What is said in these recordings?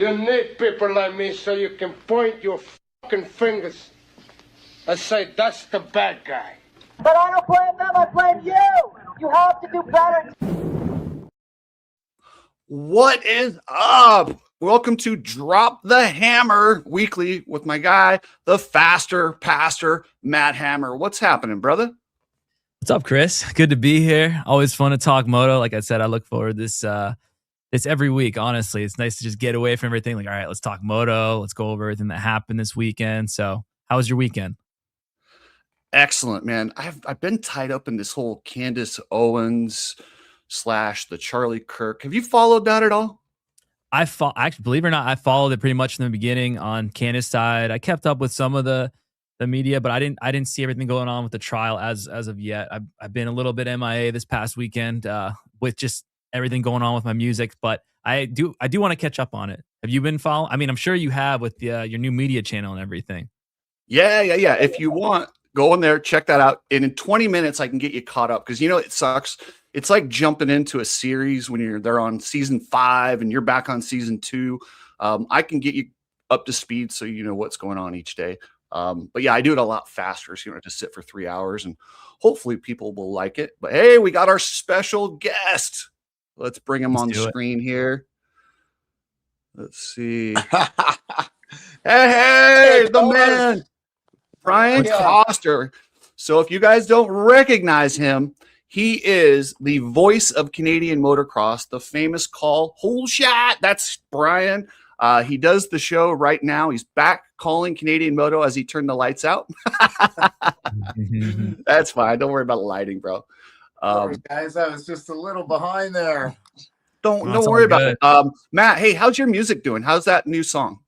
You need people like me so you can point your fucking fingers and say, that's the bad guy. But I don't blame them, I blame you! You have to do better! What is up? Welcome to Drop the Hammer Weekly with my guy, the faster pastor, Matt Hammer. What's happening, brother? What's up, Chris? Good to be here. Always fun to talk moto. Like I said, I look forward to this every week. Honestly, it's nice to just get away from everything. Like, all right, let's talk moto. Let's go over everything that happened this weekend. So, how was your weekend? Excellent, man. I've been tied up in this whole Candace Owens / the Charlie Kirk. Have you followed that at all? Actually, believe it or not, I followed it pretty much from the beginning on Candace's side. I kept up with some of the media, but I didn't see everything going on with the trial as of yet. I've been a little bit MIA this past weekend with just everything going on with my music, but I do want to catch up on it. Have you been following? I mean, I'm sure you have with your new media channel and everything. Yeah. If you want, go in there, check that out. And in 20 minutes, I can get you caught up because, it sucks. It's like jumping into a series when they're on season 5 and you're back on season 2. I can get you up to speed so you know what's going on each day. But yeah, I do it a lot faster, so you don't have to sit for 3 hours, and hopefully people will like it. But hey, we got our special guest. Let's bring him on the screen here. Let's see. hey, the man, Brian Coster. So if you guys don't recognize him, he is the voice of Canadian motocross, the famous call, "Whole shot." That's Brian. He does the show right now. He's back calling Canadian Moto as he turned the lights out. That's fine. Don't worry about lighting, bro. Sorry, guys, I was just a little behind there. Don't worry about it. Matt, hey, how's your music doing? How's that new song?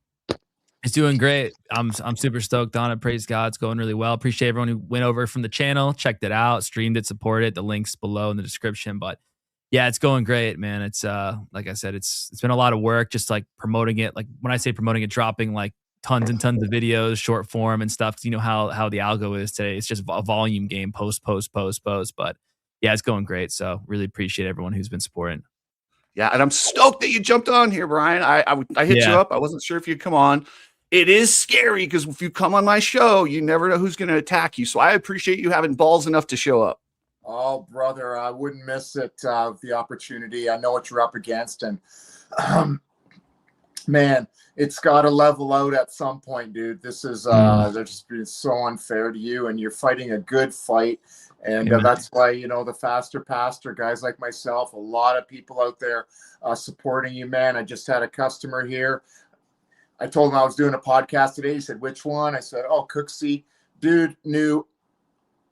It's doing great. I'm super stoked on it. Praise God, it's going really well. Appreciate everyone who went over from the channel, checked it out, streamed it, supported it. The link's below in the description. But yeah, it's going great, man. It's like I said, it's been a lot of work, just like promoting it. Like when I say promoting it, dropping like tons and tons of videos, short form and stuff. You know how the algo is today. It's just a volume game, post. But yeah, it's going great. So really appreciate everyone who's been supporting. Yeah, and I'm stoked that you jumped on here, Brian. I hit you up. I wasn't sure if you'd come on. It is scary because if you come on my show, you never know who's going to attack you. So I appreciate you having balls enough to show up. Oh, brother, I wouldn't miss it, the opportunity. I know what you're up against, and man, it's got to level out at some point, dude. This is they're just being so unfair to you, and you're fighting a good fight, and that's why the faster pastor guys like myself, a lot of people out there supporting you, man. I just had a customer here. I told him I was doing a podcast today. He said, "Which one?" I said, "Oh, Cooksey." Dude knew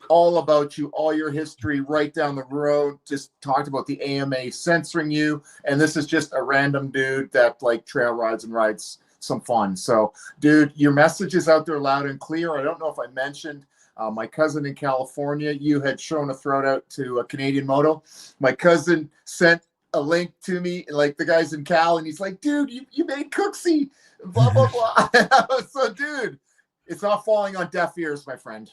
all about you, all your history right down the road. Just talked about the AMA censoring you. And this is just a random dude that like trail rides and rides some fun. So, dude, your message is out there loud and clear. I don't know if I mentioned my cousin in California. You had shown a throat out to a Canadian Moto. My cousin sent a link to me, like the guys in Cal, and he's like, "Dude, you made Cooksey, blah, blah, blah." So, dude, it's not falling on deaf ears, my friend.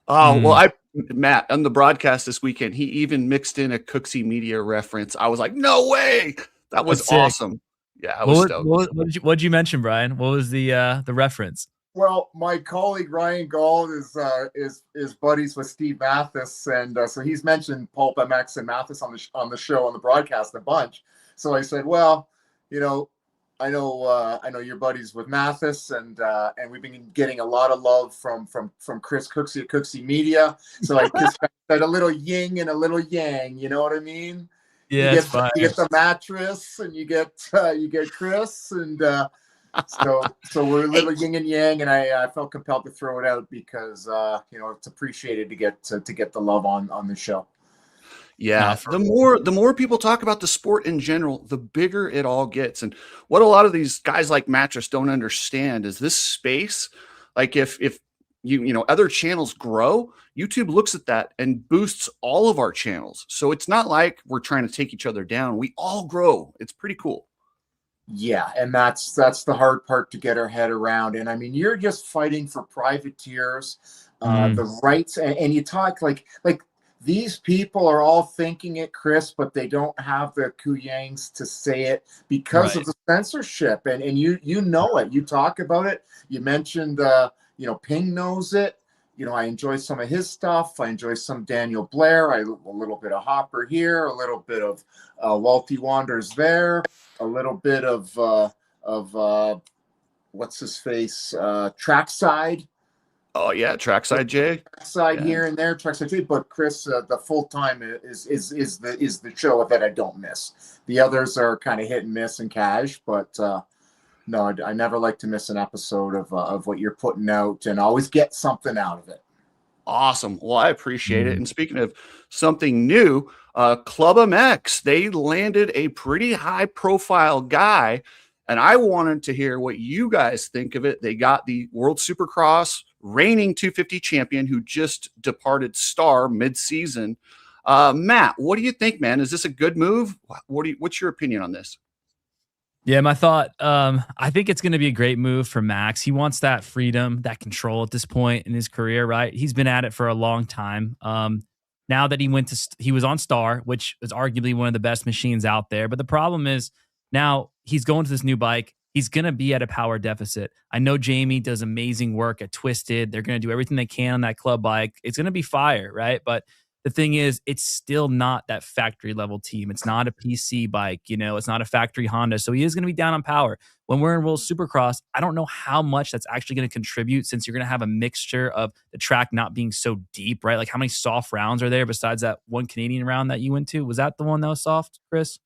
Oh, well, Matt, on the broadcast this weekend, he even mixed in a Cooksey Media reference. I was like, no way. That was awesome. Yeah, I was stoked. What'd you mention, Brian? What was the reference? Well, my colleague Ryan Gold is buddies with Steve Mathis, and so he's mentioned Pulp MX and Mathis on the show, on the broadcast a bunch. So I said, well, I know you're buddies with Mathis, and we've been getting a lot of love from Chris Cooksey at Cooksey Media. So I just said a little yin and a little yang. You know what I mean? Yeah, you get the mattress, and you get Chris, and so we're a little yin and yang, and I felt compelled to throw it out because it's appreciated to get the love on the show. Yeah, the more people talk about the sport in general, the bigger it all gets. And what a lot of these guys like Mattress don't understand is this space. Like if other channels grow, YouTube looks at that and boosts all of our channels. So it's not like we're trying to take each other down. We all grow. It's pretty cool. Yeah, and that's the hard part to get our head around. And I mean, you're just fighting for privateers, the rights, and you talk like these people are all thinking it, Chris, but they don't have the kuyangs to say it because of the censorship. And you know it. You talk about it. You mentioned, Ping knows it. I enjoy some of his stuff. I enjoy some Daniel Blair. A little bit of Hopper here, a little bit of Walty Wanders there, a little bit of what's his face, Trackside. Oh yeah, Trackside Jay. Trackside here and there, Trackside Jay. But Chris, the full time is the show that I don't miss. The others are kind of hit and miss and cash, but no, I never like to miss an episode of what you're putting out, and always get something out of it. Awesome. Well, I appreciate it. And speaking of something new, Club MX, they landed a pretty high profile guy, and I wanted to hear what you guys think of it. They got the World Supercross reigning 250 champion who just departed Star mid-season. Matt, what do you think, man? Is this a good move? What's your opinion on this? Yeah, my thought, I think it's going to be a great move for Max. He wants that freedom, that control at this point in his career, right? He's been at it for a long time. Now that he was on Star, which is arguably one of the best machines out there. But the problem is now he's going to this new bike. He's going to be at a power deficit. I know Jamie does amazing work at Twisted. They're going to do everything they can on that club bike. It's going to be fire, right? But the thing is, it's still not that factory level team. It's not a PC bike, it's not a factory Honda. So he is going to be down on power. When we're in World Supercross, I don't know how much that's actually going to contribute, since you're going to have a mixture of the track not being so deep, right? Like, how many soft rounds are there besides that one Canadian round that you went to? Was that the one that was soft, Chris?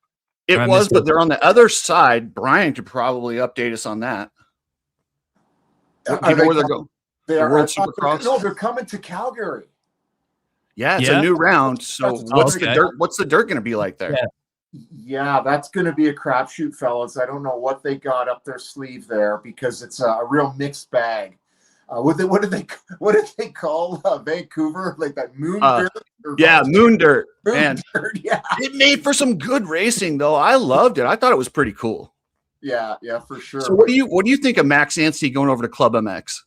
It was, but they're on the other side. Brian could probably update us on that. Where they're going? The World Supercross? No, they're coming to Calgary. Yeah, it's a new round. So what's the dirt going to be like there? Yeah, that's going to be a crapshoot, fellas. I don't know what they got up their sleeve there, because it's a real mixed bag. What did they call Vancouver? Like that moon dirt? Yeah, moon dirt. Moon dirt, yeah. It made for some good racing, though. I loved it. I thought it was pretty cool. Yeah, for sure. So what do you think of Max Anstey going over to Club MX?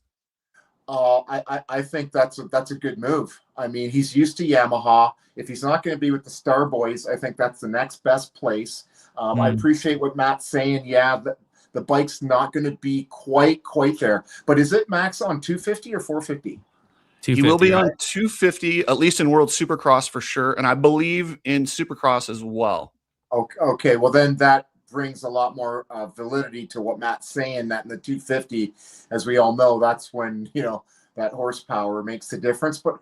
I think that's a good move. I mean, he's used to Yamaha. If he's not going to be with the Star Boys, I think that's the next best place. I appreciate what Matt's saying. Yeah, the bike's not going to be quite there. But is it Max on 250 or 450? He will be on 250, at least in World Supercross for sure, and I believe in Supercross as well. Okay. Well, then that brings a lot more validity to what Matt's saying, that in the 250, as we all know, that's when, that horsepower makes the difference. But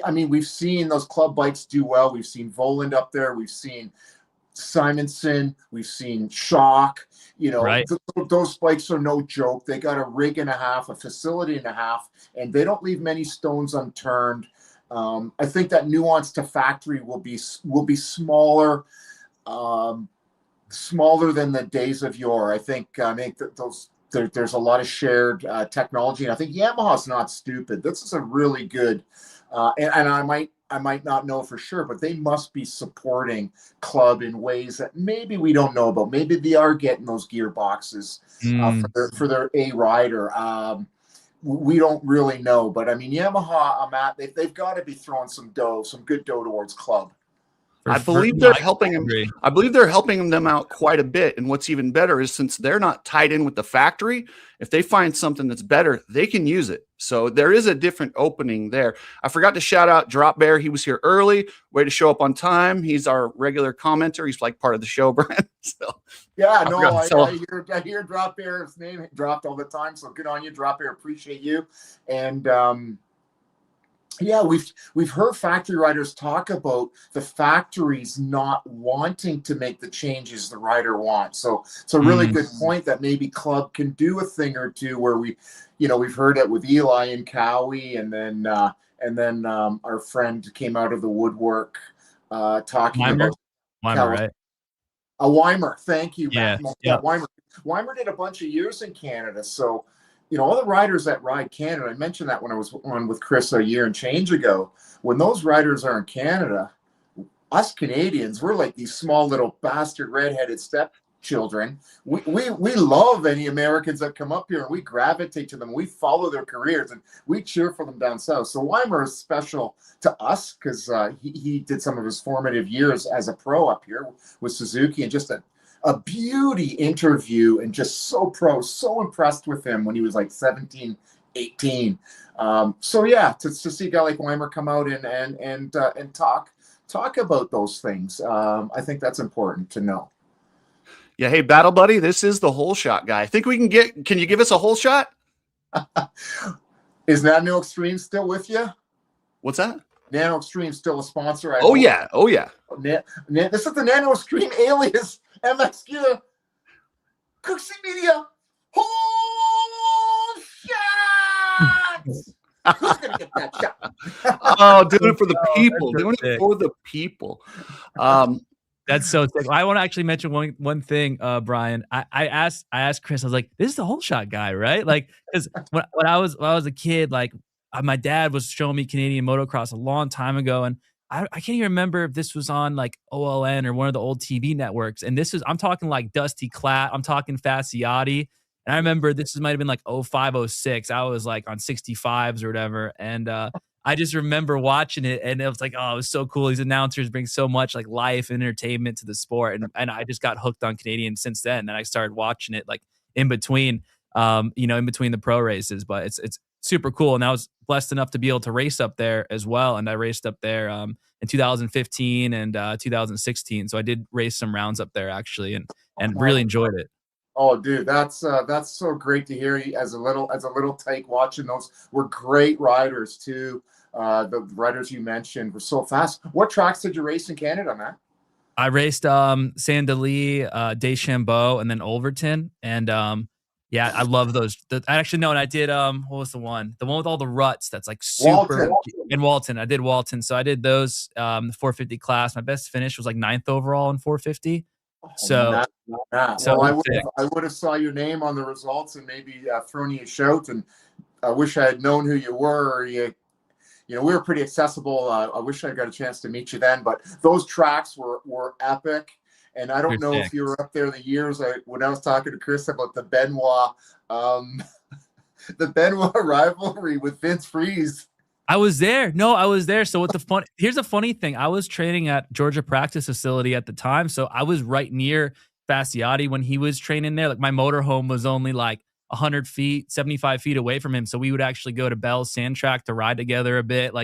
I mean, we've seen those club bikes do well. We've seen Voland up there. We've seen Simonson. We've seen Shock. Right. Those bikes are no joke. They got a rig and a half, a facility and a half, and they don't leave many stones unturned. I think that nuance to factory will be smaller. Smaller than the days of yore. I think there's a lot of shared technology, and I think Yamaha's not stupid. This is a really good, and I might not know for sure, but they must be supporting Club in ways that maybe we don't know about. Maybe they are getting those gearboxes for their A rider. We don't really know, but I mean, Yamaha, Matt, they've got to be throwing some good dough towards Club. I believe they're helping them. I believe they're helping them out quite a bit. And what's even better is, since they're not tied in with the factory, if they find something that's better, they can use it. So there is a different opening there. I forgot to shout out Drop Bear. He was here early, way to show up on time. He's our regular commenter. He's like part of the show, Brian. So yeah, I hear Drop Bear's name dropped all the time. So good on you, Drop Bear. Appreciate you. And yeah, we've heard factory riders talk about the factories not wanting to make the changes the rider wants. So it's a really good point that maybe Club can do a thing or two where we've heard it with Eli and Cowie, and then our friend came out of the woodwork talking about Weimer, right? Weimer. Thank you, Matt. Yeah. Weimer did a bunch of years in Canada, so. All the riders that ride Canada, I mentioned that when I was on with Chris a year and change ago, when those riders are in Canada, us Canadians, we're like these small little bastard redheaded children. We love any Americans that come up here, and we gravitate to them. We follow their careers, and we cheer for them down south. So Weimer is special to us because he did some of his formative years as a pro up here with Suzuki, and just a beauty interview, and just so pro, so impressed with him when he was like 17, 18. So yeah, to see a guy like Weimer come out and talk about those things, I think that's important to know. Yeah. Hey, Battle Buddy, this is the Hole Shot guy. I think we can you give us a hole shot? Is Nano Extreme still with you? What's that? Nano Extreme still a sponsor? Oh yeah. This is the Nano Extreme alias MX Gear Cooksy Media Hole Shots. Who's gonna get that shot? Oh, doing it for the people. Doing it for the people. That's so sick. I want to actually mention one thing, Brian. I asked Chris. I was like, "This is the Hole Shot guy, right?" Like, because when I was a kid, like my dad was showing me Canadian motocross a long time ago, and I can't even remember if this was on like OLN or one of the old TV networks. And I'm talking like Dusty Klatt. I'm talking Fasciotti. And I remember this might have been like 05, 06. I was like on 65s or whatever, and I just remember watching it, and it was like, oh, it was so cool. These announcers bring so much like life and entertainment to the sport, and I just got hooked on Canadian since then. And I started watching it like in between, in between the pro races. But it's super cool, and I was blessed enough to be able to race up there as well. And I raced up there in 2015 and 2016. So I did race some rounds up there actually, and really enjoyed it. Oh, dude, that's so great to hear. As a little tyke watching those, were great riders too. The riders you mentioned were so fast. What tracks did you race in Canada, man? I raced Saint-Denis, Deschambault, and then Overton. And yeah, I love those. I actually know, and I did what was the one with all the ruts that's like super in Walton. I did Walton. So I did those the 450 class. My best finish was like 9th overall in 450. So well, I would have saw your name on the results and maybe thrown you a shout. And I wish I had known who you were. Or we were pretty accessible. I wish I got a chance to meet you then. But those tracks were epic. And I don't know if you were up there the years when I was talking to Chris about the Benoit, the Benoit rivalry with Vince Freeze. I was there. No, I was there. So here's a funny thing. I was training at Georgia practice facility at the time. So I was right near Fasciotti when he was training there. Like my motorhome was only like 100 feet, 75 feet away from him. So we would actually go to Bell's Sand Track to ride together a bit.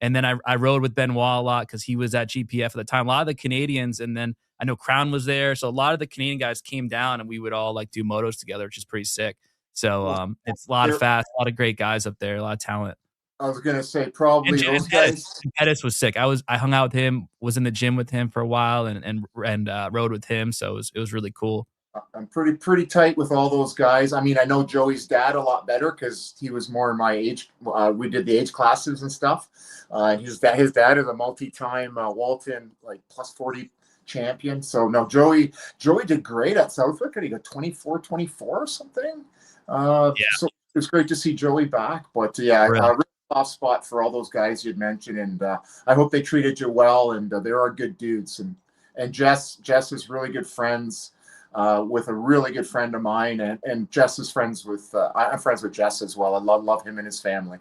And then I rode with Benoit a lot because he was at GPF at the time. A lot of the Canadians, and then I know Crown was there. So a lot of the Canadian guys came down and we would all like do motos together, which is pretty sick. So it's a lot of fast, a lot of great guys up there, a lot of talent. I was gonna say probably those guys. Pettis was sick. I hung out with him, was in the gym with him for a while, and rode with him. So it was really cool. I'm pretty tight with all those guys. I mean, I know Joey's dad a lot better because he was more in my age. We did the age classes and stuff. His dad is a multi-time Walton like plus 40 champion. So no, Joey did great at Southwick. He got 24 or something. So it's great to see Joey back. But yeah, really soft spot for all those guys you'd mentioned, and I hope they treated you well. And they are good dudes. And Jess is really good friends with a really good friend of mine, and Jess is friends with. I'm friends with Jess as well. I love him and his family.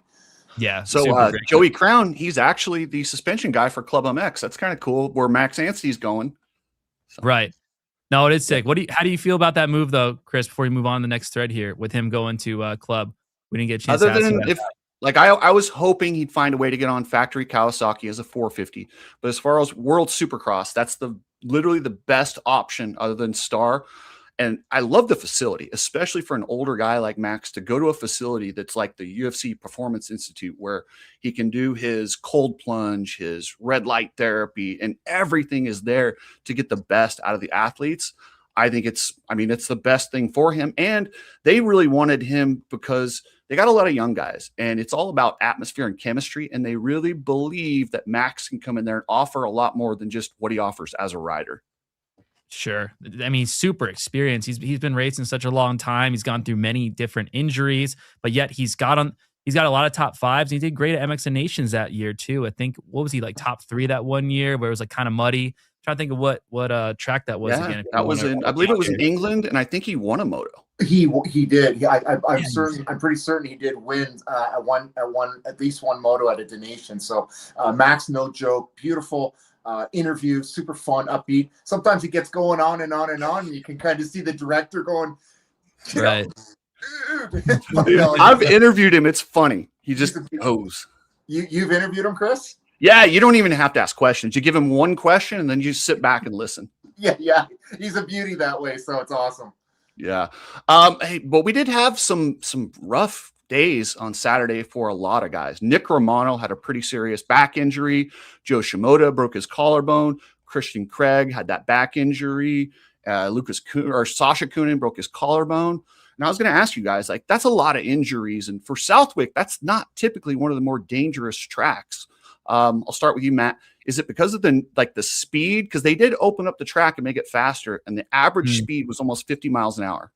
Yeah. So Joey Crown, he's actually the suspension guy for Club MX. That's kind of cool. Where Max Anstey's going. So. Right. No, it is sick. How do you feel about that move though, Chris? Before we move on to the next thread here, with him going to Club, we didn't get a chance. Other than I was hoping he'd find a way to get on factory Kawasaki as a 450. But as far as World Supercross, that's literally the best option other than Star. And I love the facility, especially for an older guy like Max to go to a facility that's like the UFC Performance Institute, where he can do his cold plunge, his red light therapy, and everything is there to get the best out of the athletes. I think it's the best thing for him. And they really wanted him because they got a lot of young guys, and it's all about atmosphere and chemistry. And they really believe that Max can come in there and offer a lot more than just what he offers as a rider. Sure. I mean, he's super experienced. He's been racing such a long time. He's gone through many different injuries, but yet he's got a lot of top fives. He did great at MX and Nations that year too. I think, what was he, like top 3 that one year where it was like kind of muddy, trying to think of what track that was again. That was I believe it was in England, and I think he won a moto. He did. I'm Yeah, certain. I'm pretty certain he did win at least one moto at a donation. So Max, no joke, beautiful interview, super fun, upbeat. Sometimes it gets going on and on and on, and you can kind of see the director going, right. I've interviewed him. It's funny. He just goes. You've interviewed him, Chris? Yeah, you don't even have to ask questions. You give him one question, and then you sit back and listen. Yeah. He's a beauty that way, so it's awesome. Yeah. Hey, but we did have some rough days on Saturday for a lot of guys. Nick Romano had a pretty serious back injury. Joe Shimoda broke his collarbone. Christian Craig had that back injury. Sasha Kunin broke his collarbone. And I was going to ask you guys, like, that's a lot of injuries. And for Southwick, that's not typically one of the more dangerous tracks. I'll start with you, Matt. Is it because of the speed? Because they did open up the track and make it faster, and the average speed was almost 50 miles an hour.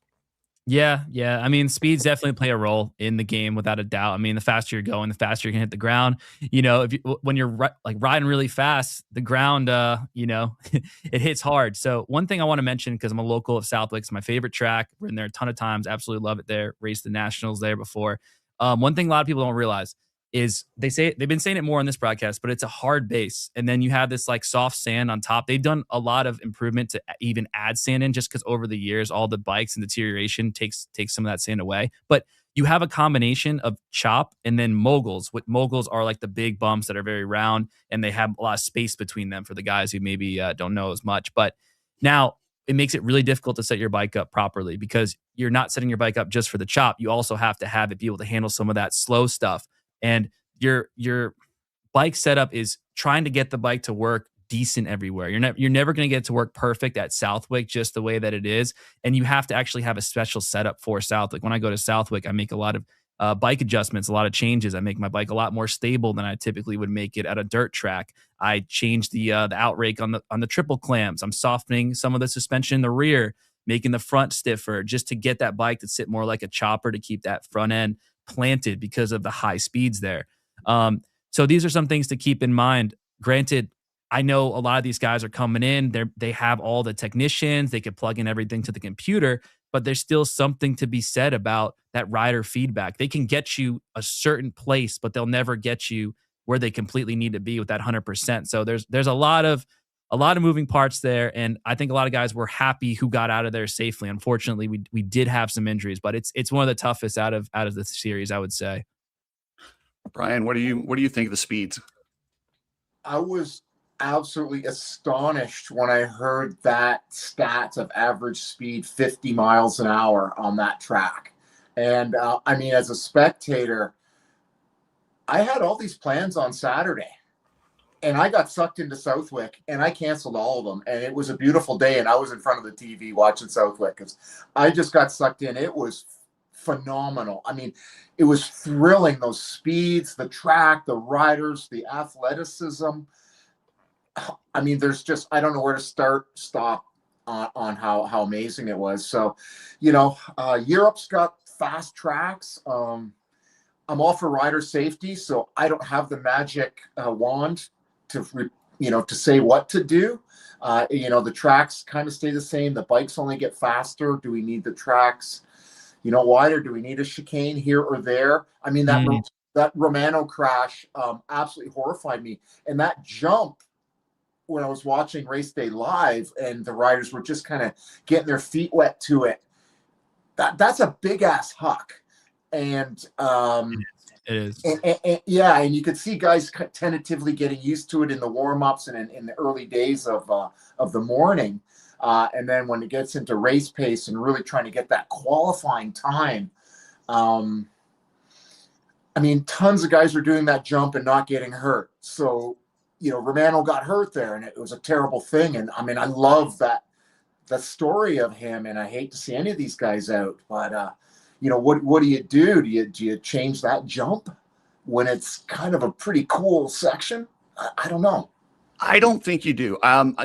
Yeah. I mean, speeds definitely play a role in the game without a doubt. I mean, the faster you're going, the faster you can hit the ground. You know, when you're riding really fast, the ground, it hits hard. So one thing I want to mention, because I'm a local of Southwick, it's my favorite track. Ridden there a ton of times, absolutely love it there. Raced the Nationals there before. One thing a lot of people don't realize is they've been saying it more on this broadcast, but it's a hard base. And then you have this like soft sand on top. They've done a lot of improvement to even add sand in, just because over the years, all the bikes and deterioration takes some of that sand away. But you have a combination of chop and then moguls. What moguls are like the big bumps that are very round, and they have a lot of space between them for the guys who maybe don't know as much. But now it makes it really difficult to set your bike up properly, because you're not setting your bike up just for the chop. You also have to have it be able to handle some of that slow stuff. And your bike setup is trying to get the bike to work decent everywhere. You're never going to get it to work perfect at Southwick just the way that it is, and you have to actually have a special setup for Southwick. When I go to Southwick, I make a lot of bike adjustments, a lot of changes. I make my bike a lot more stable than I typically would make it at a dirt track. I change the outrake on the triple clamps. I'm softening some of the suspension in the rear, making the front stiffer, just to get that bike to sit more like a chopper, to keep that front end planted because of the high speeds there. So these are some things to keep in mind. Granted, I know a lot of these guys are coming in. They have all the technicians. They could plug in everything to the computer, but there's still something to be said about that rider feedback. They can get you a certain place, but they'll never get you where they completely need to be with that 100%. So there's a lot of moving parts there, and I think a lot of guys were happy who got out of there safely. Unfortunately, we did have some injuries, but it's one of the toughest out of the series, I would say. Brian, what do you think of the speeds? I was absolutely astonished when I heard that stats of average speed 50 miles an hour on that track. And I mean, as a spectator, I had all these plans on Saturday, and I got sucked into Southwick, and I canceled all of them. And it was a beautiful day, and I was in front of the TV watching Southwick because I just got sucked in. It was phenomenal. I mean, it was thrilling, those speeds, the track, the riders, the athleticism. I mean, there's just, I don't know where to stop on how amazing it was. So, Europe's got fast tracks. I'm all for rider safety, so I don't have the magic wand to say what to do. The tracks kind of stay the same. The bikes only get faster. Do we need the tracks, wider? Do we need a chicane here or there? I mean, that Romano crash absolutely horrified me. And that jump, when I was watching race day live and the riders were just kind of getting their feet wet to it, that's a big ass huck. And it is. And you could see guys tentatively getting used to it in the warm-ups and in the early days of the morning. And then when it gets into race pace and really trying to get that qualifying time, I mean, tons of guys are doing that jump and not getting hurt. So, Romano got hurt there, and it was a terrible thing. And I mean, I love the story of him, and I hate to see any of these guys out. But what do you do? Do you change that jump when it's kind of a pretty cool section? I don't know. I don't think you do.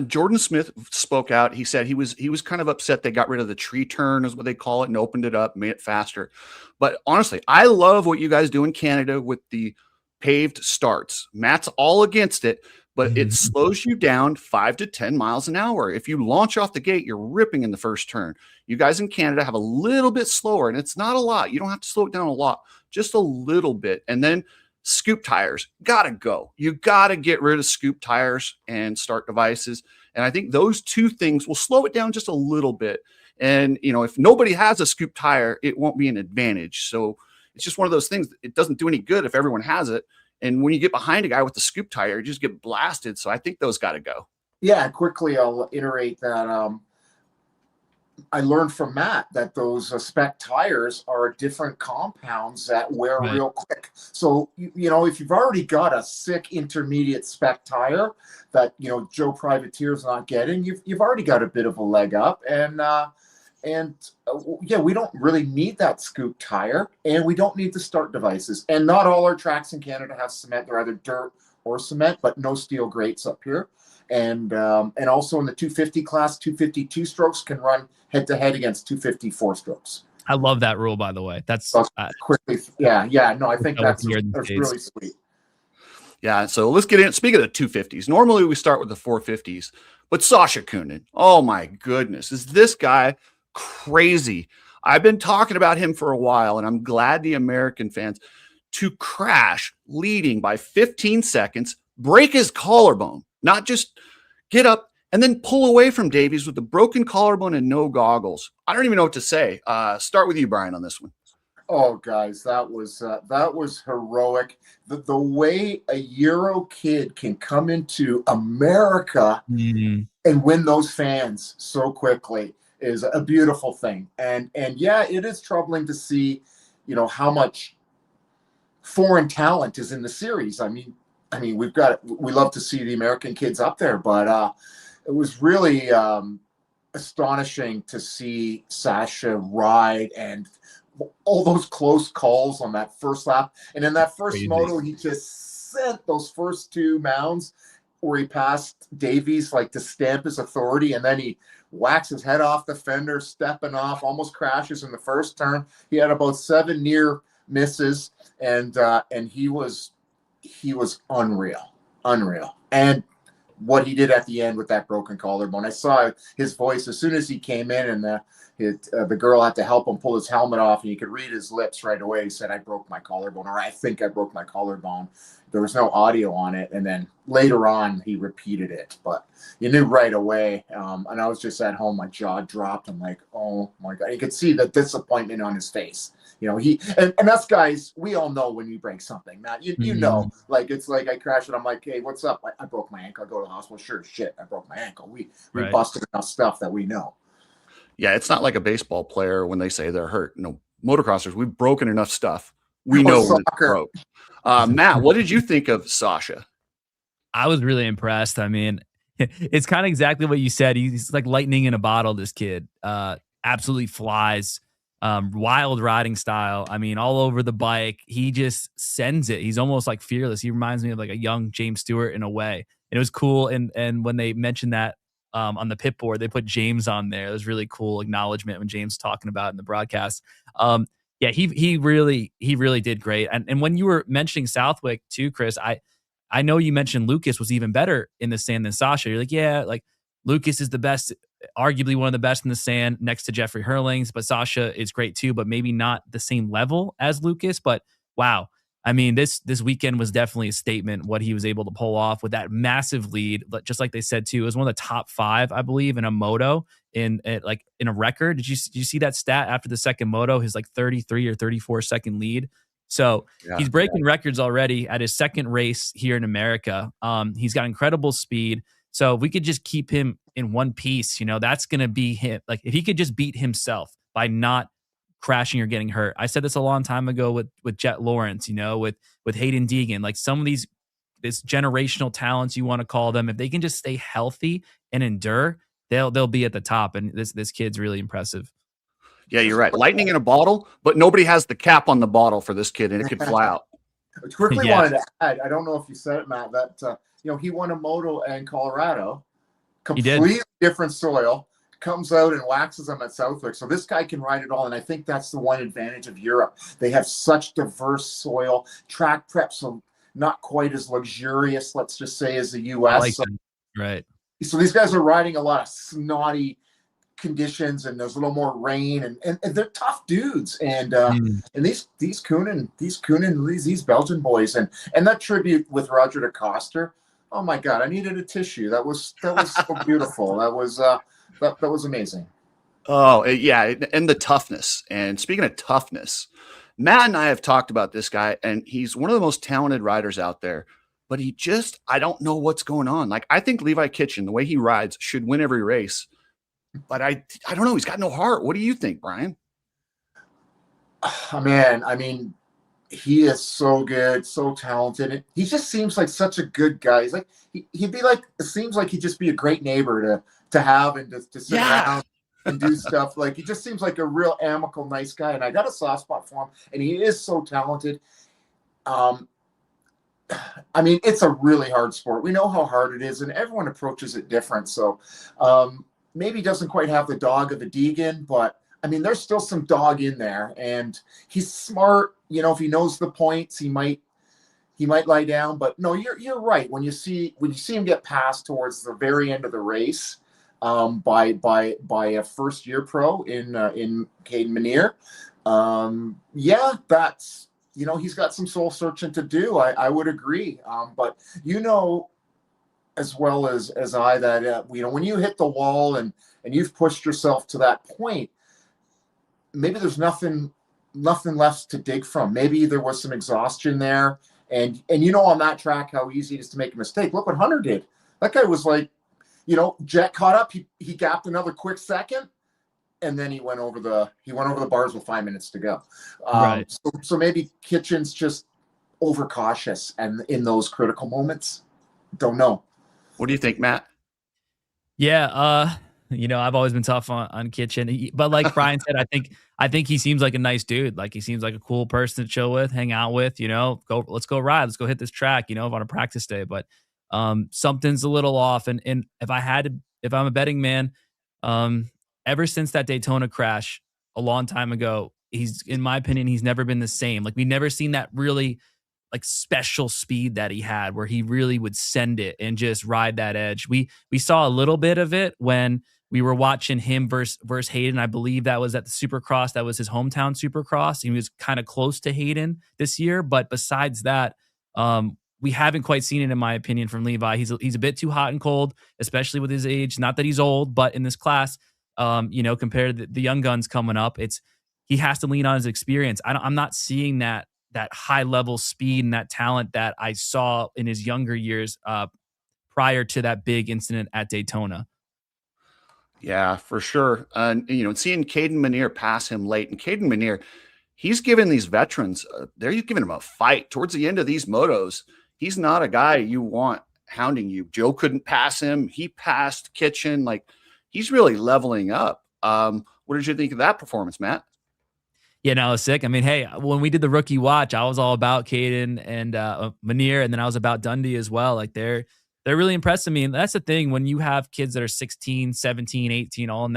Jordan Smith spoke out. He said he was kind of upset they got rid of the tree turn, is what they call it, and opened it up, made it faster. But honestly, I love what you guys do in Canada with the paved starts. Matt's all against it, but it slows you down 5 to 10 miles an hour. If you launch off the gate, you're ripping in the first turn. You guys in Canada have a little bit slower, and it's not a lot. You don't have to slow it down a lot, just a little bit. And then scoop tires, gotta go. You gotta get rid of scoop tires and start devices. And I think those two things will slow it down just a little bit. And, you know, if nobody has a scoop tire, it won't be an advantage. So it's just one of those things. It doesn't do any good if everyone has it. And when you get behind a guy with the scoop tire, you just get blasted. So I think those got to go. Yeah, quickly, I'll iterate that. I learned from Matt that those spec tires are different compounds that wear real quick. So, you know, if you've already got a sick intermediate spec tire that, you know, Joe Privateer's not getting, you've already got a bit of a leg up. And yeah, we don't really need that scoop tire, and we don't need the start devices. And not all our tracks in Canada have cement. They're either dirt or cement, but no steel grates up here. And also in the 250 class, 252 strokes can run head to head against 254 strokes. I love that rule, by the way. That's quickly. Yeah. No, I think that's really sweet. Yeah. So let's get in. Speaking of the 250s, normally we start with the 450s, but Sasha Kunin, oh my goodness, is this guy crazy? I've been talking about him for a while, and I'm glad the American fans to crash leading by 15 seconds, break his collarbone, not just get up and then pull away from Davies with the broken collarbone and no goggles. I don't even know what to say. Start with you, Brian, on this one. Oh, guys, that was heroic. The way a Euro kid can come into America and win those fans so quickly is a beautiful thing. And yeah, it is troubling to see, you know, how much foreign talent is in the series. I mean, we love to see the American kids up there, but it was really astonishing to see Sasha ride and all those close calls on that first lap. And in that first moto, he just sent those first two mounds where he passed Davies like to stamp his authority, and then he whacks his head off the fender, stepping off, almost crashes in the first turn. He had about 7 near misses, and he was unreal. And what he did at the end with that broken collarbone, I saw his voice as soon as he came in, and the girl had to help him pull his helmet off, and you could read his lips right away. He said, "I broke my collarbone," or "I think I broke my collarbone." There was no audio on it, and then later on he repeated it, but you knew right away. And I was just at home, my jaw dropped. I'm like, oh my God. You could see the disappointment on his face. You know, and us guys, we all know when you break something, Matt. You know, like it's like I crashed and I'm like, hey, what's up? I broke my ankle. I go to the hospital. Sure, shit, I broke my ankle. We busted enough stuff that we know. Yeah, it's not like a baseball player when they say they're hurt. No, motocrossers, we've broken enough stuff. We know when it's broke. Matt, what did you think of Sasha? I was really impressed. I mean, it's kind of exactly what you said. He's like lightning in a bottle, this kid. Absolutely flies. Wild riding style. I mean, all over the bike. He just sends it. He's almost like fearless. He reminds me of like a young James Stewart in a way. And it was cool. And when they mentioned that on the pit board, they put James on there. It was really cool acknowledgement when James was talking about it in the broadcast. Yeah, he really did great. And when you were mentioning Southwick too, Chris, I know you mentioned Lucas was even better in the sand than Sasha. You're like, yeah, like Lucas is the best, arguably one of the best in the sand next to Jeffrey Hurlings, but Sasha is great too, but maybe not the same level as Lucas. But wow, I mean, this weekend was definitely a statement, what he was able to pull off with that massive lead. But just like they said too, it was one of the top 5, I believe, in a moto in a record. Did you see that stat after the second moto, his like 33 or 34 second lead? So he's breaking records already at his second race here in America. He's got incredible speed. So if we could just keep him in one piece, you know, that's going to be him. Like if he could just beat himself by not crashing or getting hurt. I said this a long time ago with Jet Lawrence, you know, with Hayden Deegan, like some of this generational talents, you want to call them, if they can just stay healthy and endure, they'll be at the top. And this kid's really impressive. Yeah, you're right. Lightning in a bottle, but nobody has the cap on the bottle for this kid, and it could fly out. I quickly wanted to add, I don't know if you said it, Matt, that you know, he won a moto in Colorado, completely different soil, comes out and waxes them at Southwick. So this guy can ride it all, and I think that's the one advantage of Europe. They have such diverse soil, track prep. So not quite as luxurious, let's just say, as the I U.S. like So, that. Right. so these guys are riding a lot of snotty conditions, and there's a little more rain, and they're tough dudes. And these Koenen, these Belgian boys, and that tribute with Roger de Coster. Oh my God, I needed a tissue. That was so beautiful. That was amazing. Oh, yeah, and the toughness. And speaking of toughness, Matt and I have talked about this guy, and he's one of the most talented riders out there. But I don't know what's going on. Like, I think Levi Kitchen, the way he rides, should win every race. But I don't know. He's got no heart. What do you think, Brian? Man, I mean, he is so good, so talented. He just seems like such a good guy. He's like he'd be like, it seems like he'd just be a great neighbor to have and to sit around and do stuff. Like, he just seems like a real amicable, nice guy. And I got a soft spot for him. And he is so talented. I mean, it's a really hard sport. We know how hard it is, and everyone approaches it different. So maybe doesn't quite have the dog of a Deegan, but I mean, there's still some dog in there, and he's smart. You know, if he knows the points, he might lie down. But no, you're right. When you see him get passed towards the very end of the race by a first year pro in Caden Menier, yeah, that's. You know, he's got some soul searching to do. I would agree. But you know, as well as I, that you know, when you hit the wall and you've pushed yourself to that point, maybe there's nothing left to dig from. Maybe there was some exhaustion there, and you know, on that track, how easy it is to make a mistake. Look what Hunter did. That guy was like, you know, Jet caught up. He gapped another quick second. And then he went over the bars with 5 minutes to go. Right. So maybe Kitchen's just overcautious and in those critical moments. Don't know. What do you think, Matt? Yeah, you know, I've always been tough on Kitchen, but like Brian said, I think he seems like a nice dude. Like, he seems like a cool person to chill with, hang out with. You know, let's go ride, let's go hit this track. You know, on a practice day, but something's a little off. And if I'm a betting man, ever since that Daytona crash a long time ago, in my opinion, he's never been the same. Like, we've never seen that really like special speed that he had, where he really would send it and just ride that edge. We saw a little bit of it when we were watching him versus Hayden. I believe that was at the Supercross. That was his hometown Supercross. He was kind of close to Hayden this year, but besides that, we haven't quite seen it, in my opinion, from Levi. He's a bit too hot and cold, especially with his age. Not that he's old, but in this class, you know, compared to the young guns coming up, he has to lean on his experience. I'm not seeing that high level speed and that talent that I saw in his younger years prior to that big incident at Daytona. Yeah, for sure. You know, seeing Caden Menier pass him late, and Caden Menier, he's giving these veterans, he's giving them a fight towards the end of these motos. He's not a guy you want hounding you. Joe couldn't pass him. He passed Kitchen. Like, he's really leveling up. What did you think of that performance, Matt? Yeah, no, it was sick. I mean, hey, when we did the rookie watch, I was all about Caden and Menier, and then I was about Dundee as well. Like, they're really impressing me. And that's the thing, when you have kids that are 16, 17, 18, all in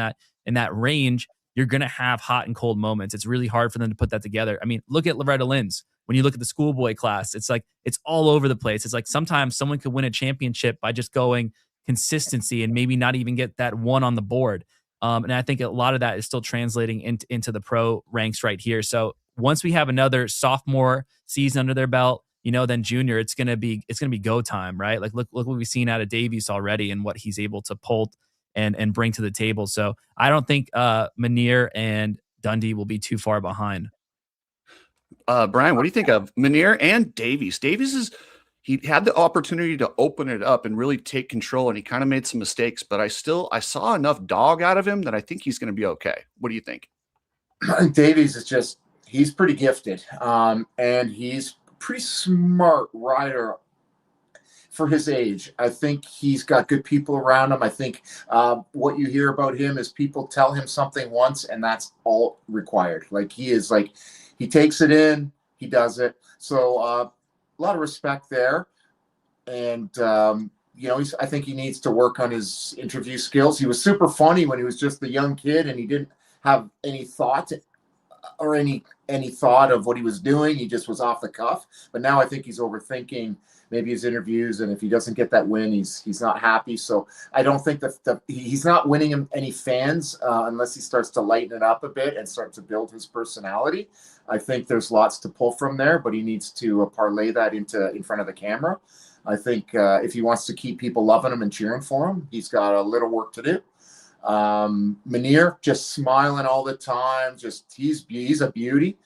that range, you're going to have hot and cold moments. It's really hard for them to put that together. I mean, look at Loretta Lynn's. When you look at the schoolboy class, it's like, it's all over the place. It's like sometimes someone could win a championship by just going consistency and maybe not even get that one on the board. And I think a lot of that is still translating into the pro ranks right here. So once we have another sophomore season under their belt, you know, then junior, it's gonna be go time, right? Like, look what we've seen out of Davies already and what he's able to pull and bring to the table. So I don't think Menier and Dundee will be too far behind. Brian, what do you think of Menier and Davies? He had the opportunity to open it up and really take control, and he kind of made some mistakes, but I saw enough dog out of him that I think he's going to be okay. What do you think? Davies is he's pretty gifted, and he's a pretty smart rider for his age. I think he's got good people around him. I think what you hear about him is people tell him something once, and that's all required. Like, he takes it in, he does it. So a lot of respect there. And, you know, I think he needs to work on his interview skills. He was super funny when he was just a young kid and he didn't have any thought or any thought of what he was doing. He just was off the cuff. But now I think he's overthinking maybe his interviews, and if he doesn't get that win, he's not happy. So I don't think that he's not winning him any fans unless he starts to lighten it up a bit and start to build his personality. I think there's lots to pull from there, but he needs to parlay that in front of the camera. I think if he wants to keep people loving him and cheering for him, he's got a little work to do. Munir just smiling all the time. Just he's a beauty.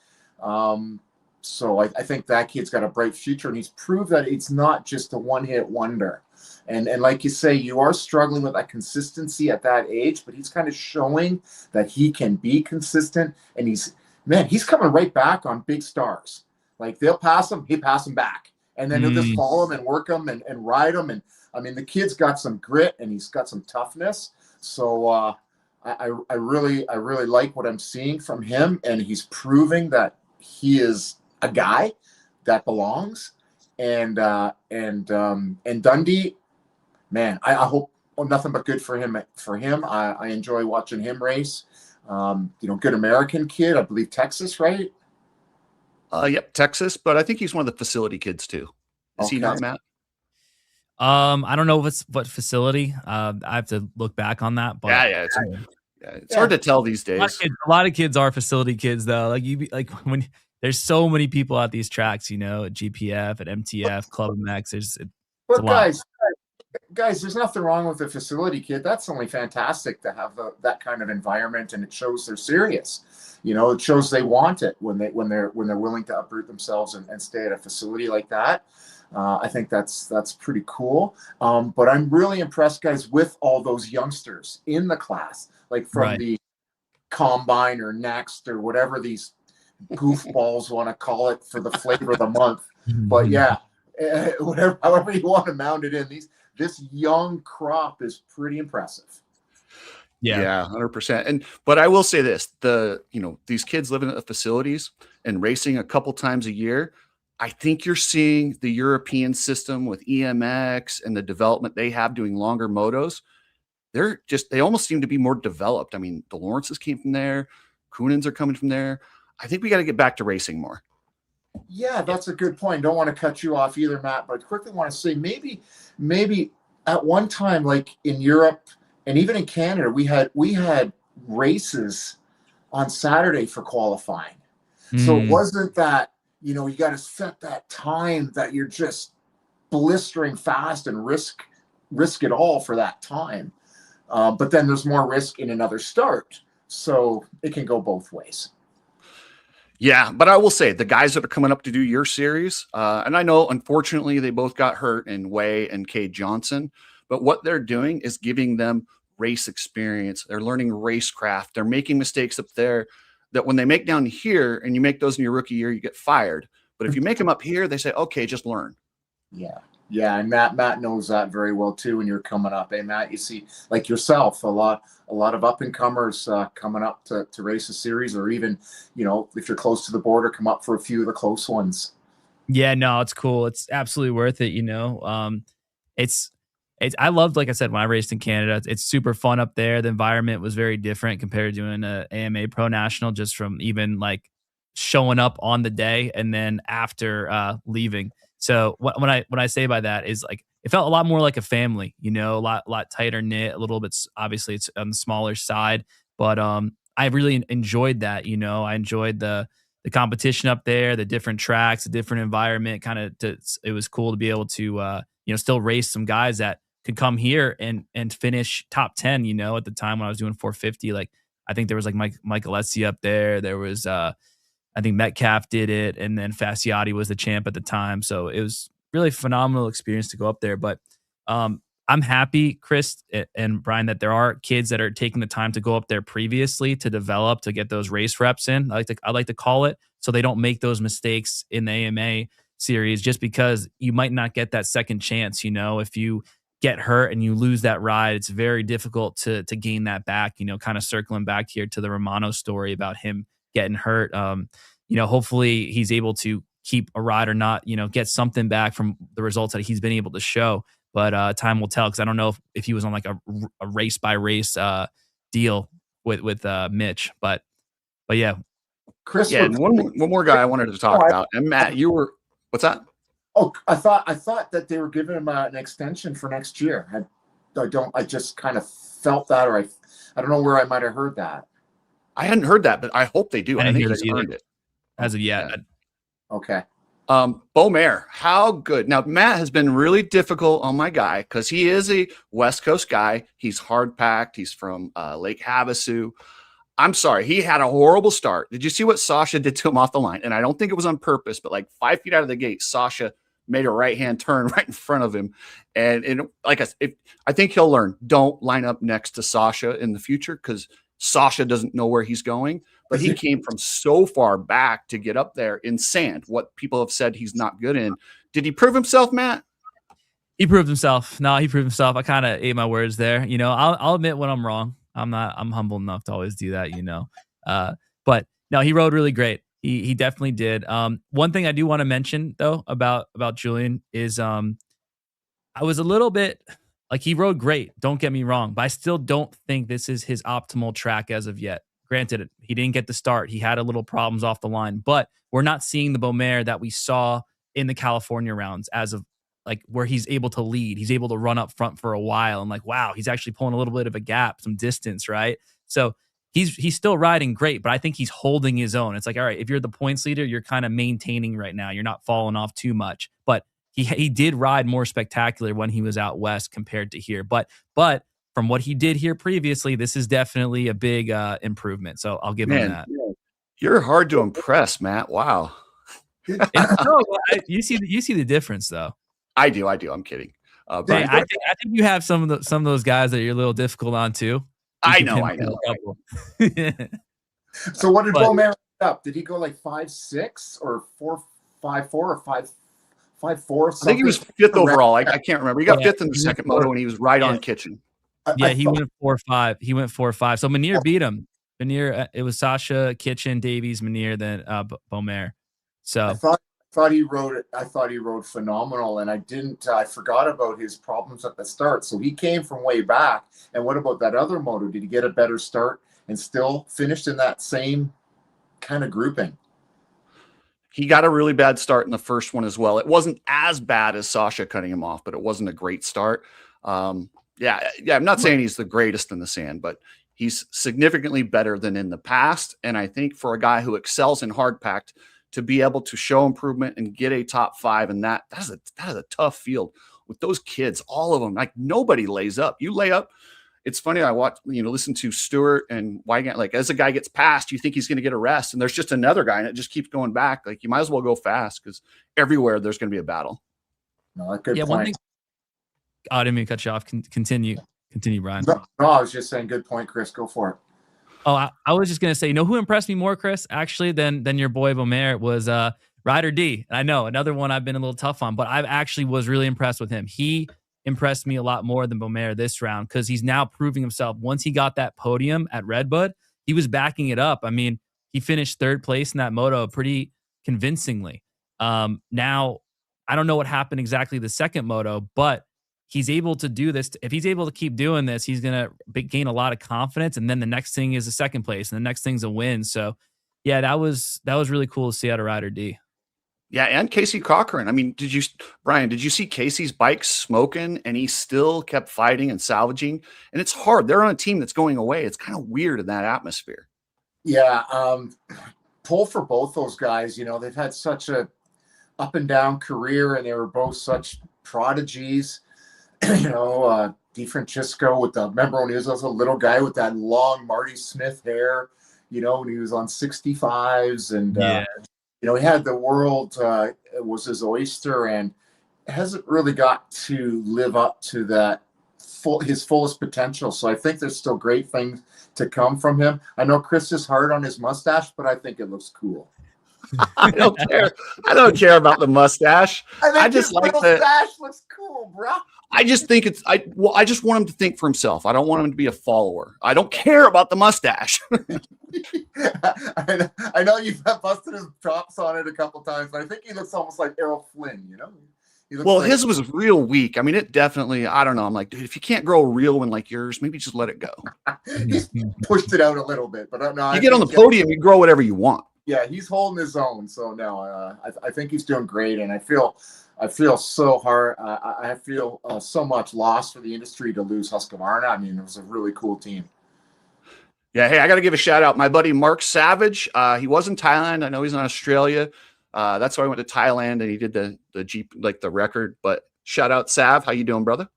So I think that kid's got a bright future, and he's proved that it's not just a one-hit wonder. And like you say, you are struggling with that consistency at that age, but he's kind of showing that he can be consistent. And he's coming right back on big stars. Like they'll pass him, he pass him back, and then he'll just follow him and work him and ride him. And I mean, the kid's got some grit and he's got some toughness. So I really like what I'm seeing from him, and he's proving that he is a guy that belongs. And Dundee, man, I hope nothing but good for him. I enjoy watching him race. Good American kid, I believe Texas, right? Yep, Texas, but I think he's one of the facility kids too. Is he not, Matt? I don't know what facility. I have to look back on that. But it's hard to tell these days. A lot of kids are facility kids, though. When there's so many people at these tracks, at GPF, at MTF, Club MX. It's a lot. Guys, there's nothing wrong with a facility kid. That's only fantastic to have that kind of environment, and it shows they're serious. It shows they want it when they're willing to uproot themselves and stay at a facility like that. I think that's pretty cool. But I'm really impressed, guys, with all those youngsters in the class, like from the combine or next or whatever these goofballs want to call it for the flavor of the month. But yeah, however you want to mount it in, this young crop is pretty impressive. Yeah, 100%. But I will say this: these kids living at the facilities and racing a couple times a year. I think you're seeing the European system with EMX and the development they have doing longer motos. They almost seem to be more developed. I mean, the Lawrences came from there. Coonans are coming from there. I think we got to get back to racing more. Yeah, that's a good point. Don't want to cut you off either, Matt, but I quickly want to say maybe at one time, like in Europe and even in Canada, we had races on Saturday for qualifying. So it wasn't that, you got to set that time that you're just blistering fast and risk it all for that time. But then there's more risk in another start. So it can go both ways. Yeah, but I will say the guys that are coming up to do your series, and I know, unfortunately, they both got hurt in Way and Cade Johnson, but what they're doing is giving them race experience. They're learning racecraft. They're making mistakes up there that when they make down here and you make those in your rookie year, you get fired. But if you make them up here, they say, okay, just learn. Yeah, and Matt knows that very well too. When you're coming up, Matt, you see, like yourself, a lot of up and comers coming up to race a series, or even, if you're close to the border, come up for a few of the close ones. Yeah, no, it's cool. It's absolutely worth it. I loved, like I said, when I raced in Canada, it's super fun up there. The environment was very different compared to doing a AMA Pro National, just from even like showing up on the day and then after leaving. So when I say by that is, like, it felt a lot more like a family, a lot tighter knit, a little bit, obviously it's on the smaller side, but I really enjoyed that. I enjoyed the competition up there, the different tracks, the different environment. It was cool to be able to still race some guys that could come here and finish top 10. At the time when I was doing 450, like I think there was like Mike Alessi up there. There was I think Metcalf did it, and then Fasciotti was the champ at the time. So it was really a phenomenal experience to go up there. But I'm happy, Chris and Brian, that there are kids that are taking the time to go up there previously to develop, to get those race reps in. I like to call it, so they don't make those mistakes in the AMA series, just because you might not get that second chance. If you get hurt and you lose that ride, it's very difficult to gain that back. Kind of circling back here to the Romano story about him getting hurt. Hopefully he's able to keep a ride or not, get something back from the results that he's been able to show. But time will tell, because I don't know if he was on like a race by race deal with Mitch. But yeah, Chris. Yeah, and one more guy I wanted to talk about. And Matt, you were what's that? Oh, I thought that they were giving him an extension for next year. I just kind of felt that, or I don't know where I might have heard that. I hadn't heard that, but I hope they do. I think he's either. earned it. As of yet. Okay. Beaumaire, how good. Now, Matt has been really difficult on my guy because he is a West Coast guy. He's hard packed. He's from Lake Havasu. I'm sorry. He had a horrible start. Did you see what Sasha did to him off the line? And I don't think it was on purpose, but like 5 feet out of the gate, Sasha made a right-hand turn right in front of him. And like I think he'll learn. Don't line up next to Sasha in the future because Sasha doesn't know where he's going. But he came from so far back to get up there in sand, what people have said he's not good in. Did he prove himself, Matt? He proved himself. No, he proved himself. I kind of ate my words there. You know, I'll admit when I'm wrong. I'm humble enough to always do that, you know. But no, he rode really great. He definitely did. One thing I do want to mention though about Julian is I was a little bit like he rode great. Don't get me wrong, but I still don't think this is his optimal track as of yet. Granted, he didn't get the start. He had a little problems off the line, but we're not seeing the Beaumaire that we saw in the California rounds as of like where he's able to lead. He's able to run up front for a while. And like, wow, he's actually pulling a little bit of a gap, some distance, right? So he's still riding great, but I think he's holding his own. It's like, all right, if you're the points leader, you're kind of maintaining right now. You're not falling off too much. But he did ride more spectacular when he was out west compared to here. But from what he did here previously, this is definitely a big improvement. So I'll give him that. You're hard to impress, Matt. Wow. You see the difference though. I do. I'm kidding. Hey, I think you have some of those guys that you're a little difficult on too. I know. So what did Beaumaire end up? Did he go like 5.6 or 4.54 or 5.54? I think he was fifth overall. I can't remember. He got fifth in the second moto, and he was right on Kitchen. He went 4.5. He went 4.5. So Manier beat him. Manier, it was Sasha, Kitchen, Davies, Manier, then Beaumaire. So I thought he rode it. I thought he rode phenomenal, and I forgot about his problems at the start. So he came from way back. And what about that other moto? Did he get a better start and still finished in that same kind of grouping? He got a really bad start in the first one as well. It wasn't as bad as Sasha cutting him off, but it wasn't a great start. Yeah. I'm not saying he's the greatest in the sand, but he's significantly better than in the past. And I think for a guy who excels in hard packed to be able to show improvement and get a top 5, and that is a tough field with those kids, all of them. Like nobody lays up. You lay up. It's funny. I listen to Stewart and Wygant. Like as a guy gets past, you think he's going to get a rest, and there's just another guy, and it just keeps going back. Like you might as well go fast because everywhere there's going to be a battle. No, good point. One thing. I didn't mean to cut you off. Continue, Brian. No, I was just saying, good point, Chris. Go for it. Oh, I was just gonna say, you know who impressed me more, Chris, actually, than your boy Beaumaire was Ryder D. I know another one I've been a little tough on, but I actually was really impressed with him. He impressed me a lot more than Beaumaire this round because he's now proving himself. Once he got that podium at Redbud, he was backing it up. I mean, he finished 3rd place in that moto pretty convincingly. Now, I don't know what happened exactly the second moto, but he's able to do this. If he's able to keep doing this, he's going to gain a lot of confidence. And then the next thing is a 2nd place, and the next thing's a win. So, yeah, that was really cool to see out of Ryder D. Yeah, and Casey Cochran. I mean, Brian, did you see Casey's bike smoking, and he still kept fighting and salvaging? And it's hard. They're on a team that's going away. It's kind of weird in that atmosphere. Yeah, pull for both those guys. You know, they've had such a up and down career, and they were both such prodigies. DeFrancisco remember when he was a little guy with that long Marty Smith hair, when he was on 65s, and he had the world was his oyster, and hasn't really got to live up to that his fullest potential. So I think there's still great things to come from him. I know Chris is hard on his mustache, but I think it looks cool. I don't care. I don't care about the mustache. I just like the mustache looks cool, bro. I just think I just want him to think for himself. I don't want him to be a follower. I don't care about the mustache. I know you've busted his chops on it a couple times, but I think he looks almost like Errol Flynn, His was real weak. I mean, it definitely, I don't know. I'm like, dude, if you can't grow a real one like yours, maybe just let it go. He's pushed it out a little bit, but no. You get on the podium, you grow whatever you want. Yeah, he's holding his own. So no, I think he's doing great, and I feel so hard. I feel so much loss for the industry to lose Husqvarna. I mean, it was a really cool team. Yeah, hey, I got to give a shout out. My buddy Mark Savage. He was in Thailand. I know he's in Australia. That's why I went to Thailand and he did the Jeep, like the record. But shout out Sav. How you doing, brother?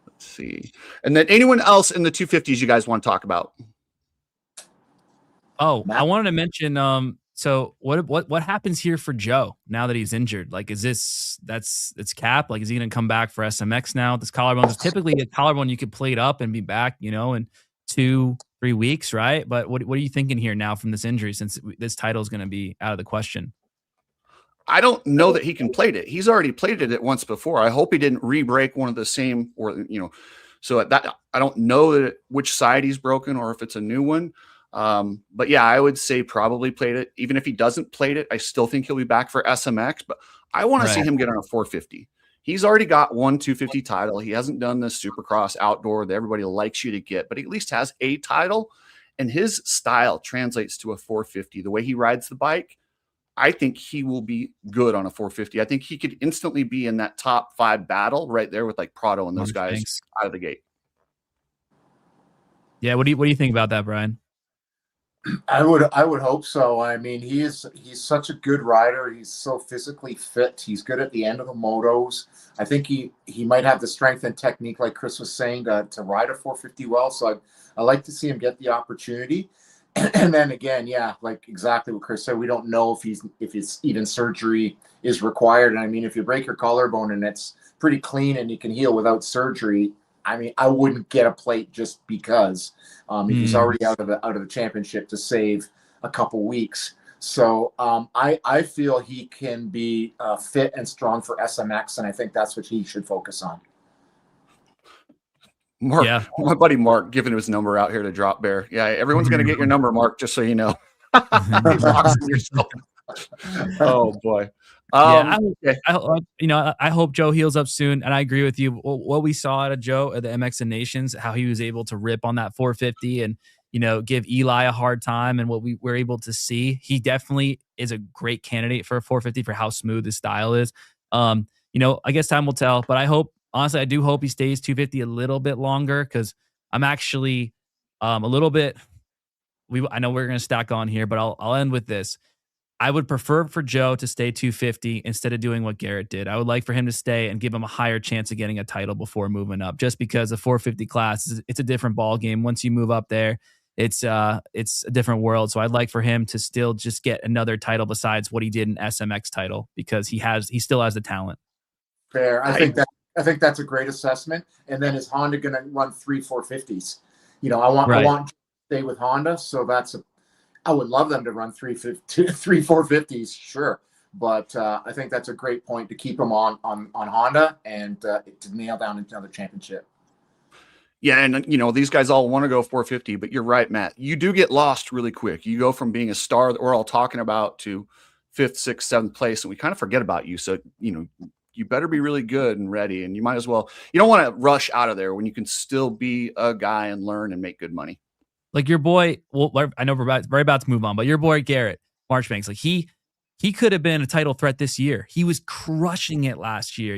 Let's see. And then anyone else in the 250s you guys want to talk about? Oh, Matt? I wanted to mention. So what happens here for Joe now that he's injured? Like, is it's cap? Like, is he going to come back for SMX now? This collarbone is typically a collarbone you could plate up and be back, in 2-3 weeks, right? But what are you thinking here now from this injury, since this title is going to be out of the question? I don't know that he can plate it. He's already plated it once before. I hope he didn't re-break one of the same, or so that I don't know which side he's broken or if it's a new one. But yeah, I would say probably plate it. Even if he doesn't plate it, I still think he'll be back for SMX. But I want to see him get on a 450. He's already got one 250 title. He hasn't done this Supercross outdoor that everybody likes you to get, but he at least has a title, and his style translates to a 450. The way he rides the bike, I think he will be good on a 450. I think he could instantly be in that top 5 battle right there with like Prado and those guys out of the gate. Yeah, what do you think about that, Brian? I would hope so. I mean, he's such a good rider. He's so physically fit. He's good at the end of the motos. I think he might have the strength and technique, like Chris was saying, to ride a 450 well. So I like to see him get the opportunity. And then again, yeah, like exactly what Chris said. We don't know if it's even surgery is required. And I mean, if you break your collarbone and it's pretty clean and you can heal without surgery, I mean, I wouldn't get a plate just because he's already out of the championship to save a couple weeks. So I feel he can be fit and strong for SMX, and I think that's what he should focus on. Mark, my buddy Mark, giving his number out here to Drop Bear. Yeah, everyone's going to get your number, Mark, just so you know. Yourself. Oh boy. I hope Joe heals up soon, and I agree with you. What we saw out of Joe at the MX and Nations, how he was able to rip on that 450 and give Eli a hard time, and what we were able to see, he definitely is a great candidate for a 450 for how smooth his style is. I guess time will tell, but honestly, I do hope he stays 250 a little bit longer, because I'm actually a little bit. I know we're going to stack on here, but I'll end with this. I would prefer for Joe to stay 250 instead of doing what Garrett did. I would like for him to stay and give him a higher chance of getting a title before moving up, just because the 450 class it's a different ball game. Once you move up there, it's a different world. So I'd like for him to still just get another title besides what he did in SMX title, because he still has the talent. Fair. I think that's a great assessment. And then is Honda going to run 3 450s? I want to stay with Honda, so I would love them to run 3 450s, sure. But I think that's a great point to keep them on Honda and to nail down another championship. Yeah, and these guys all want to go 450, but you're right, Matt. You do get lost really quick. You go from being a star that we're all talking about to 5th, 6th, 7th place, and we kind of forget about you. So, you better be really good and ready, and you might as well. You don't want to rush out of there when you can still be a guy and learn and make good money. Like your boy, well, I know we're about to move on, but your boy Garrett Marchbanks, like he could have been a title threat this year. He was crushing it last year,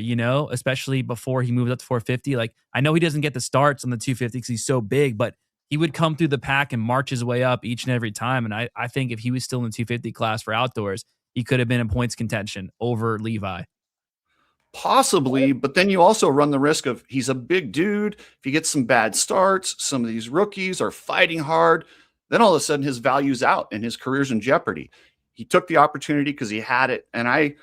especially before he moved up to 450. Like, I know he doesn't get the starts on the 250 because he's so big, but he would come through the pack and march his way up each and every time. And I think if he was still in the 250 class for outdoors, he could have been in points contention over Levi. Possibly, but then you also run the risk of he's a big dude. If he gets some bad starts, some of these rookies are fighting hard, then all of a sudden his value's out and his career's in jeopardy. He took the opportunity because he had it, and I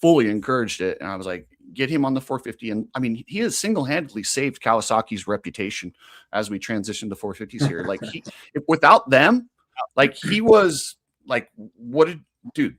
fully encouraged it. And I was like, get him on the 450. And I mean, he has single-handedly saved Kawasaki's reputation as we transition to 450s here. Like without them, like he was like, dude,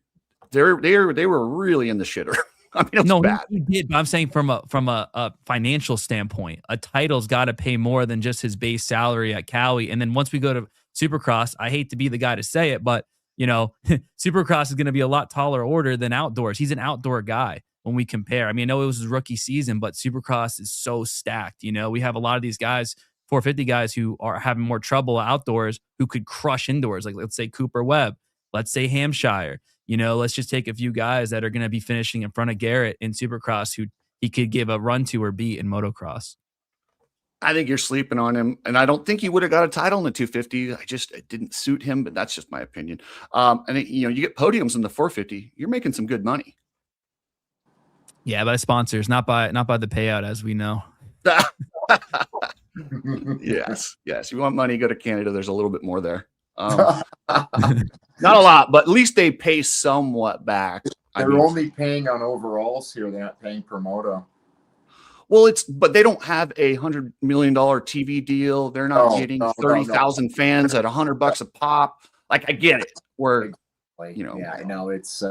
they were really in the shitter. I mean, it was bad. He did, but I'm saying from a financial standpoint, a title's got to pay more than just his base salary at Cowie. And then once we go to Supercross, I hate to be the guy to say it, but Supercross is going to be a lot taller order than outdoors. He's an outdoor guy when we compare. I mean, I know it was his rookie season, but Supercross is so stacked. We have a lot of these guys 450 guys who are having more trouble outdoors who could crush indoors. Like let's say Cooper Webb, let's say Hampshire. Let's just take a few guys that are going to be finishing in front of Garrett in Supercross who he could give a run to or beat in motocross. I think you're sleeping on him, and I don't think he would have got a title in the 250. It didn't suit him, but that's just my opinion. You get podiums in the 450, you're making some good money. Yeah, by sponsors, not by the payout, as we know. Yes. You want money, go to Canada. There's a little bit more there. Not a lot, but at least they pay somewhat back. They're only paying on overalls here. They're not paying per moto. Well, but they don't have a $100 million TV deal. They're not getting 30,000 fans at $100 a pop. Like, I get it. Yeah, I know it's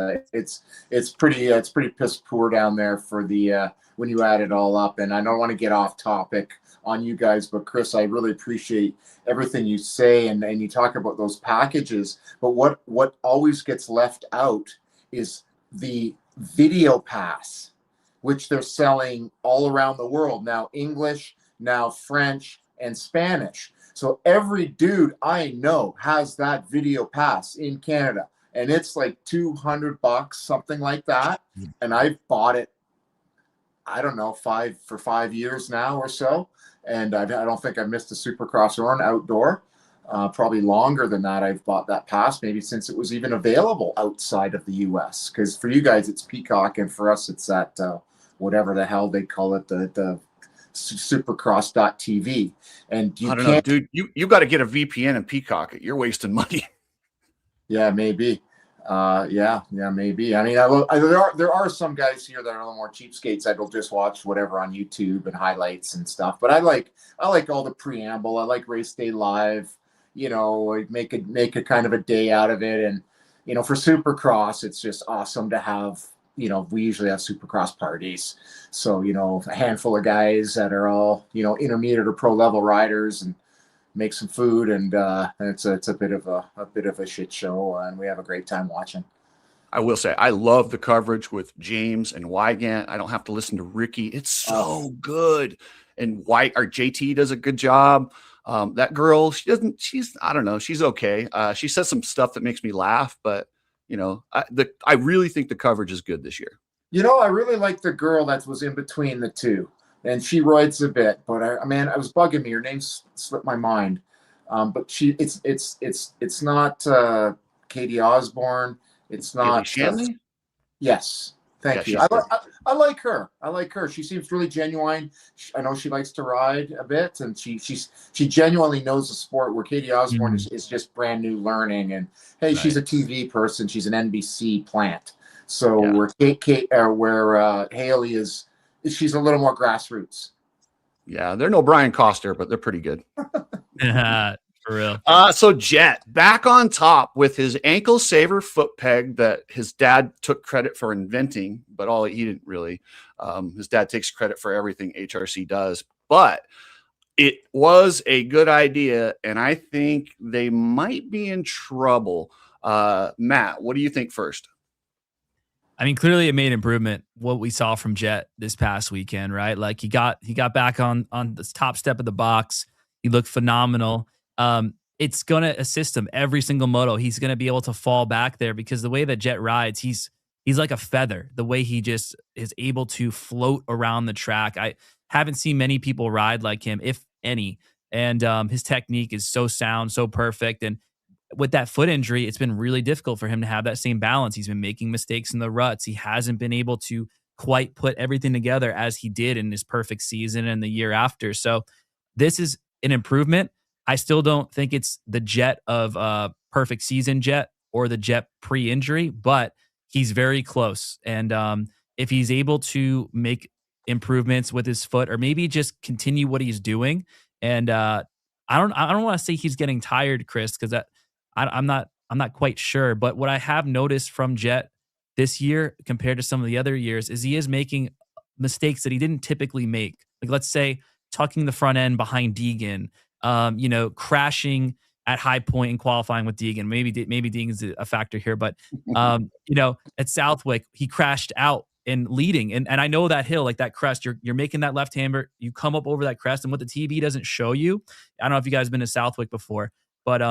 pretty piss poor down there for the when you add it all up. And I don't want to get off topic on you guys, but Chris, I really appreciate everything you say, and you talk about those packages. But what always gets left out is the video pass, which they're selling all around the world now, English, now French and Spanish. So every dude I know has that video pass in Canada, and it's like $200, something like that. And I've bought it, I don't know, for 5 years now or so. And I don't think I've missed a Supercross or an outdoor. Probably longer than that. I've bought that pass maybe since it was even available outside of the US. Because for you guys, it's Peacock, and for us, it's that whatever the hell they call it, the supercross.tv. And I don't know, dude. You got to get a VPN and Peacock it. You're wasting money. Yeah, maybe. Maybe. I mean, there are some guys here that are a little more cheapskates that will just watch whatever on YouTube and highlights and stuff. But I like all the preamble. I like Race Day Live. Make a kind of a day out of it. And for Supercross, it's just awesome to have. We usually have Supercross parties, so a handful of guys that are all intermediate or pro level riders, and make some food, and it's a bit of a shit show, and we have a great time watching. I will say I love the coverage with James and Wygant. I don't have to listen to Ricky. It's so good, and JT does a good job. That girl, I don't know, she's okay. She says some stuff that makes me laugh, but I really think the coverage is good this year. I really like the girl that was in between the two. And she rides a bit, but I was bugging me. Her name slipped my mind. But it's not Katie Osborne. It's not Shanley. Yes, thank you. I like her. She seems really genuine. I know she likes to ride a bit, and she genuinely knows the sport. Where Katie Osborne is just brand new learning. And hey, she's a TV person. She's an NBC plant. So where Haley is. She's a little more grassroots. Yeah, they're no Brian Coster, but they're pretty good. For real. So Jet back on top with his ankle saver foot peg that his dad took credit for inventing, but he didn't really. His dad takes credit for everything HRC does, but it was a good idea, and I think they might be in trouble. Matt, what do you think first? I mean, clearly it made improvement what we saw from Jet this past weekend, right? Like he got back on the top step of the box. He looked phenomenal. It's going to assist him every single moto. He's going to be able to fall back there because the way that Jet rides, he's like a feather. The way he just is able to float around the track. I haven't seen many people ride like him, if any. And his technique is so sound, so perfect. And with that foot injury, it's been really difficult for him to have that same balance. He's been making mistakes in the ruts. He hasn't been able to quite put everything together as he did in his perfect season and the year after. So this is an improvement. I still don't think it's the Jet of perfect season Jet or the Jet pre-injury, but he's very close. And if he's able to make improvements with his foot, or maybe just continue what he's doing, and I don't want to say he's getting tired, Chris, because I'm not quite sure, but what I have noticed from Jet this year compared to some of the other years is he is making mistakes that he didn't typically make. Like, let's say tucking the front end behind Deegan, crashing at high point and qualifying with Deegan. Maybe Deegan's a factor here, but at Southwick, he crashed out and leading. And I know that hill, like that crest, you're making that left hammer, you come up over that crest. And what the TV doesn't show you, I don't know if you guys have been to Southwick before, but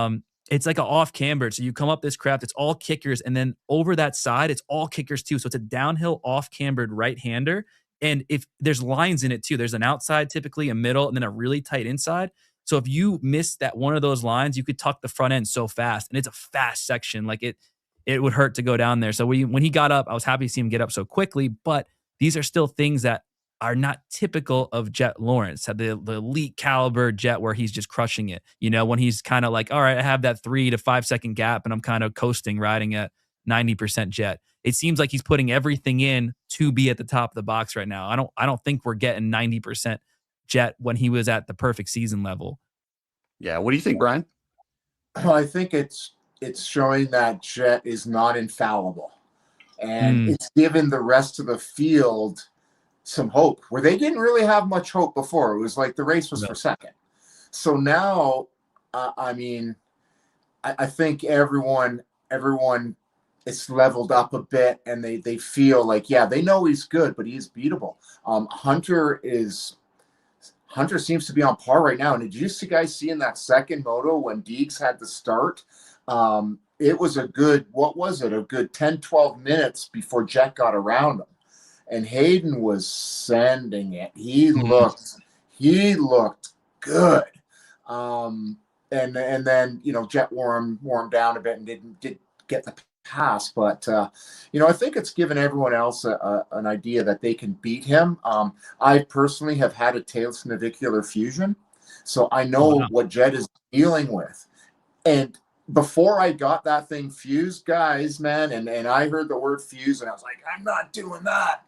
it's like an off camber. So you come up this crest, it's all kickers. And then over that side, it's all kickers too. So it's a downhill off cambered right hander. And if there's lines in it too, there's an outside, typically a middle, and then a really tight inside. So if you miss that one of those lines, you could tuck the front end so fast, and it's a fast section. Like it would hurt to go down there. So when he got up, I was happy to see him get up so quickly. But these are still things that are not typical of Jet Lawrence. The elite caliber Jet where he's just crushing it. When he's kind of like, all right, I have that 3 to 5 second gap, and I'm kind of coasting, riding at 90% Jet. It seems like he's putting everything in to be at the top of the box right now. I don't think we're getting 90% Jet when he was at the perfect season level. Yeah. What do you think, Brian? I think it's showing that Jet is not infallible, and it's given the rest of the field some hope where they didn't really have much hope before. It was like the race was for second. So now, I think everyone it's leveled up a bit, and they feel like, they know he's good, but he's beatable. Hunter seems to be on par right now. And did you guys see in that second moto when Deegs had to start? It was a good 10, 12 minutes before Jet got around him. And Hayden was sending it. He looked good. And then, Jet wore him down a bit and didn't get the pass. But, I think it's given everyone else an idea that they can beat him. I personally have had a tailsnavicular fusion, so I know what Jet is dealing with. And before I got that thing fused, guys, man, and I heard the word fuse, and I was like, I'm not doing that.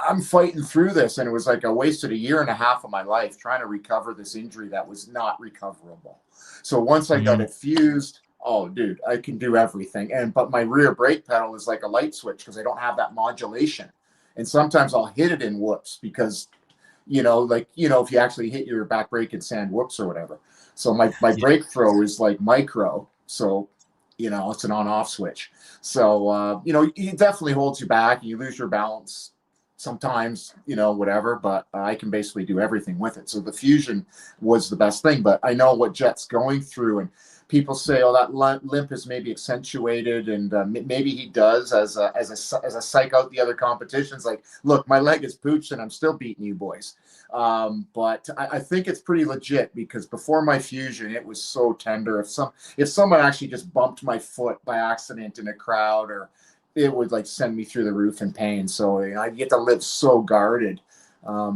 I'm fighting through this. And it was like I wasted 1.5 years of my life trying to recover this injury that was not recoverable. So once I got it fused, oh, dude, I can do everything. But my rear brake pedal is like a light switch because I don't have that modulation. And sometimes I'll hit it in whoops because, if you actually hit your back brake in sand, whoops or whatever. So my brake throw is like micro. So, it's an on-off switch. So, it definitely holds you back. You lose your balance sometimes, whatever, but I can basically do everything with it. So the fusion was the best thing, but I know what Jet's going through, and people say, oh, that limp is maybe accentuated, and maybe he does as a psych out the other competitions. Like, look, my leg is pooched and I'm still beating you boys. But I think it's pretty legit because before my fusion, it was so tender. If someone actually just bumped my foot by accident in a crowd, or it would like send me through the roof in pain. So I get to live so guarded.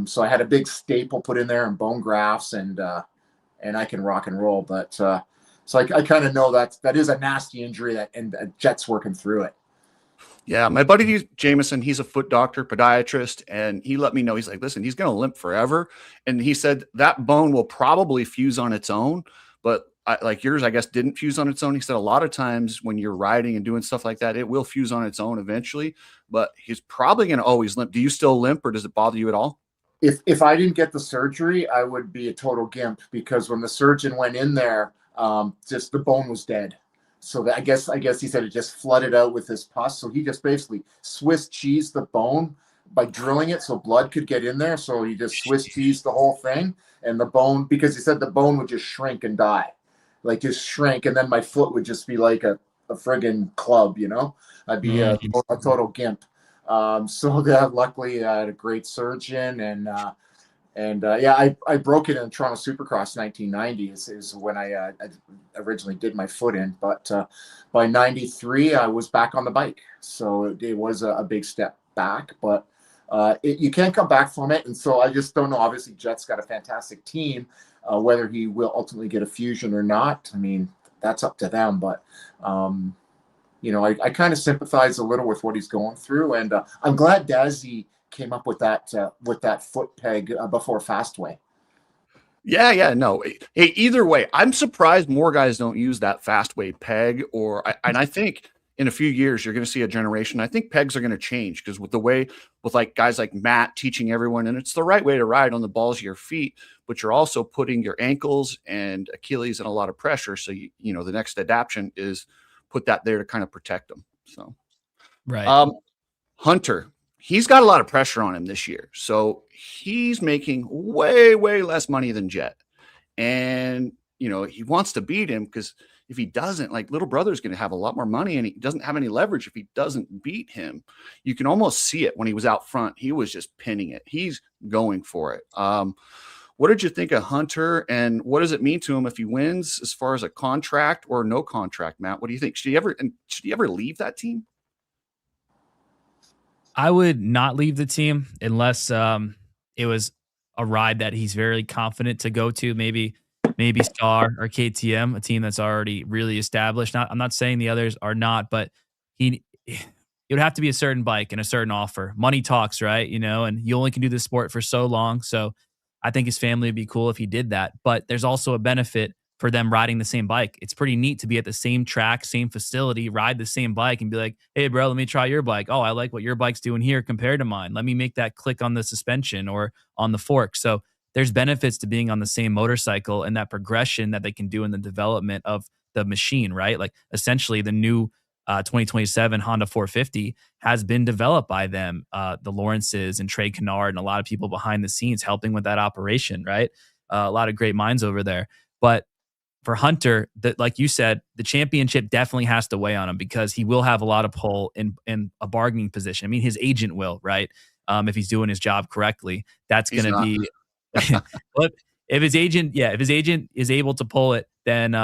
So I had a big staple put in there and bone grafts, and I can rock and roll. But so I kind of know that is a nasty injury and Jet's working through it. Yeah, my buddy Jameson, he's a foot doctor, podiatrist, and he let me know. He's like, listen, he's going to limp forever. And he said that bone will probably fuse on its own, but like yours, I guess, didn't fuse on its own. He said a lot of times when you're riding and doing stuff like that, it will fuse on its own eventually, but he's probably going to always limp. Do you still limp, or does it bother you at all? If I didn't get the surgery, I would be a total gimp, because when the surgeon went in there, just the bone was dead. So I guess he said it just flooded out with his pus. So he just basically Swiss cheesed the bone by drilling it so blood could get in there. So he just Swiss cheesed the whole thing, and the bone, because he said the bone would just shrink and die. Like just shrink, and then my foot would just be like a friggin' club, I'd be a total gimp. So that luckily I had a great surgeon, and I broke it in Toronto Supercross 1990 is when I originally did my foot in, but by 93 I was back on the bike. So it was a big step back, but you can't come back from it. And so I just don't know. Obviously Jet's got a fantastic team. Whether he will ultimately get a fusion or not, I mean, that's up to them. But, I kind of sympathize a little with what he's going through. And I'm glad Dazzy came up with that foot peg before Fastway. Yeah, no. Hey, either way, I'm surprised more guys don't use that Fastway peg. And I think in a few years, you're going to see a generation. I think pegs are going to change because with like guys like Matt teaching everyone, and it's the right way to ride on the balls of your feet, but you're also putting your ankles and Achilles in a lot of pressure. So, the next adaptation is put that there to kind of protect them. So, right. Hunter, he's got a lot of pressure on him this year. So he's making way, way less money than Jet. And, he wants to beat him because if he doesn't, like, little brother's going to have a lot more money and he doesn't have any leverage if he doesn't beat him. You can almost see it when he was out front. He was just pinning it. He's going for it. What did you think of Hunter, and what does it mean to him if he wins as far as a contract or no contract, Matt? What do you think? Should he ever leave that team? I would not leave the team unless it was a ride that he's very confident to go to, maybe Star or KTM, a team that's already really established. I'm not saying the others are not, but it would have to be a certain bike and a certain offer. Money talks, right? And you only can do this sport for so long. So I think his family would be cool if he did that. But there's also a benefit for them riding the same bike. It's pretty neat to be at the same track, same facility, ride the same bike and be like, hey, bro, let me try your bike. Oh, I like what your bike's doing here compared to mine. Let me make that click on the suspension or on the fork. So there's benefits to being on the same motorcycle and that progression that they can do in the development of the machine, right? Like essentially the new 2027 Honda 450 has been developed by them, the Lawrences and Trey Kennard and a lot of people behind the scenes helping with that operation, right? A lot of great minds over there. But for Hunter, that, like you said, the championship definitely has to weigh on him because he will have a lot of pull in a bargaining position. I mean, his agent will, right? If he's doing his job correctly, that's going to be. But if his agent is able to pull it, then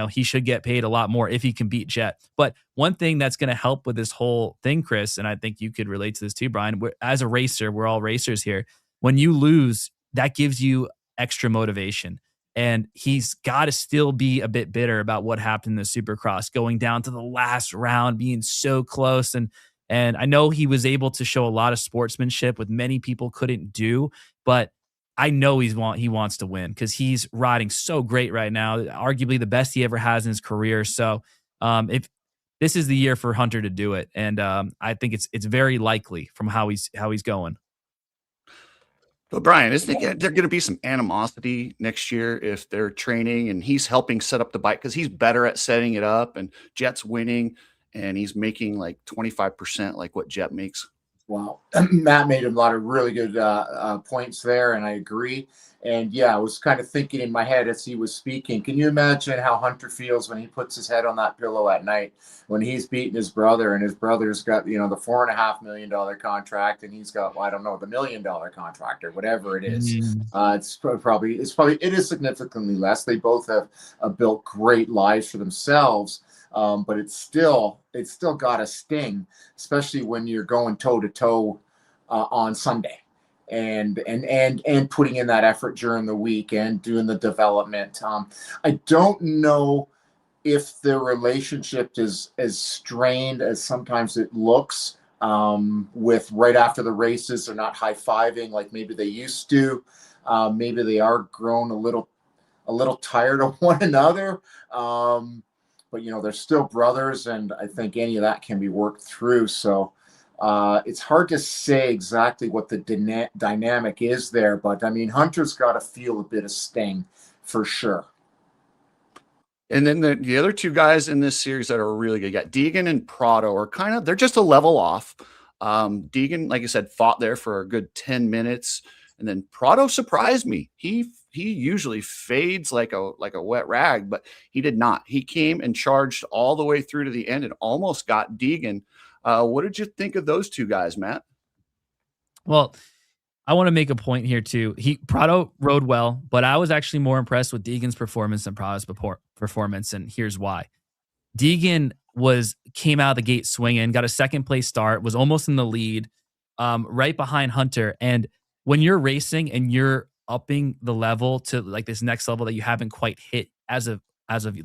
he should get paid a lot more if he can beat Jet. But one thing that's going to help with this whole thing, Chris, and I think you could relate to this too, Brian. As a racer, we're all racers here. When you lose, that gives you extra motivation. And he's got to still be a bit bitter about what happened in the Supercross, going down to the last round, being so close. And I know he was able to show a lot of sportsmanship, with many people couldn't do, but I know he wants to win because he's riding so great right now, arguably the best he ever has in his career. So if this is the year for Hunter to do it, and I think it's very likely from how he's going. But Brian, isn't there going to be some animosity next year if they're training and he's helping set up the bike because he's better at setting it up and Jet's winning and he's making like 25% like what Jet makes? Wow. Matt made a lot of really good points there, and I agree. And yeah, I was kind of thinking in my head as he was speaking, can you imagine how Hunter feels when he puts his head on that pillow at night, when he's beating his brother and his brother's got, the $4.5 million contract and he's got, well, I don't know, the $1 million contract or whatever it is. It is significantly less. They both have built great lives for themselves. But it's still got a sting, especially when you're going toe to toe on Sunday and putting in that effort during the week and doing the development. I don't know if the relationship is as strained as sometimes it looks. With right after the races, they're not high-fiving like maybe they used to. Maybe they are grown a little tired of one another. But they're still brothers, and I think any of that can be worked through. So it's hard to say exactly what the dynamic is there, but I mean, Hunter's got to feel a bit of sting for sure. And then the other two guys in this series that are really good, you got Deegan and Prado, are they're just a level off. Deegan, like I said, fought there for a good 10 minutes. And then Prado surprised me. He usually fades like a wet rag, but he did not. He came and charged all the way through to the end and almost got Deegan. What did you think of those two guys, Matt? Well, I want to make a point here too. Prado rode well, but I was actually more impressed with Deegan's performance than Prado's performance, and here's why. Deegan came out of the gate swinging, got a second place start, was almost in the lead, right behind Hunter. And when you're racing and you're upping the level to like this next level that you haven't quite hit as of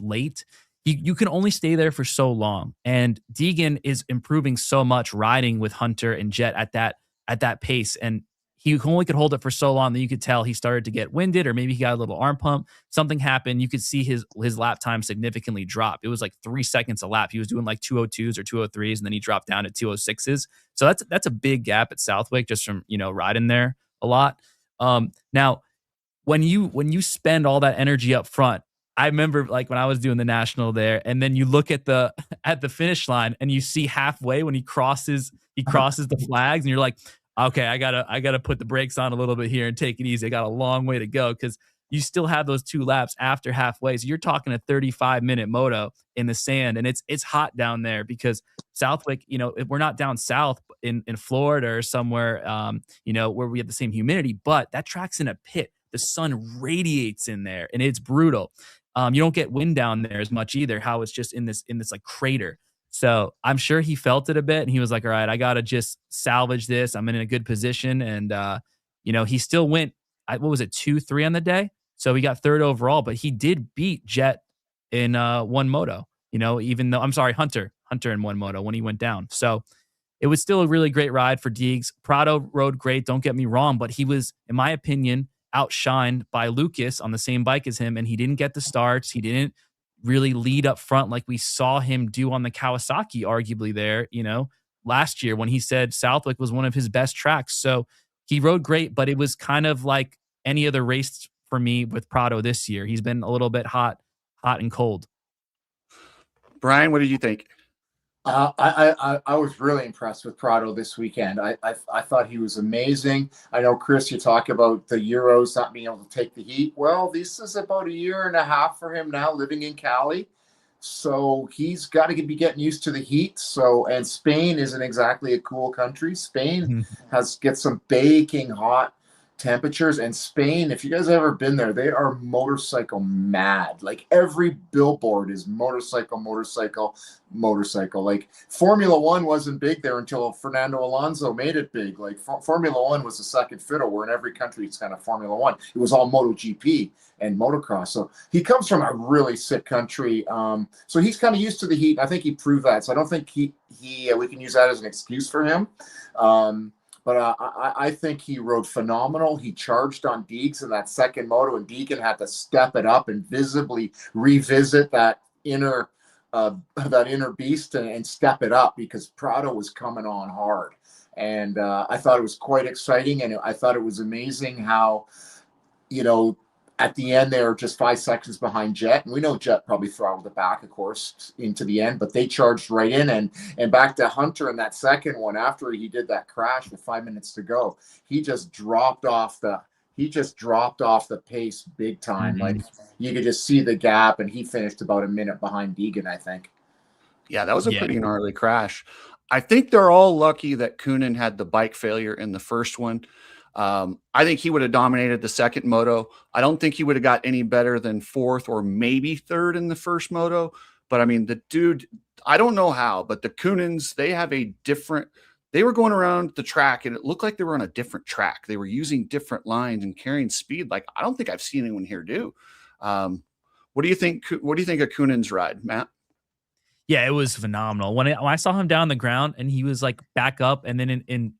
late, you can only stay there for so long. And Deegan is improving so much riding with Hunter and Jet at that pace, and he only could hold it for so long that you could tell he started to get winded, or maybe he got a little arm pump. Something happened. You could see his lap time significantly drop. It was like 3 seconds a lap. He was doing like 202s or 203s, and then he dropped down to 206s. So that's a big gap at Southwick just from riding there a lot. Now, when you spend all that energy up front, I remember like when I was doing the national there, and then you look at the at the finish line and you see halfway when he crosses the flags, and you're like, okay, I gotta put the brakes on a little bit here and take it easy. I got a long way to go because you still have those 2 laps after halfway. So you're talking a 35-minute moto in the sand, and it's hot down there because Southwick, if we're not down south in Florida or somewhere, where we have the same humidity, but that track's in a pit. The sun radiates in there, and it's brutal. You don't get wind down there as much either. How it's just in this like crater. So I'm sure he felt it a bit, and he was like, "All right, I gotta just salvage this. I'm in a good position." And he still went. What was it, 2-3 on the day? So he got third overall, but he did beat Jet in one moto. Even though I'm sorry, Hunter in one moto when he went down. So it was still a really great ride for Deegs. Prado rode great. Don't get me wrong, but he was, in my opinion, outshined by Lucas on the same bike as him, and he didn't get the starts. He didn't really lead up front like we saw him do on the Kawasaki, arguably there, last year when he said Southwick was one of his best tracks. So he rode great, but it was kind of like any other race for me with Prado this year. He's been a little bit hot and cold. Brian, what did you think? I was really impressed with Prado this weekend. I thought he was amazing. I know, Chris, you talk about the Euros not being able to take the heat. Well, this is about a year and a half for him now living in Cali. So he's got to be getting used to the heat. And Spain isn't exactly a cool country. Spain gets some baking hot temperatures. And Spain, if you guys have ever been there, they are motorcycle mad. Like every billboard is motorcycle. Like Formula One wasn't big there until Fernando Alonso made it big. Like Formula One was the second fiddle, where in every country it's kind of Formula One. It was all MotoGP and motocross. So he comes from a really sick country. So he's kind of used to the heat. I think he proved that. So I don't think we can use that as an excuse for him. But I think he rode phenomenal. He charged on Deegs in that second moto, and Deegan had to step it up and visibly revisit that inner beast and step it up because Prado was coming on hard. And I thought it was quite exciting, and I thought it was amazing how, at the end they were just 5 seconds behind Jet, and we know Jet probably throttled it back, of course, into the end, but they charged right in. And back to Hunter in that second one, after he did that crash with 5 minutes to go, he just dropped off the pace big time. Mm-hmm. Like you could just see the gap, and he finished about a minute behind Deegan, I think. Yeah, that was a pretty gnarly crash. I think they're all lucky that Coonan had the bike failure in the first one. I think he would have dominated the second moto. I don't think he would have got any better than fourth or maybe third in the first moto. But I mean, the dude, I don't know how, but the Coonans, they were going around the track and it looked like they were on a different track. They were using different lines and carrying speed. Like, I don't think I've seen anyone here do. What do you think? What do you think of Coonan's ride, Matt? Yeah, it was phenomenal. When I saw him down on the ground and he was like back up and then in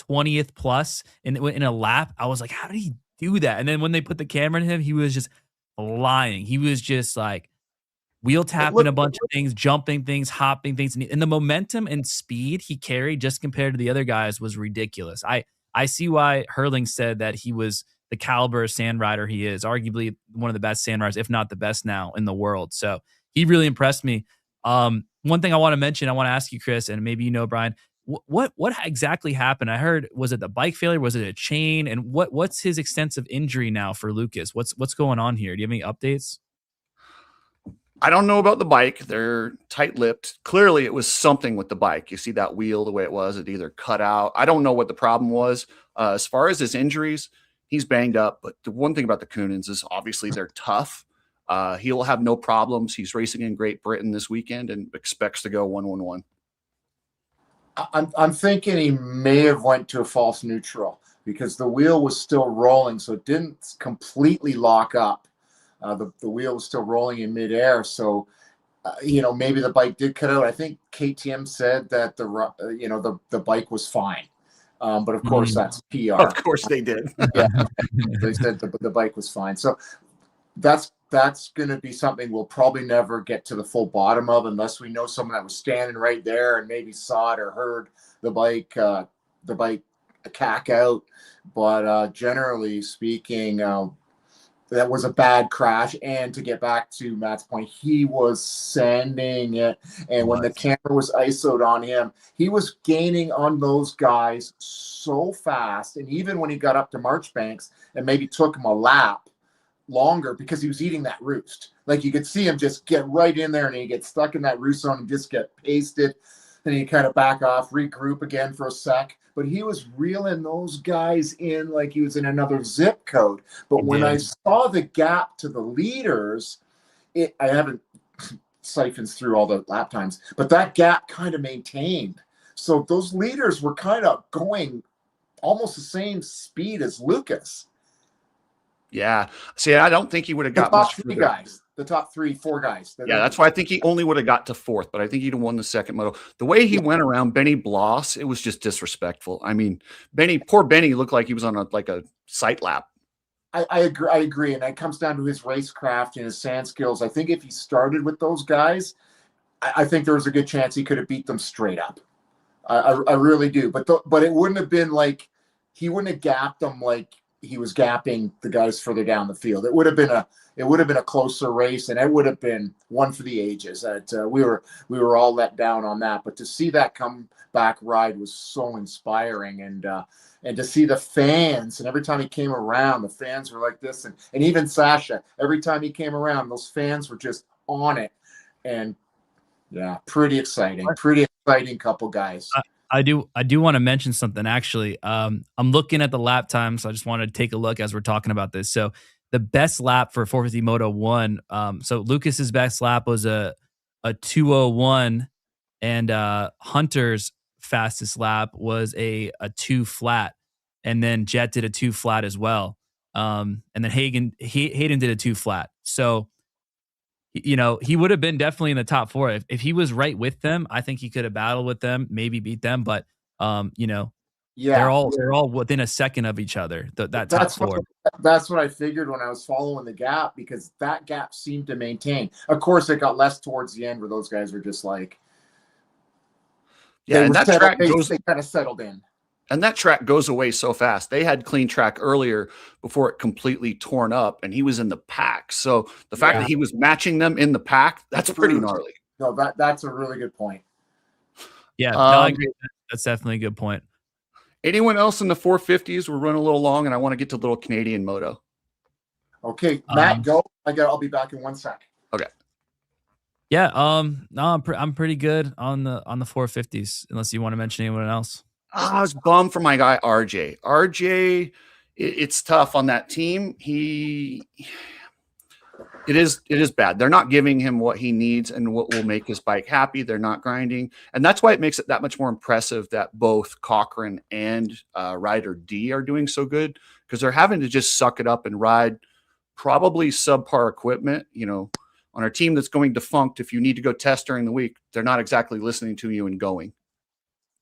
20th plus in a lap, I was like, how did he do that? And then when they put the camera in him, he was just flying. He was just like wheel tapping a bunch of things, jumping things, hopping things. And the momentum and speed he carried just compared to the other guys was ridiculous. I see why Hurling said that he was the caliber of sand rider he is, arguably one of the best sand riders, if not the best now in the world. So he really impressed me. One thing I want to mention, I want to ask you, Chris, and maybe Brian, what exactly happened? I heard, was it the bike failure? Was it a chain? And what's his extensive injury now for Lucas? What's going on here? Do you have any updates? I don't know about the bike. They're tight-lipped. Clearly, it was something with the bike. You see that wheel the way it was. It either cut out. I don't know what the problem was. As far as his injuries, he's banged up. But the one thing about the Coonans is obviously they're tough. He'll have no problems. He's racing in Great Britain this weekend and expects to go 1-1-1. I'm thinking he may have went to a false neutral because the wheel was still rolling, so it didn't completely lock up. The wheel was still rolling in midair, so maybe the bike did cut out. I think KTM said that the bike was fine, but of course that's PR. Of course they did. Yeah, they said the bike was fine. So that's going to be something we'll probably never get to the full bottom of unless we know someone that was standing right there and maybe saw it or heard the bike cack out. But generally speaking, that was a bad crash. And to get back to Matt's point, he was sending it. And when the camera was ISO'd on him, he was gaining on those guys so fast. And even when he got up to Marchbanks and maybe took him a lap longer because he was eating that roost. Like you could see him just get right in there and he gets stuck in that roost zone and just get pasted. Then he kind of back off, regroup again for a sec. But he was reeling those guys in like he was in another zip code. But when I saw the gap to the leaders, I haven't siphoned through all the lap times, but that gap kind of maintained. So those leaders were kind of going almost the same speed as Lucas. Yeah. See, I don't think he would have got much further. The top 3-4 guys. Yeah, that's why I think he only would have got to 4th, but I think he'd have won the second moto. The way he went around Benny Bloss, it was just disrespectful. I mean, poor Benny looked like he was on a sight lap. I agree. And that comes down to his racecraft and his sand skills. I think if he started with those guys, I think there was a good chance he could have beat them straight up. I really do. But it wouldn't have been like, he wouldn't have gapped them like he was gapping the guys further down the field. It would have been a closer race, and it would have been one for the ages. We were all let down on that, but to see that comeback ride was so inspiring, and to see the fans, and every time he came around, the fans were like this, and even Sasha, every time he came around, those fans were just on it, and yeah, pretty exciting couple guys. I do want to mention something actually. I'm looking at the lap time, so I just wanted to take a look as we're talking about this. So the best lap for 450 Moto 1, so Lucas's best lap was a 2:01, and Hunter's fastest lap was a 2 flat, and then Jet did a 2 flat as well. And then Hayden did a 2 flat. So he would have been definitely in the top 4 if he was right with them. I think he could have battled with them, maybe beat them, but they're all within a second of each other. That top 4. That's what I figured when I was following the gap, because that gap seemed to maintain. Of course, it got less towards the end where those guys were just like, and that track they kind of settled in. And that track goes away so fast. They had clean track earlier before it completely torn up, and he was in the pack. So the fact that he was matching them in the pack, that's pretty gnarly. No, that's a really good point. Yeah, I agree. That's definitely a good point. Anyone else in the 450s? We're running a little long, and I want to get to little Canadian moto. Okay, Matt, go. I'll be back in 1 sec. Okay. Yeah. No, I'm pretty good on the 450s. Unless you want to mention anyone else. I was bummed for my guy RJ. RJ, it's tough on that team. It is bad. They're not giving him what he needs and what will make his bike happy. They're not grinding, and that's why it makes it that much more impressive that both Cochran and Rider D are doing so good, because they're having to just suck it up and ride probably subpar equipment. On our team that's going defunct, if you need to go test during the week, they're not exactly listening to you and going.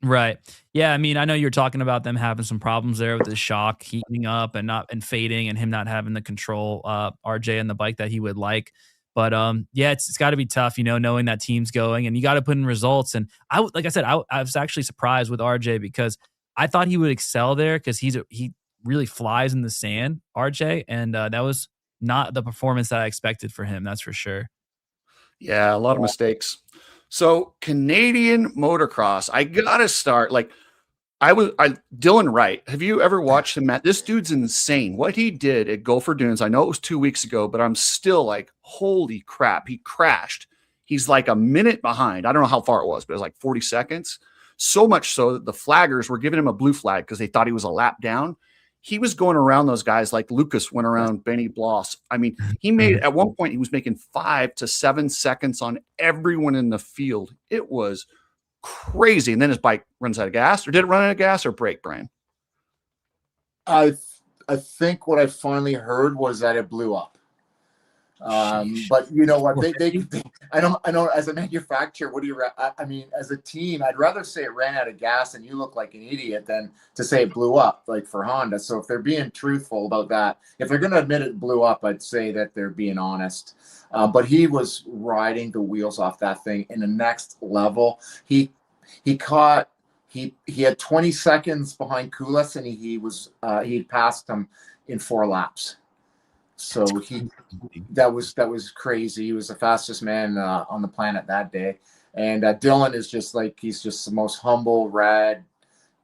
Right. Yeah. I mean, I know you're talking about them having some problems there with the shock heating up and fading, and him not having the control, RJ, and the bike that he would like. But it's got to be tough, knowing that team's going, and you got to put in results. And I was actually surprised with RJ, because I thought he would excel there, because he really flies in the sand, RJ, and that was not the performance that I expected for him. That's for sure. Yeah, a lot of mistakes. So Canadian motocross, I gotta start. Dylan Wright. Have you ever watched him, Matt? This dude's insane. What he did at Gopher Dunes, I know it was 2 weeks ago, but I'm still like, holy crap. He crashed. He's like a minute behind. I don't know how far it was, but it was like 40 seconds. So much so that the flaggers were giving him a blue flag because they thought he was a lap down. He was going around those guys like Lucas went around Benny Bloss. I mean, at one point, he was making 5 to 7 seconds on everyone in the field. It was crazy. And then his bike runs out of gas. Or did it run out of gas or brake, Brian? I think what I finally heard was that it blew up. But you know what? I know. As a manufacturer, what do you? I mean, as a team, I'd rather say it ran out of gas and you look like an idiot than to say it blew up, like for Honda. So if they're being truthful about that, if they're going to admit it blew up, I'd say that they're being honest. But he was riding the wheels off that thing in the next level. He had 20 seconds behind Kulas, and he passed him in 4 laps. So that was crazy. He was the fastest man on the planet that day. And Dylan is just like, he's just the most humble, rad,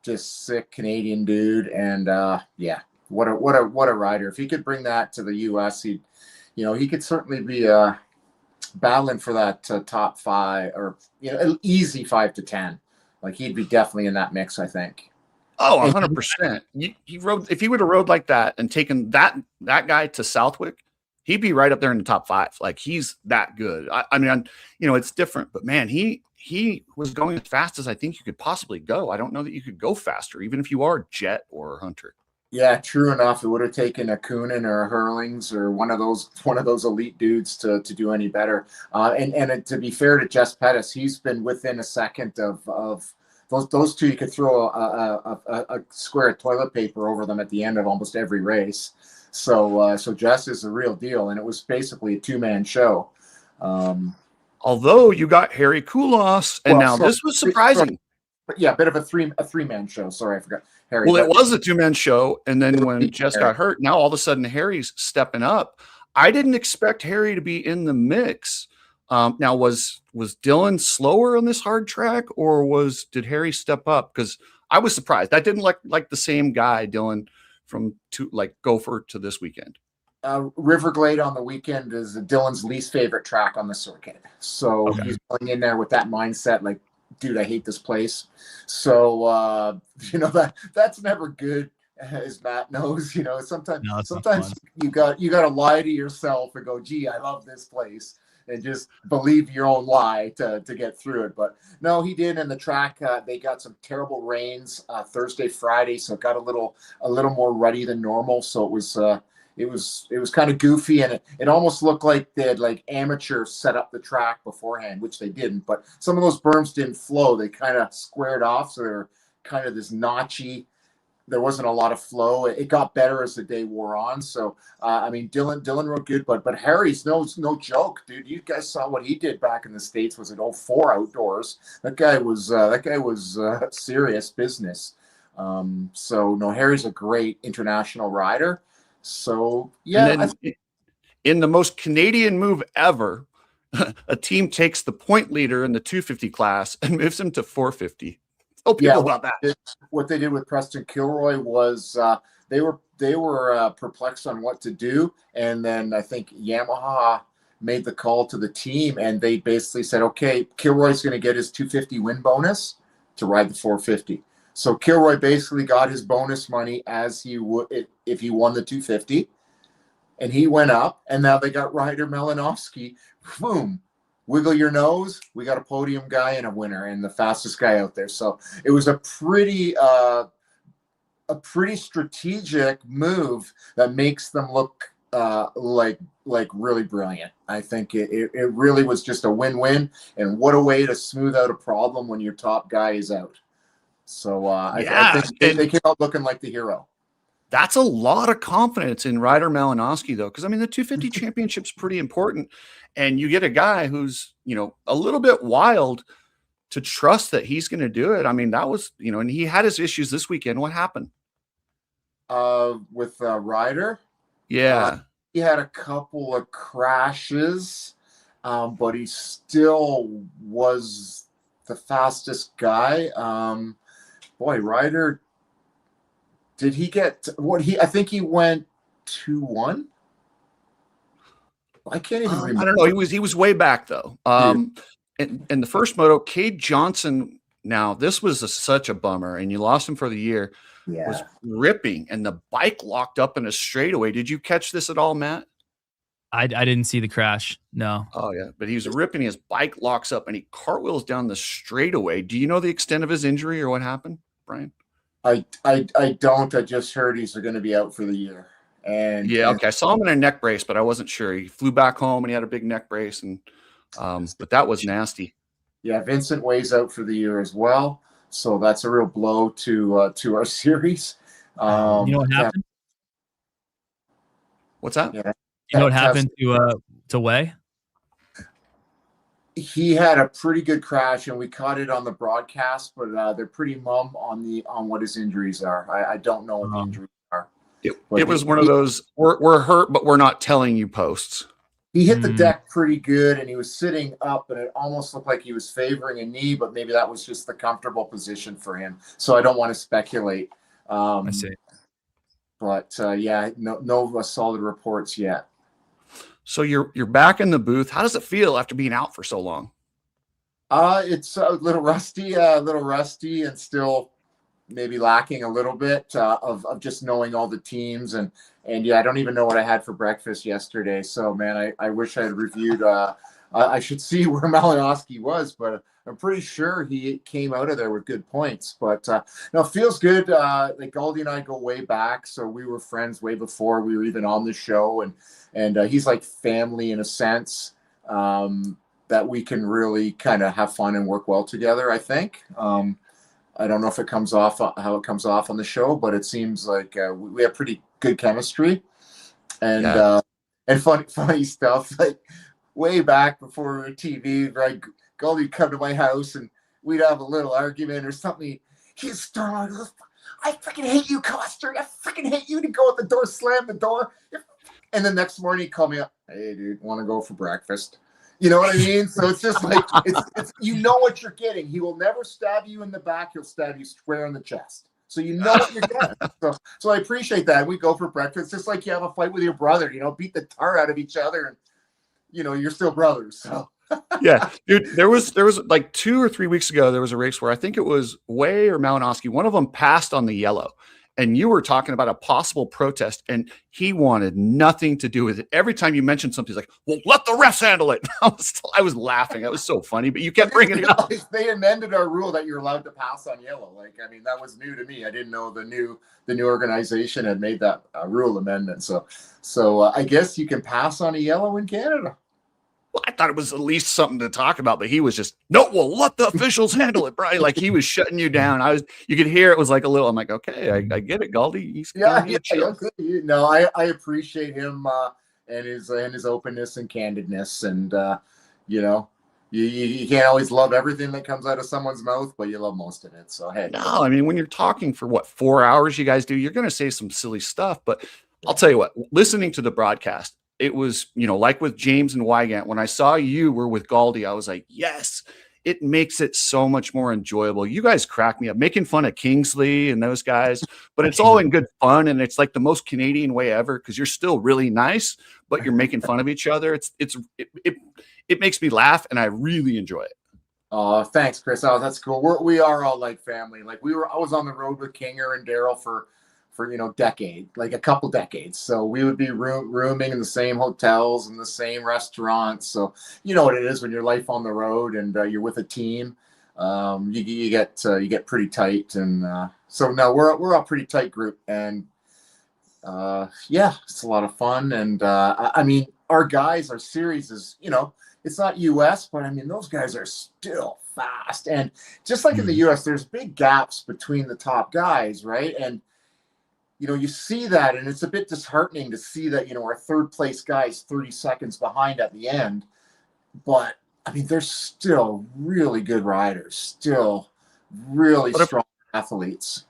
just sick Canadian dude. And yeah, what a rider. If he could bring that to the US, he could certainly be battling for that top 5 or easy 5 to 10. Like he'd be definitely in that mix, I think. Oh, 100%. He rode, if he would have rode like that and taken that guy to Southwick, he'd be right up there in the top 5. Like he's that good. I mean, it's different, but man, he was going as fast as I think you could possibly go. I don't know that you could go faster, even if you are Jet or Hunter. Yeah, true enough. It would have taken a Coonan or a Hurlings or one of those elite dudes to do any better. And to be fair to Jess Pettis, he's been within a second of those two. You could throw a square of toilet paper over them at the end of almost every race. So Jess is the real deal, and it was basically a 2-man show. Although you got Harry Koulos, and this was surprising. But yeah, a bit of a three-man show. Sorry, I forgot Harry. Well, it was a 2-man show, and then when Jess got hurt, now all of a sudden Harry's stepping up. I didn't expect Harry to be in the mix. Now, was Dylan slower on this hard track, or did Harry step up? Because I was surprised. That didn't like the same guy, Dylan, from Gopher to this weekend. Riverglade on the weekend is Dylan's least favorite track on the circuit. So he's going in there with that mindset, like, dude, I hate this place. So that's never good, as Matt knows. Sometimes you got to lie to yourself and go, gee, I love this place, and just believe your own lie to get through it. But no, he did. And the track, they got some terrible rains Thursday, Friday, so it got a little more ruddy than normal. So it was kind of goofy, and it almost looked like they had like amateurs set up the track beforehand, which they didn't. But some of those berms didn't flow; they kind of squared off, so they're kind of this notchy. There wasn't a lot of flow. It got better as the day wore on. So I mean, Dylan rode good, but Harry's no joke, dude. You guys saw what he did back in the States. Was it 04 outdoors? That guy was serious business. So no, Harry's a great international rider. So yeah, in the most Canadian move ever, a team takes the point leader in the 250 class and moves him to 450. Oh, people about that. What they did with Preston Kilroy was they were perplexed on what to do, and then I think Yamaha made the call to the team, and they basically said, okay, Kilroy's going to get his 250 win bonus to ride the 450. So Kilroy basically got his bonus money as he would if he won the 250, and he went up. And now they got Ryder Malinowski. Boom, wiggle your nose. We got a podium guy and a winner and the fastest guy out there. So it was a pretty strategic move that makes them look like really brilliant. I think it really was just a win-win, and what a way to smooth out a problem when your top guy is out. So I think they came out looking like the hero. That's a lot of confidence in Ryder Malinowski, though, because I mean the 250 championship's pretty important, and you get a guy who's a little bit wild to trust that he's going to do it. I mean that was and he had his issues this weekend. What happened? With Ryder? Yeah, he had a couple of crashes, but he still was the fastest guy. Boy, Ryder, did he get I think he went 2-1. I can't even remember. I don't know. He was way back though. In the first moto, Cade Johnson. Now this was such a bummer, and you lost him for the year. Yeah. Was ripping, and the bike locked up in a straightaway. Did you catch this at all, Matt? I didn't see the crash. No. Oh yeah, but he was ripping. His bike locks up, and he cartwheels down the straightaway. Do you know the extent of his injury or what happened, Brian? I don't. I just heard he's going to be out for the year. And yeah, okay. I saw him in a neck brace, but I wasn't sure. He flew back home and he had a big neck brace, and but that was nasty. Yeah, Vincent Way's out for the year as well, so that's a real blow to our series. You know what happened? What's that? Yeah. You know what happened to Way? He had a pretty good crash, and we caught it on the broadcast, but they're pretty mum on what his injuries are. I don't know what the injuries are. But it was one of those we're hurt, but we're not telling you posts. He hit the deck pretty good, and he was sitting up, and it almost looked like he was favoring a knee, but maybe that was just the comfortable position for him. So I don't want to speculate. I see. But yeah, no solid reports yet. So you're back in the booth. How does it feel after being out for so long? It's a little rusty, and still maybe lacking a little bit of just knowing all the teams and yeah, I don't even know what I had for breakfast yesterday. So man, I wish I had reviewed. I should see where Malinowski was, but I'm pretty sure he came out of there with good points. But no, it feels good. Like Goldie and I go way back, so we were friends way before we were even on the show, and he's like family in a sense. That we can really kind of have fun and work well together, I think. I don't know if it comes off how it comes off on the show, but it seems like we have pretty good chemistry, and funny stuff. Like way back before we were TV, right? Goldie'd come to my house and we'd have a little argument or something. He'd start on, I freaking hate you, Coster. I freaking hate you. To go at the door, slam the door, and the next morning he'd call me up. Hey, dude, want to go for breakfast? You know what I mean? So it's just like, it's you know what you're getting. He will never stab you in the back. He'll stab you square in the chest. So you know what you're getting. So I appreciate that. We go for breakfast. Just like you have a fight with your brother, beat the tar out of each other, and you're still brothers. So yeah, dude, there was like 2 or 3 weeks ago, there was a race where I think it was Way or Malinowski. One of them passed on the yellow. And you were talking about a possible protest, and he wanted nothing to do with it. Every time you mentioned something, he's like, well, let the refs handle it. I was laughing. That was so funny, but you kept bringing it up. They amended our rule that you're allowed to pass on yellow. Like, I mean, that was new to me. I didn't know the new organization had made that rule amendment. So I guess you can pass on a yellow in Canada. Well, I thought it was at least something to talk about, but he was just, no, well, let the officials handle it, Brian. Like he was shutting you down. You could hear it was like a little, I'm like, okay, I get it, Goldie. He's okay. No, I appreciate him and his openness and candidness. And, you can't always love everything that comes out of someone's mouth, but you love most of it. So, hey. No, I mean, when you're talking for 4 hours you guys do, you're going to say some silly stuff, but I'll tell you what, listening to the broadcast, it was, like with James and Wygant, when I saw you were with Goldie, I was like, yes, it makes it so much more enjoyable. You guys crack me up making fun of Kingsley and those guys, but it's all in good fun. And it's like the most Canadian way ever, because you're still really nice, but you're making fun of each other. It makes me laugh, and I really enjoy it. Oh, thanks, Chris. Oh, that's cool. We are all like family. Like I was on the road with Kinger and Daryl for a couple decades. So we would be rooming in the same hotels and the same restaurants. So you know what it is when you're life on the road and you're with a team. You get pretty tight, and so no, we're a pretty tight group, and yeah, it's a lot of fun. And I mean, our series is it's not US, but I mean those guys are still fast, and just like in the US, there's big gaps between the top guys, right? And you see that, and it's a bit disheartening to see that, our third place guy is 30 seconds behind at the end. But, I mean, they're still really good riders, still really strong athletes.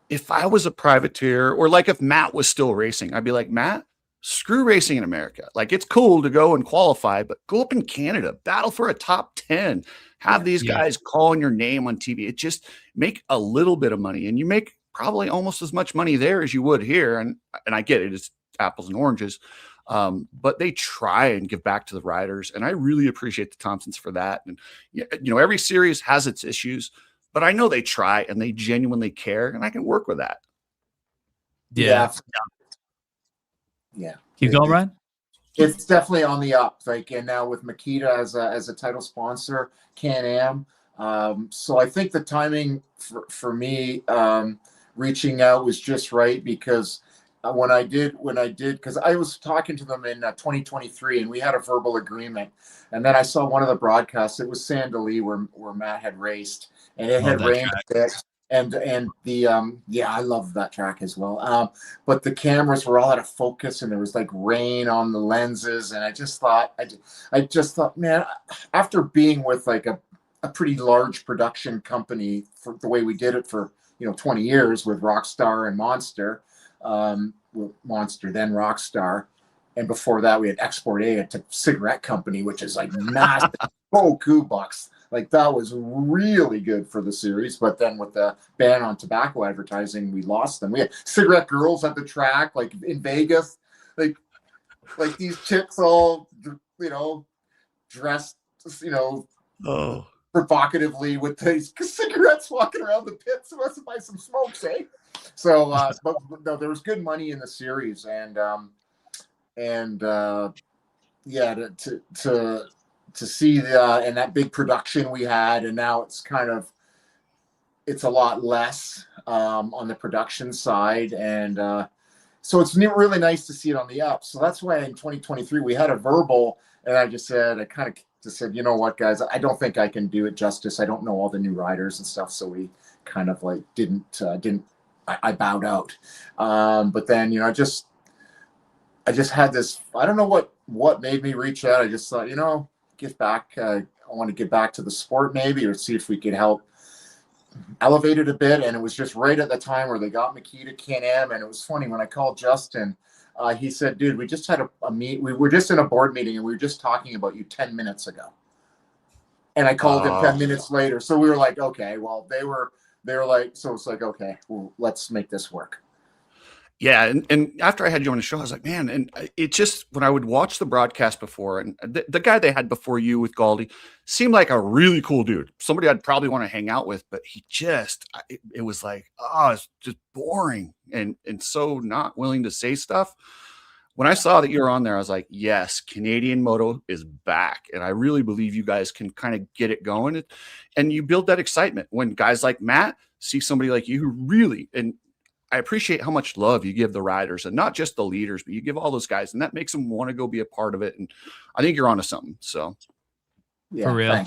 If I was a privateer, or like if Matt was still racing, I'd be like, Matt, screw racing in America. Like, it's cool to go and qualify, but go up in Canada, battle for a top 10, have these guys calling your name on TV. It just make a little bit of money, and you make probably almost as much money there as you would here. And I get it, it's apples and oranges. But they try and give back to the riders. And I really appreciate the Thompsons for that. And, every series has its issues, but I know they try and they genuinely care, and I can work with that. Yeah. Keep going, Brian. It's definitely on the up. And now with Makita as a title sponsor, Can-Am. So I think the timing for me, reaching out was just right, because when I did, because I was talking to them in 2023, and we had a verbal agreement, and then I saw one of the broadcasts. It was Sandali where Matt had raced, and it had rained a bit, and the I love that track as well. But the cameras were all out of focus, and there was like rain on the lenses, and I just thought, man, after being with like a pretty large production company for the way we did it for 20 years with Rockstar and Monster, Monster, then Rockstar. And before that, we had Export A, a cigarette company, which is like massive. Boku bucks. Like that was really good for the series. But then with the ban on tobacco advertising, we lost them. We had cigarette girls at the track, like in Vegas, like these chicks all, dressed, Oh, provocatively with these cigarettes walking around the pits. Who wants to buy some smokes, eh? So, but no, there was good money in the series, and yeah, to see and that big production we had, and now it's a lot less on the production side, and so it's really nice to see it on the up. So that's why in 2023 we had a verbal, and I kind of just said, you know what, guys, I don't think I can do it justice. I don't know all the new riders and stuff, so we kind of like didn't. I bowed out, but then I just had this. I don't know what made me reach out. I just thought, get back. I want to get back to the sport maybe, or see if we could help elevate it a bit. And it was just right at the time where they got Makita Can-Am. And it was funny when I called Justin, he said, dude, we just had a meet. We were just in a board meeting and we were just talking about you 10 minutes ago. And I called him 10 minutes later. So we were like, okay, well, they were like, so it's like, okay, well, let's make this work. yeah. And after I had you on the show, I was like, man, and it just, when I would watch the broadcast before, and the guy they had before you with Galdi seemed like a really cool dude, somebody I'd probably want to hang out with, but he just, it was like, it's just boring and so not willing to say stuff. When I saw that you were on there, I was like, yes, Canadian Moto is back. And I really believe you guys can kind of get it going. And you build that excitement when guys like Matt see somebody like you who really, and I appreciate how much love you give the riders, and not just the leaders, but you give all those guys, and that makes them want to go be a part of it. And I think you're onto something. So yeah, for real.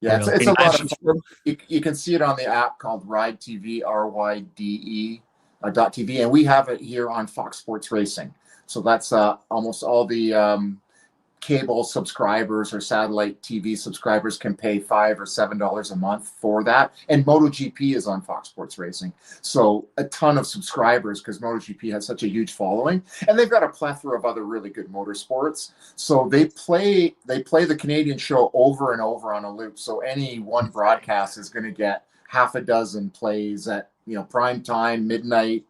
Yeah, it's a lot of fun. You can see it on the app called Ride TV, RYDE .tv, and we have it here on Fox Sports Racing. So that's almost all the cable subscribers or satellite TV subscribers can pay $5 or $7 a month for that. And MotoGP is on Fox Sports Racing. So a ton of subscribers, because MotoGP has such a huge following, and they've got a plethora of other really good motorsports. So they play the Canadian show over and over on a loop. So any one broadcast is going to get half a dozen plays at prime time, midnight,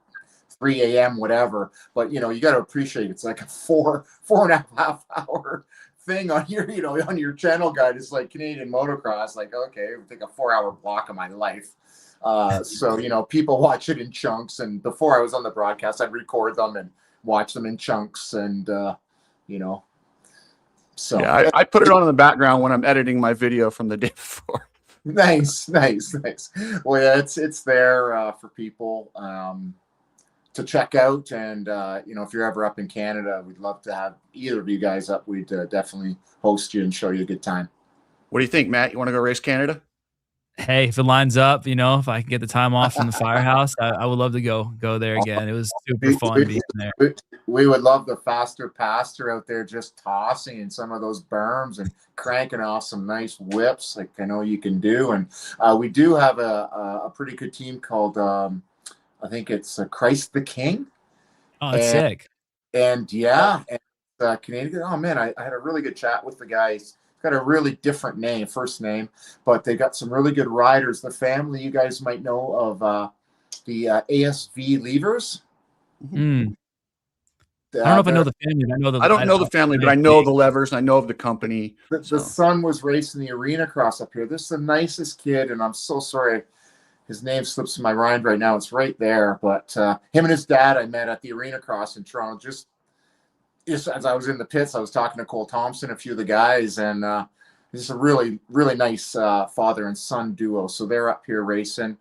3 a.m., whatever. But you got to appreciate it's like a four and a half hour thing on your on your channel guide. It's like Canadian motocross. Like, okay, it would take a 4-hour block of my life. So people watch it in chunks. And before I was on the broadcast, I'd record them and watch them in chunks. And so yeah, I put it on in the background when I'm editing my video from the day before. Nice. Well, yeah, it's there for people to check out, and if you're ever up in Canada, we'd love to have either of you guys up. We'd definitely host you and show you a good time. What do you think, Matt? You want to go race Canada? Hey, if it lines up, if I can get the time off from the firehouse, I would love to go there again. It was super fun being there. We would love the faster pastor out there just tossing in some of those berms and cranking off some nice whips like I know you can do. And we do have a pretty good team called, I think it's Christ the King. Oh, that's sick. And Canadian. Oh, man, I had a really good chat with the guys. Got a really different first name, but they got some really good riders. The family you guys might know of the ASV Levers. Mm. I don't know if I know the family. I don't know the family, but I know the Levers. I know of the company. The son was racing the arena cross up here. This is the nicest kid, and I'm so sorry. His name slips in my mind right now. It's right there. But him and his dad I met at the arena cross in Toronto. Just as I was in the pits, I was talking to Cole Thompson, a few of the guys, and this is a really, really nice father and son duo. So they're up here racing,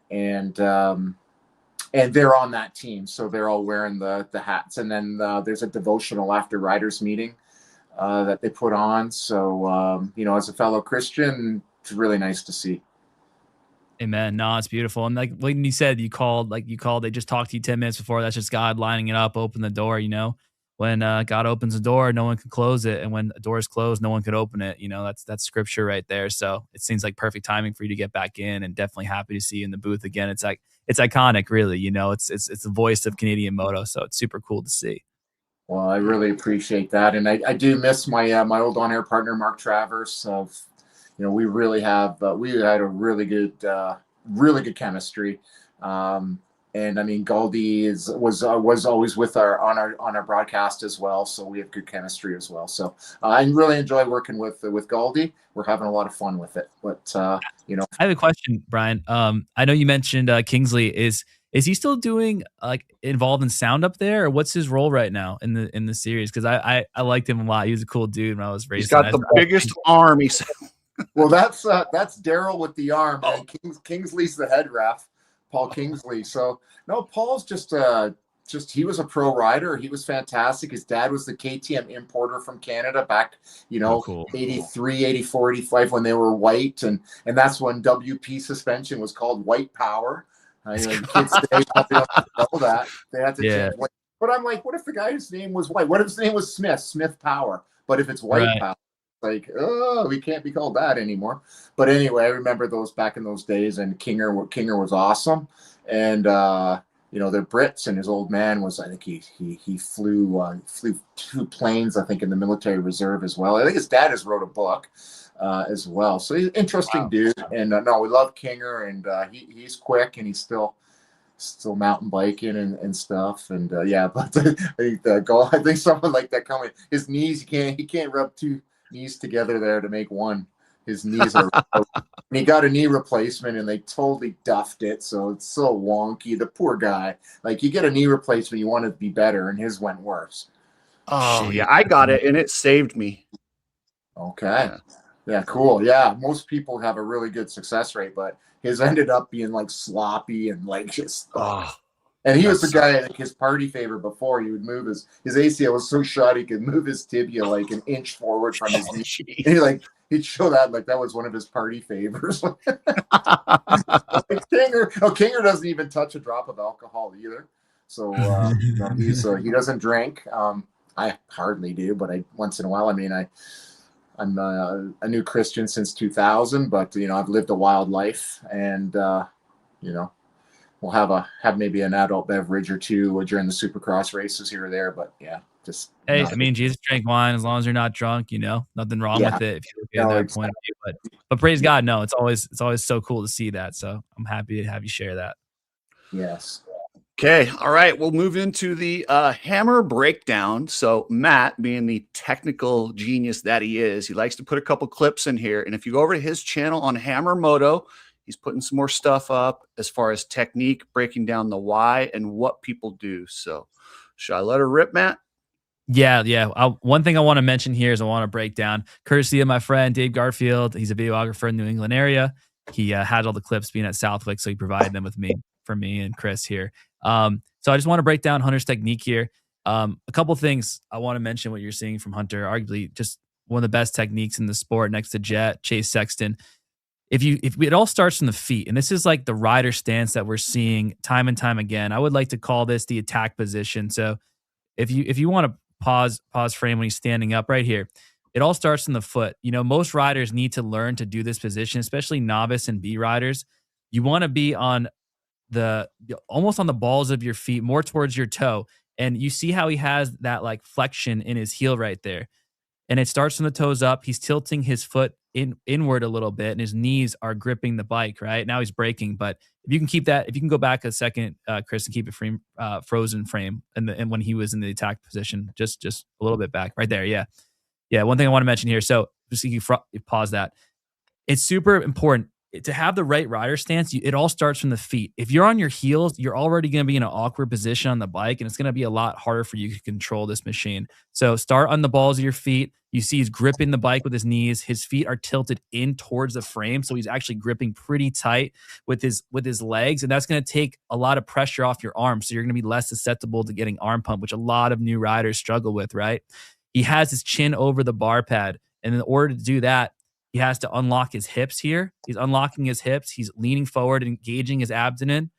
and they're on that team. So they're all wearing the hats. And then there's a devotional after riders meeting that they put on. So, as a fellow Christian, it's really nice to see. Amen. No, it's beautiful. And like you said, you called, they just talked to you 10 minutes before. That's just God lining it up, open the door, when God opens a door, no one can close it, and when a door is closed, no one could open it. That's scripture right there. So it seems like perfect timing for you to get back in, and definitely happy to see you in the booth again. It's like it's iconic, really. It's the voice of Canadian moto, so it's super cool to see. Well, I really appreciate that, and I do miss my my old on-air partner Mark Travers. We really have we had a really good chemistry. And I mean, Goldie was always with on our broadcast as well, so we have good chemistry as well. So I really enjoy working with Goldie. We're having a lot of fun with it. But I have a question, Brian. I know you mentioned Kingsley. Is he still doing involved in sound up there, or what's his role right now in the series? Because I liked him a lot. He was a cool dude when I was racing. He's got the biggest arm. He said. Well, that's Daryl with the arm, and Kingsley's the head ref, Paul Kingsley. So no, Paul's just he was a pro rider. He was fantastic. His dad was the KTM importer from Canada back, cool. 83, 84, 85 when they were white, and that's when WP suspension was called White Power. Kids today probably don't know that. They had to change. But I'm like, what if the guy's name was White? What if his name was Smith Power? But if it's White Power, we can't be called that anymore. But anyway, I remember those back in those days, and Kinger was awesome. And they're Brits, and his old man was, I think he flew 2 planes, I think, in the military reserve as well. I think his dad has wrote a book as well. So he's an interesting dude. And no, we love Kinger, and he's quick, and he's still mountain biking and stuff. And but I think someone like that coming, his knees, he can't rub 2 knees together there to make one. His knees are and he got a knee replacement, and they totally duffed it, so it's so wonky. The poor guy. Like, you get a knee replacement, you want it to be better, and his went worse. Oh, yeah, I got it, and it saved me. Okay. Yeah, cool. Yeah, most people have a really good success rate, but his ended up being like sloppy and like just and he was the guy, like, his party favor before. He would move his ACL was so shot he could move his tibia like an inch forward from his knee. And he'd show that like that was one of his party favors. Kinger doesn't even touch a drop of alcohol either. So he doesn't drink. I hardly do, but once in a while. I mean, I'm a new Christian since 2000, but I've lived a wild life, and we'll have maybe an adult beverage or 2 during the Supercross races here or there. But yeah, just I mean, Jesus drank wine. As long as you're not drunk, nothing wrong with it if you look at that point of view. But praise God, no, it's always so cool to see that. So I'm happy to have you share that. Yes. Okay. All right. We'll move into the hammer breakdown. So Matt, being the technical genius that he is, he likes to put a couple clips in here. And if you go over to his channel on Hammer Moto, he's putting some more stuff up as far as technique, breaking down the why and what people do. So should I let her rip, Matt? Yeah. One thing I want to mention here is I want to break down, courtesy of my friend Dave Garfield. He's a videographer in the New England area. He had all the clips being at Southwick, so he provided them for me and Chris here. So I just want to break down Hunter's technique here. A couple things I want to mention what you're seeing from Hunter, arguably just one of the best techniques in the sport next to Jet, Chase Sexton. If it all starts from the feet, and this is like the rider stance that we're seeing time and time again. I would like to call this the attack position. So if you want to pause frame when he's standing up right here, it all starts from the foot. Most riders need to learn to do this position, especially novice and B riders. You want to be on almost on the balls of your feet, more towards your toe. And you see how he has that like flexion in his heel right there. And it starts from the toes up. He's tilting his foot inward a little bit, and his knees are gripping the bike, right? Now he's braking. But if you can keep that, if you can go back a second, Chris, and keep it frozen frame, and when he was in the attack position, just a little bit back right there. Yeah. One thing I want to mention here. So just you pause that. It's super important to have the right rider stance. It all starts from the feet. If you're on your heels, you're already going to be in an awkward position on the bike, and it's going to be a lot harder for you to control this machine. So start on the balls of your feet. You see he's gripping the bike with his knees. His feet are tilted in towards the frame, so he's actually gripping pretty tight with his legs, and that's going to take a lot of pressure off your arms. So you're going to be less susceptible to getting arm pump, which a lot of new riders struggle with, right? He has his chin over the bar pad, and in order to do that, he has to unlock his hips here. He's unlocking his hips. He's leaning forward and engaging his abdomen.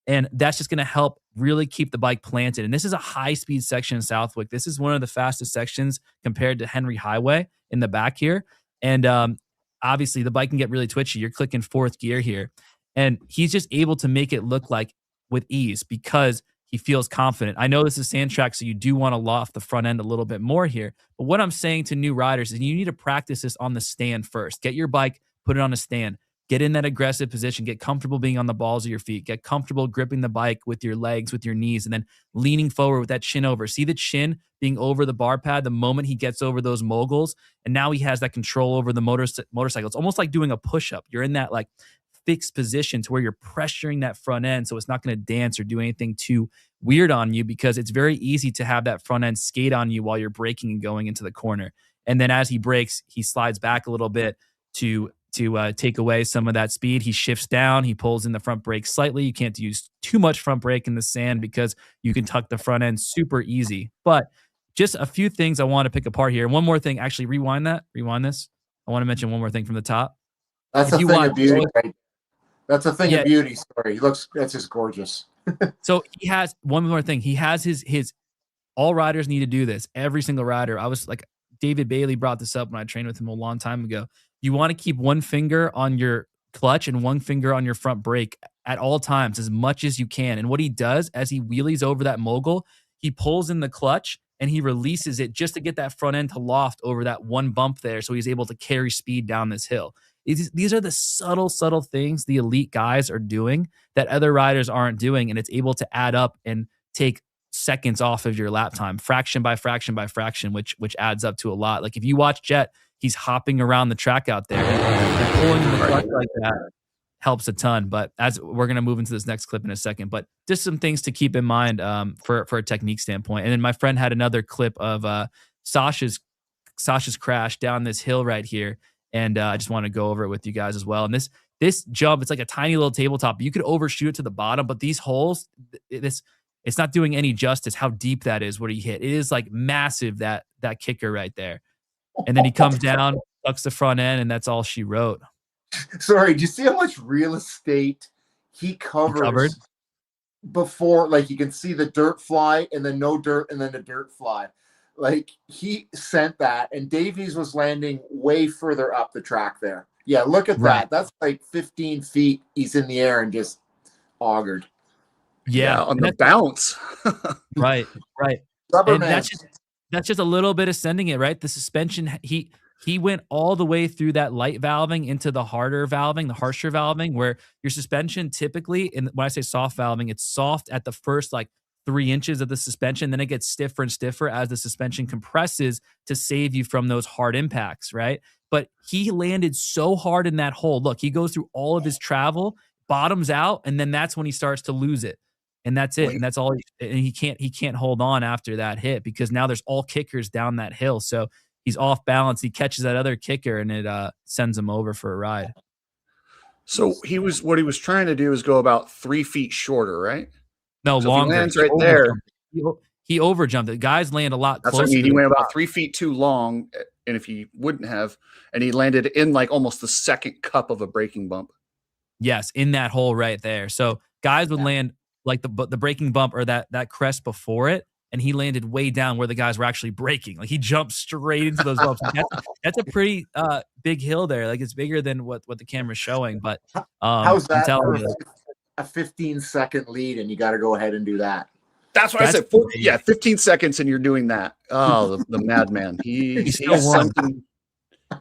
And that's just going to help really keep the bike planted. And this is a high speed section in Southwick. This is one of the fastest sections compared to Henry Highway in the back here. And obviously the bike can get really twitchy. You're clicking fourth gear here. And he's just able to make it look like with ease because he feels confident. I know this is sand track, so you do want to loft the front end a little bit more here. But what I'm saying to new riders is you need to practice this on the stand first. Get your bike, put it on a stand. Get in that aggressive position. Get comfortable being on the balls of your feet. Get comfortable gripping the bike with your legs, with your knees, and then leaning forward with that chin over. See the chin being over the bar pad the moment he gets over those moguls. And now he has that control over the motorcycle. It's almost like doing a push-up. You're in that like fixed position to where you're pressuring that front end so it's not going to dance or do anything too weird on you, because it's very easy to have that front end skate on you while you're braking and going into the corner. And then as he brakes, he slides back a little bit to take away some of that speed. He shifts down. He pulls in the front brake slightly. You can't use too much front brake in the sand because you can tuck the front end super easy. But just a few things I want to pick apart here. And one more thing, actually rewind this. I want to mention one more thing from the top. That's a thing of beauty, right? That's a thing of beauty. Sorry, that's just gorgeous. So he has one more thing. He has his all riders need to do this. Every single rider. I was like, David Bailey brought this up when I trained with him a long time ago. You want to keep one finger on your clutch and one finger on your front brake at all times, as much as you can. And what he does as he wheelies over that mogul, he pulls in the clutch and he releases it just to get that front end to loft over that one bump there. So he's able to carry speed down this hill. These are the subtle things the elite guys are doing that other riders aren't doing. And it's able to add up and take seconds off of your lap time, fraction by fraction by fraction, which adds up to a lot. Like if you watch Jet, he's hopping around the track out there and pulling the clutch like that helps a ton. But as we're going to move into this next clip in a second, but just some things to keep in mind for a technique standpoint. And then my friend had another clip of Sasha's crash down this hill right here. And I just want to go over it with you guys as well. And this jump, it's like a tiny little tabletop. You could overshoot it to the bottom, but these holes, it's not doing any justice how deep that is where he hit. It is like massive, that kicker right there. And then he comes down, tucks the front end, and that's all she wrote. Sorry, do you see how much real estate he covered before? Like you can see the dirt fly and then no dirt and then the dirt fly. Like he sent that, and Davies was landing way further up the track there. Yeah, look at that. That's like 15 feet. He's in the air and just augured. Yeah, on the bounce. Right. And that's just a little bit of sending it, right? The suspension, he went all the way through that light valving into the harder valving, the harsher valving, where your suspension typically, and when I say soft valving, it's soft at the first like 3 inches of the suspension. Then it gets stiffer and stiffer as the suspension compresses to save you from those hard impacts, right? But he landed so hard in that hole. Look, he goes through all of his travel, bottoms out, and then that's when he starts to lose it. And that's it. And that's all. And he can't hold on after that hit because now there's all kickers down that hill. So he's off balance. He catches that other kicker and it sends him over for a ride. So what he was trying to do is go about 3 feet shorter, right? No, so longer. He lands right there. He overjumped it. Guys land a lot closer. That's what I mean. He went about 3 feet too long. And if he wouldn't have, and he landed in like almost the second cup of a braking bump. Yes, in that hole right there. So guys would land like the braking bump or that crest before it, and he landed way down where the guys were actually braking. Like he jumped straight into those bumps. That's a pretty big hill there. Like it's bigger than what the camera's showing. But how's that for a 15-second lead, and you got to go ahead and do that? That's what I said. 15 seconds, and you're doing that. Oh, the madman. He's something.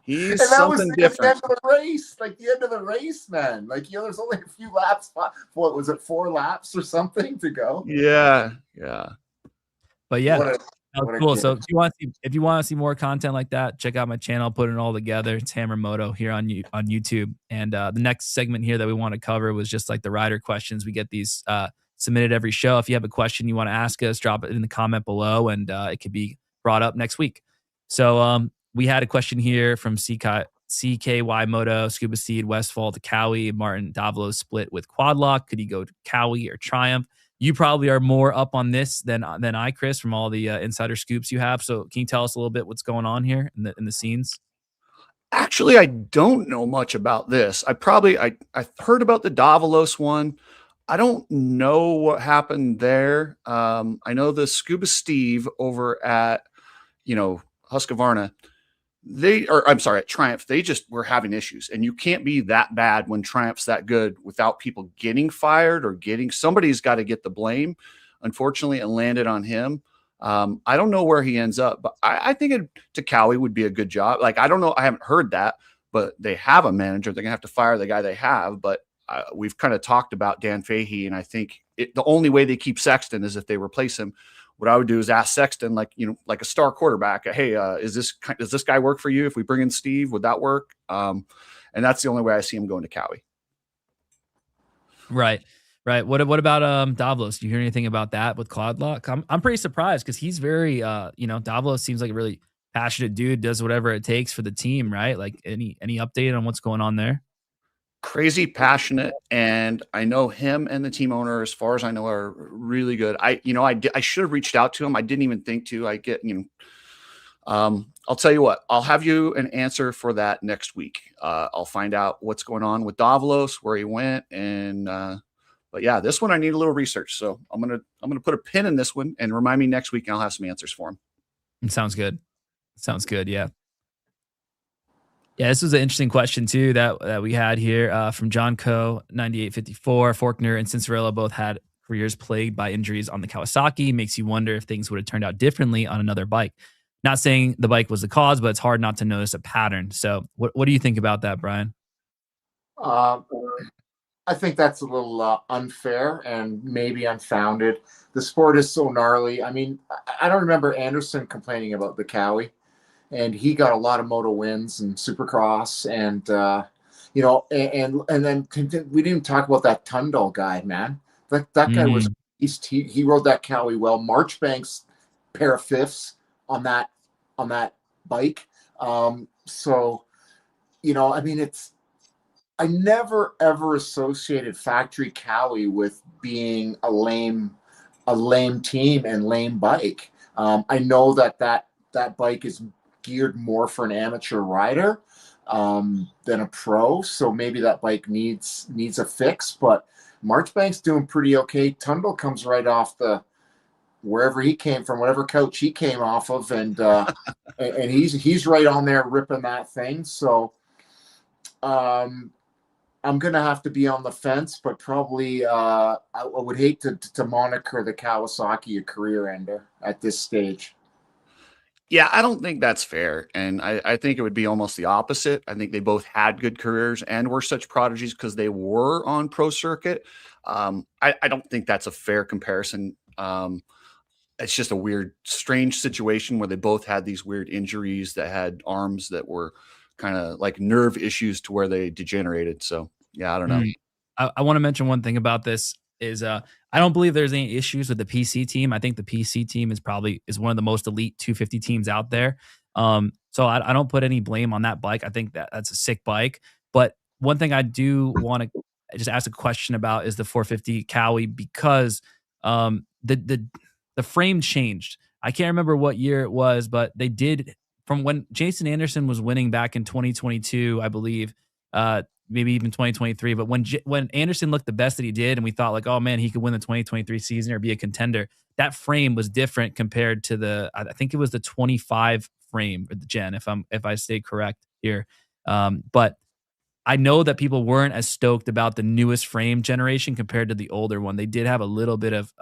He's something different. The end of the race, like the end of the race, man. Like there's only a few laps. What was it? 4 laps or something to go? Yeah. But yeah, that was cool. So if you want to see more content like that, check out my channel. Put it all together. It's Hammermoto here on YouTube. And the next segment here that we want to cover was just like the rider questions. We get these submitted every show. If you have a question you want to ask us, drop it in the comment below, and it could be brought up next week. So we had a question here from CKY Moto, Scuba Seed, Westfall to Cowie. Martin Davlos split with Quad Lock. Could he go to Cowie or Triumph? You probably are more up on this than I, Chris, from all the insider scoops you have. So can you tell us a little bit what's going on here in the scenes? Actually, I don't know much about this. I heard about the Davalos one. I don't know what happened there. I know the Scuba Steve over at, Husqvarna, I'm sorry, at Triumph, they just were having issues. And you can't be that bad when Triumph's that good without people getting fired or somebody's got to get the blame. Unfortunately, it landed on him. I don't know where he ends up, but I think to Cowie would be a good job. Like, I don't know. I haven't heard that, but they have a manager. They're going to have to fire the guy they have. But we've kind of talked about Dan Fahey, and I think the only way they keep Sexton is if they replace him. What I would do is ask Sexton, like a star quarterback, hey, does this guy work for you? If we bring in Steve, would that work? And that's the only way I see him going to Cowie. Right. What about Davlos? Do you hear anything about that with Claude Luck? I'm pretty surprised because he's very Davlos seems like a really passionate dude, does whatever it takes for the team, right? Like any update on what's going on there? Crazy passionate, and I know him and the team owner, as far as I know, are really good. I should have reached out to him. I didn't even think to. I'll tell you what, I'll have you an answer for that next week. I'll find out what's going on with Davlos, where he went, and but yeah, this one I need a little research. So I'm gonna put a pin in this one and remind me next week, and I'll have some answers for him. It sounds good. Yeah. Yeah, this was an interesting question too that we had here from John Coe 9854. Faulkner and Cincerello both had careers plagued by injuries on the Kawasaki. Makes you wonder if things would have turned out differently on another bike. Not saying the bike was the cause, but it's hard not to notice a pattern. So, what do you think about that, Brian? I think that's a little unfair and maybe unfounded. The sport is so gnarly. I mean, I don't remember Anderson complaining about the Cowie. And he got a lot of moto wins and Supercross, and and then we didn't even talk about that Tundall guy, man. That guy was he rode that Cowie well. Marchbank's pair of fifths on that bike. So I mean, I never ever associated factory Cowie with being a lame team and lame bike. I know that bike is geared more for an amateur rider than a pro, so maybe that bike needs a fix. But Marchbank's doing pretty okay. Tundall comes right off wherever he came from, whatever couch he came off of, and and he's right on there ripping that thing. So I'm gonna have to be on the fence, but probably I would hate to moniker the Kawasaki a career ender at this stage. Yeah, I don't think that's fair. And I think it would be almost the opposite. I think they both had good careers and were such prodigies because they were on pro circuit. I don't think that's a fair comparison. It's just a weird, strange situation where they both had these weird injuries that had arms that were kind of like nerve issues to where they degenerated. So, yeah, I don't know. I want to mention one thing about this is I don't believe there's any issues with the PC team. I think the PC team is one of the most elite 250 teams out there. So I don't put any blame on that bike. I think that's a sick bike. But one thing I do want to just ask a question about is the 450 Cowie, because the frame changed. I can't remember what year it was, but they did, from when Jason Anderson was winning back in 2022, I believe, maybe even 2023. But when Anderson looked the best that he did, and we thought like, oh man, he could win the 2023 season or be a contender, that frame was different compared to I think it was the 25 frame or the gen, if I stay correct here. But I know that people weren't as stoked about the newest frame generation compared to the older one. They did have a little bit of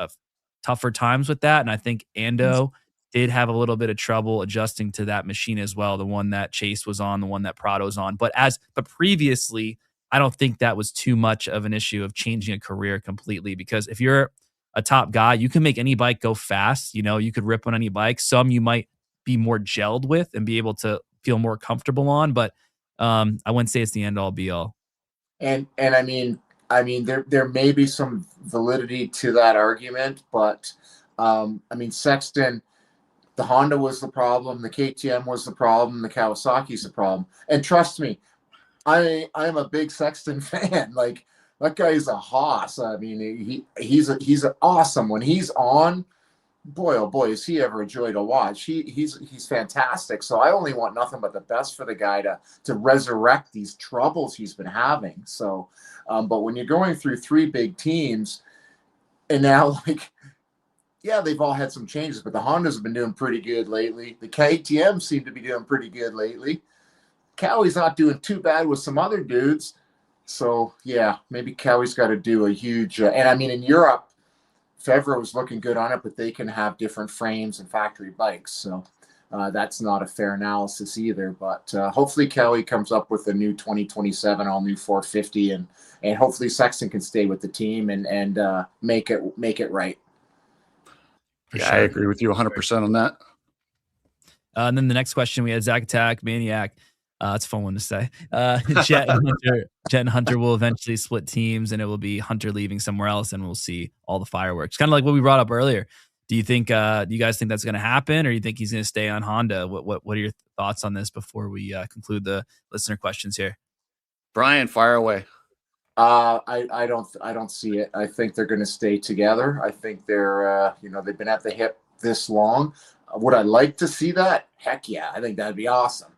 tougher times with that. And I think Ando did have a little bit of trouble adjusting to that machine as well. The one that Chase was on, the one that Prado's on. But previously, I don't think that was too much of an issue of changing a career completely, because if you're a top guy, you can make any bike go fast. You could rip on any bike. Some you might be more gelled with and be able to feel more comfortable on, but I wouldn't say it's the end all be all. And I mean there may be some validity to that argument, but I mean, Sexton, the Honda was the problem, the KTM was the problem, the Kawasaki's the problem. And trust me, I am a big Sexton fan. Like, that guy is a hoss. I mean, he's awesome when he's on. boy, oh boy, is he ever a joy to watch. He's fantastic. So I only want nothing but the best for the guy to resurrect these troubles he's been having. So, but when you're going through three big teams, and now like, yeah, they've all had some changes, but the Hondas have been doing pretty good lately. The KTM seem to be doing pretty good lately. Cowie's not doing too bad with some other dudes. So yeah, maybe Cowie's got to do a huge. And I mean, in Europe, Fevre was looking good on it, but they can have different frames and factory bikes. So that's not a fair analysis either. But hopefully Kelly comes up with a new 2027 all new 450, and hopefully Sexton can stay with the team and make it right. Yeah, sure. I agree with you 100% on that. And then the next question, we had Zach Attack Maniac. It's a fun one to say. Jet and Hunter will eventually split teams, and it will be Hunter leaving somewhere else, and we'll see all the fireworks. Kind of like what we brought up earlier. Do you think? Do you guys think that's going to happen, or do you think he's going to stay on Honda? What are your thoughts on this before we conclude the listener questions here? Brian, fire away. I don't see it. I think they're going to stay together. I think they're they've been at the hip this long. Would I like to see that? Heck yeah, I think that'd be awesome.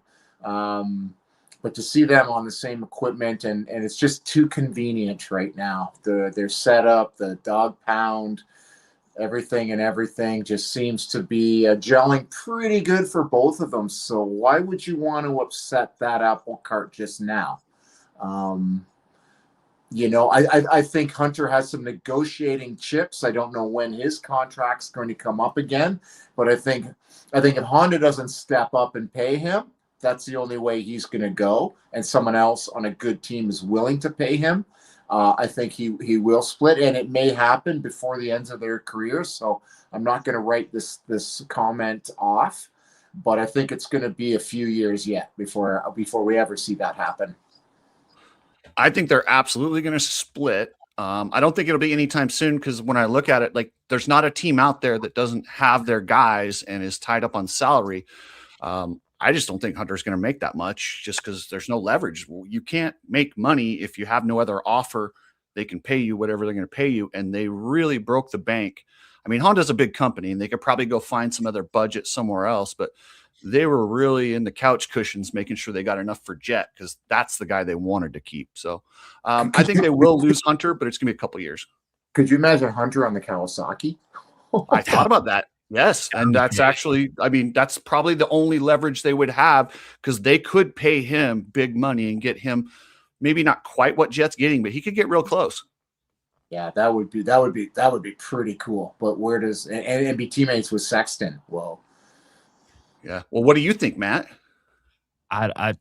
But to see them on the same equipment and it's just too convenient right now. Their setup, the dog pound, everything just seems to be gelling pretty good for both of them. So why would you want to upset that apple cart just now? I think Hunter has some negotiating chips. I don't know when his contract's going to come up again, but I think if Honda doesn't step up and pay him, that's the only way he's going to go, and someone else on a good team is willing to pay him. I think he will split, and it may happen before the ends of their careers. So I'm not going to write this comment off, but I think it's going to be a few years yet before we ever see that happen. I think they're absolutely going to split. I don't think it'll be anytime soon, because when I look at it, like, there's not a team out there that doesn't have their guys and is tied up on salary. I just don't think Hunter's going to make that much, just because there's no leverage. You can't make money if you have no other offer. They can pay you whatever they're going to pay you, and they really broke the bank. I mean, Honda's a big company, and they could probably go find some other budget somewhere else, but they were really in the couch cushions making sure they got enough for Jet, because that's the guy they wanted to keep. So I think they will lose Hunter, but it's going to be a couple of years. Could you imagine Hunter on the Kawasaki? I thought about that. Yes. And that's actually, I mean, that's probably the only leverage they would have, because they could pay him big money and get him maybe not quite what Jet's getting, but he could get real close. Yeah, that would be pretty cool. But where does and be teammates with Sexton? Whoa. Yeah. Well, what do you think, Matt? I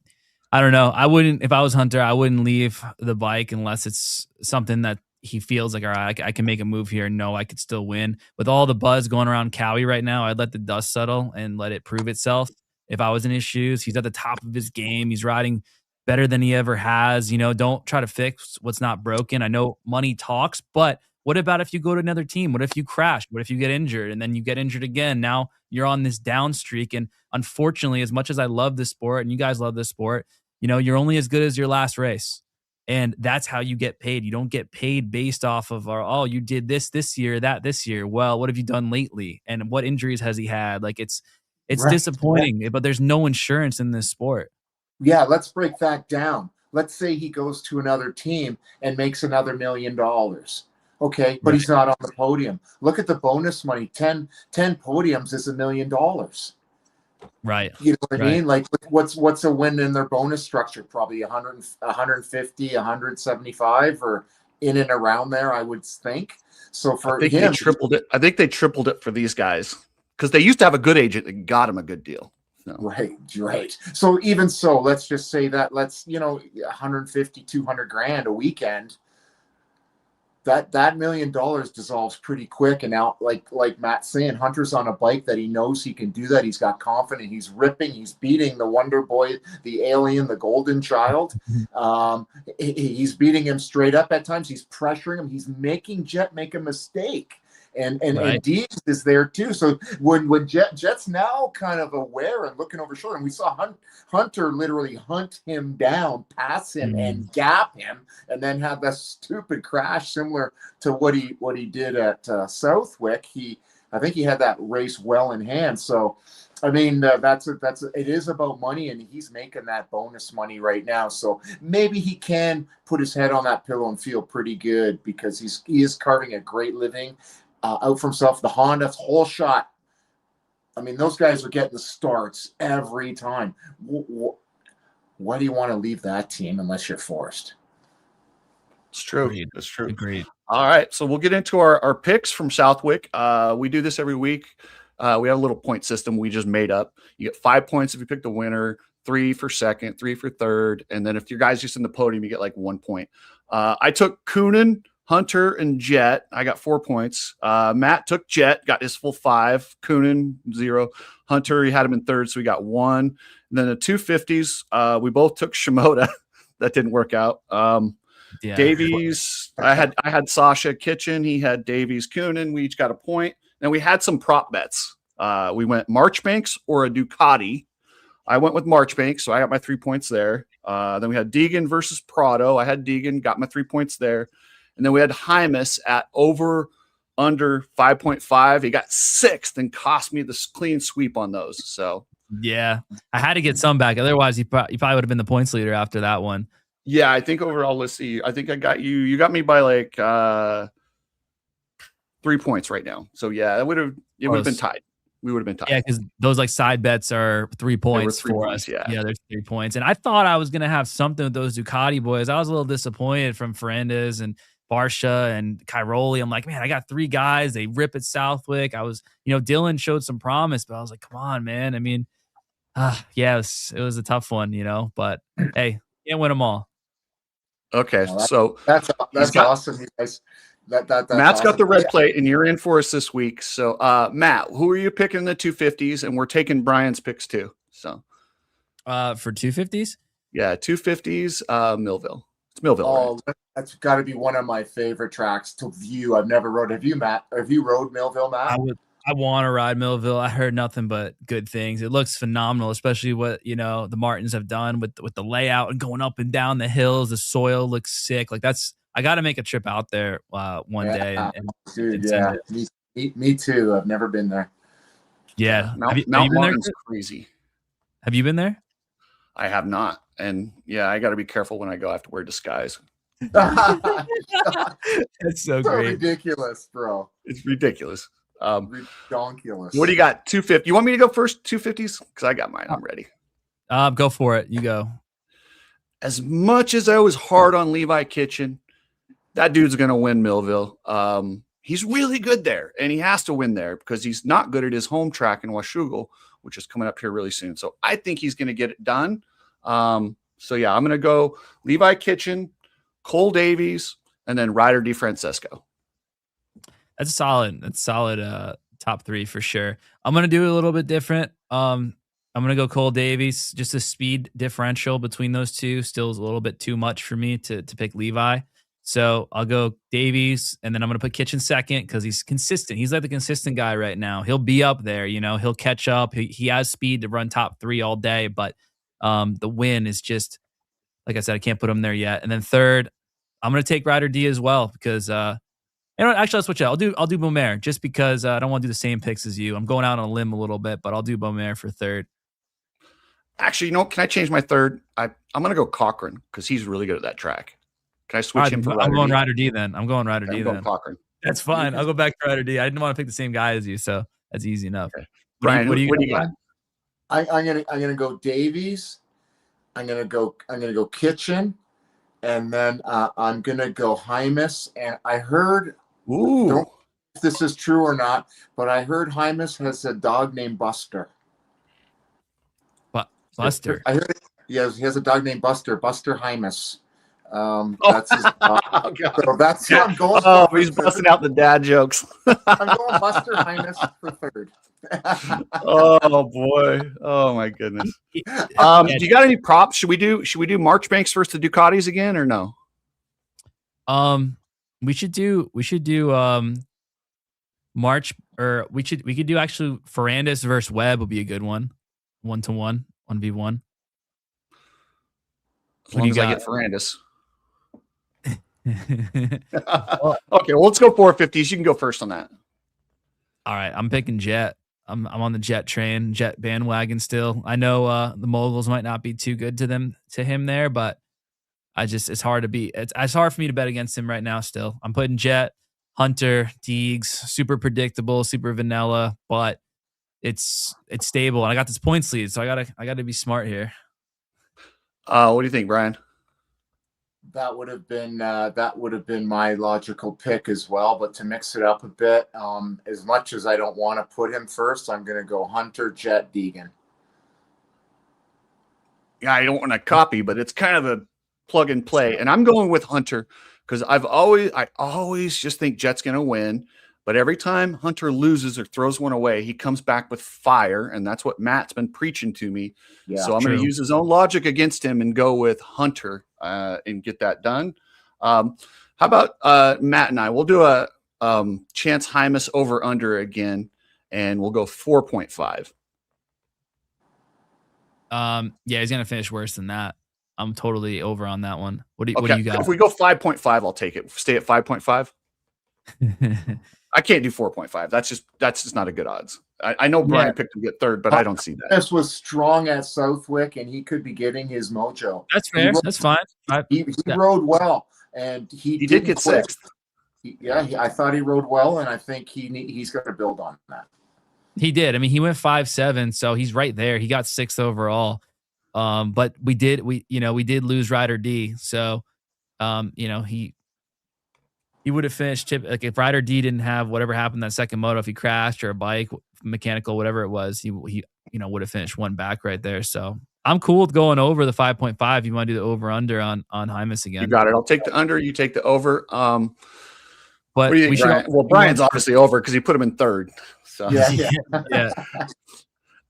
don't know. I wouldn't, if I was Hunter, I wouldn't leave the bike unless it's something that he feels like, all right, I can make a move here and know I could still win. With all the buzz going around Cowie right now, I'd let the dust settle and let it prove itself. If I was in his shoes, he's at the top of his game. He's riding better than he ever has. Don't try to fix what's not broken. I know money talks, but what about if you go to another team? What if you crash? What if you get injured and then you get injured again? Now you're on this down streak. And unfortunately, as much as I love this sport and you guys love this sport, you're only as good as your last race. And that's how you get paid. You don't get paid based off of, you did this year, that this year. Well, what have you done lately? And what injuries has he had? Like, it's right. Disappointing, but there's no insurance in this sport. Yeah, let's break that down. Let's say he goes to another team and makes another $1 million. Okay, but he's not on the podium. Look at the bonus money. 10 podiums is $1 million. Right. You know what I mean? Like, what's a win in their bonus structure? Probably 100, 150, 175, or in and around there, I would think. So for him, they tripled it. I think they tripled it for these guys, because they used to have a good agent that got him a good deal. No. Right. So even so, let's just say that 150, 200 grand a weekend. That $1 million dissolves pretty quick. And now, like Matt's saying, Hunter's on a bike that he knows he can do that. He's got confidence. He's ripping. He's beating the Wonder Boy, the alien, the golden child. He's beating him straight up at times. He's pressuring him. He's making Jet make a mistake. And Deeds is there too. So when Jet's now kind of aware and looking over shoulder, and we saw Hunter literally hunt him down, pass him, and gap him, and then have that stupid crash similar to what he did at Southwick. I think he had that race well in hand. So, I mean, it is about money, and he's making that bonus money right now. So maybe he can put his head on that pillow and feel pretty good because he is carving a great living out for himself. The Honda whole shot. I mean, those guys are getting the starts every time. Why do you want to leave that team unless you're forced? It's true. Agreed. It's true. Agreed. All right. So we'll get into our picks from Southwick. We do this every week. We have a little point system we just made up. You get 5 points if you pick the winner, 3 for second, 3 for third. And then if your guy's just in the podium, you get like 1 point. I took Coonan, Hunter, and Jet. I got 4 points. Matt took Jet, got his full 5. Coonan, 0. Hunter, he had him in third, so we got 1. And then the 250s, we both took Shimoda. That didn't work out. Yeah. Davies, I had Sasha Kitchen. He had Davies, Coonan. We each got a point. And we had some prop bets. We went Marchbanks or a Ducati. I went with Marchbanks, so I got my 3 points there. Then we had Deegan versus Prado. I had Deegan, got my 3 points there. And then we had Hymus at over under 5.5. He got 6th and cost me the clean sweep on those. So yeah, I had to get some back. Otherwise, you probably would have been the points leader after that one. yeah, I think overall, let's see. I think I got you. You got me by like 3 points right now. So yeah, it would have been tied. We would have been tied. Yeah, because those like side bets are 3 points 3 for points, us. yeah. There's 3 points. And I thought I was gonna have something with those Ducati boys. I was a little disappointed from Ferrandis and Barsha and Cairoli. I'm like, man, I got 3 guys. They rip at Southwick. I was, Dylan showed some promise, but I was like, come on, man. I mean, yes, it was a tough one, but hey, can't win them all. Okay, so that's awesome, you guys. That's Matt's awesome. got the red plate, and you're in for us this week. So, Matt, who are you picking in the 250s? And we're taking Brian's picks too. So, for 250s, yeah, 250s, Millville. It's Millville. Oh, right? that's got to be one of my favorite tracks to view. I've never rode. Have you, Matt? Have you rode Millville, Matt? I want to ride Millville. I heard nothing but good things. It looks phenomenal, especially what the Martins have done with the layout and going up and down the hills. The soil looks sick. Like I got to make a trip out there one day. Dude, yeah, me too. I've never been there. Yeah, Mount have you been Martin's there? crazy. Have you been there? I have not, and yeah, I got to be careful when I go. I have to wear disguise. That's so great. Ridiculous, bro. It's ridiculous. Ridiculous. What do you got? 250. You want me to go first? 250s? Because I got mine. I'm ready. Go for it. You go. As much as I was hard on Levi Kitchen, that dude's going to win Millville. He's really good there, and he has to win there because he's not good at his home track in Washougal, which is coming up here really soon. So I think he's going to get it done. So yeah, I'm going to go Levi Kitchen, Cole Davies, and then Ryder DeFrancesco. That's solid. That's solid. Top 3 for sure. I'm gonna do it a little bit different. I'm gonna go Cole Davies. Just a speed differential between those two still is a little bit too much for me to pick Levi. So I'll go Davies, and then I'm gonna put Kitchen second because he's consistent. He's like the consistent guy right now. He'll be up there. He'll catch up. He has speed to run top 3 all day, but the win is just like I said. I can't put him there yet. And then third, I'm gonna take Ryder D as well because. Actually, I'll switch it. I'll do Beaumer just because I don't want to do the same picks as you. I'm going out on a limb a little bit, but I'll do Beaumer for third. Actually, can I change my third? I'm going to go Cochran because he's really good at that track. Can I switch him for Ryder D? I'm going Ryder D then. I'm going Ryder D then. Cochran. That's fine. I'll go back to Ryder D. I didn't want to pick the same guy as you, so that's easy enough. Okay. Brian, what do you got? I'm gonna go Davies. I'm gonna go Kitchen, and then I'm gonna go Hymus. And I heard. Ooh. Don't know if this is true or not, but I heard Hymus has a dog named Buster. What? Buster? I heard he has a dog named Buster. Buster Hymus. That's his dog. Oh, So that's what I'm going oh, for. he's busting out the dad jokes. I'm going Buster Hymus for third. Oh boy. Oh my goodness. Do you got any props? Should we do Marchbanks versus the Ducatis again or no? We should do March, or we could do actually Ferrandis versus Webb would be a good one. 1-to-1, 1v1. As long as I get Ferrandis. Okay, well, let's go 450s. You can go first on that. All right, I'm picking Jet. I'm on the Jet train, Jet bandwagon still. I know the moguls might not be too good to him there, but it's hard to beat. It's hard for me to bet against him right now still. I'm putting Jet, Hunter, Deegs, super predictable, super vanilla, but it's stable. And I got this points lead, so I gotta be smart here. What do you think, Brian? That would have been my logical pick as well. But to mix it up a bit, as much as I don't want to put him first, I'm going to go Hunter, Jet, Deegan. Yeah, I don't want to copy, but it's kind of a plug and play. And I'm going with Hunter because I always just think Jet's going to win. But every time Hunter loses or throws one away, he comes back with fire. And that's what Matt's been preaching to me. Yeah, so I'm going to use his own logic against him and go with Hunter and get that done. How about Matt and I? We'll do a Chance Hymas over under again, and we'll go 4.5. Yeah, he's going to finish worse than that. I'm totally over on that one. What do you got? If we go 5.5, I'll take it. Stay at 5.5. I can't do 4.5. That's just not a good odds. I know Brian picked him to get third, but I don't see that. This was strong at Southwick, and he could be getting his mojo. That's fair. That's fine. He rode well, and he did get sixth. I thought he rode well, and I think he's going to build on that. He did. I mean, he went 5-7, so he's right there. He got 6th overall. But we did lose Ryder D. So, he would have finished like if Ryder D didn't have whatever happened that second moto, if he crashed or a bike, mechanical, whatever it was, he would have finished one back right there. So I'm cool with going over the 5.5. You want to do the over under on Hymas again? You got it. I'll take the under. You take the over. But we should. Brian's obviously over because he put him in third. So yeah.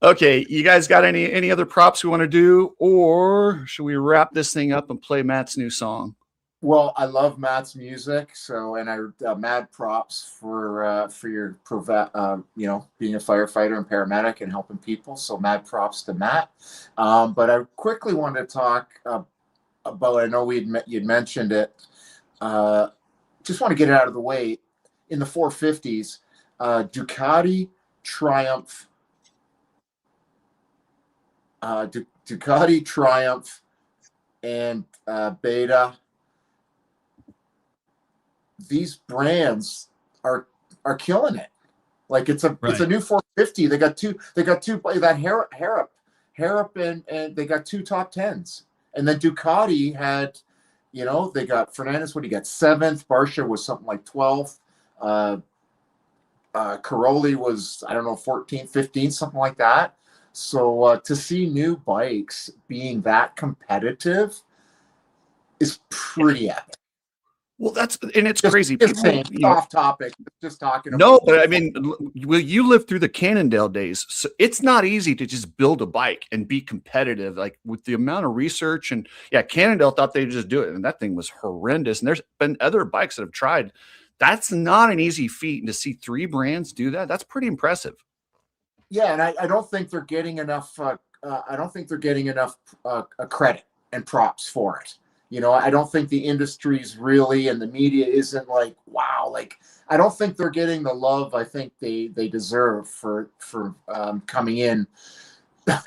Okay, you guys got any other props we want to do, or should we wrap this thing up and play Matt's new song? Well, I love Matt's music, and I mad props for your being a firefighter and paramedic and helping people. So mad props to Matt. But I quickly wanted to talk about. I know you'd mentioned it. Just want to get it out of the way. In the 450s, Ducati Triumph. Ducati Triumph and Beta. These brands are killing it. Like it's a new 450. They got two that Harrop and they got 2 top 10s. And then Ducati had, they got Fernandez. What do you got? 7th. Barcia was something like 12th. Caroli was 14th, 15th, something like that. So to see new bikes being that competitive is pretty epic. Well, it's crazy. Off topic, just talking about. No, but I mean, you lived through the Cannondale days, so it's not easy to just build a bike and be competitive. Like with the amount of research and Cannondale thought they'd just do it, and that thing was horrendous. And there's been other bikes that have tried. That's not an easy feat, and to see 3 brands do that's pretty impressive. Yeah, and I don't think they're getting enough. Credit and props for it. I don't think the industry's really, and the media isn't like, wow. Like, I don't think they're getting the love I think they deserve for coming in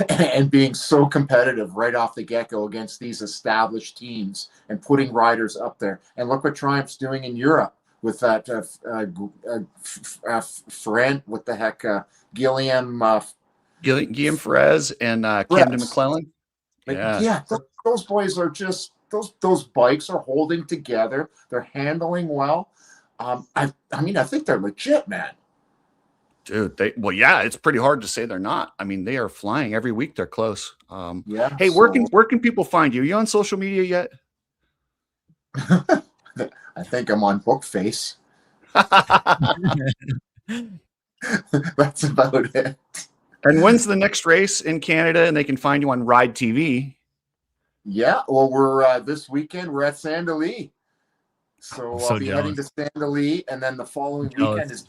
and being so competitive right off the get-go against these established teams and putting riders up there. And look what Triumph's doing in Europe with that friend, what the heck, Guillaume Ferez and Camden McClellan. Those boys are just those bikes are holding together. They're handling well. I think they're legit, man. Dude, it's pretty hard to say they're not. I mean, they are flying every week. They're close. Hey, where can people find you? Are you on social media yet? I think I'm on Bookface. That's about it. And when's the next race in Canada? And they can find you on Ride TV. Yeah, well, we're this weekend. We're at Sandali, so I'll be heading to Sandali, and then the following weekend is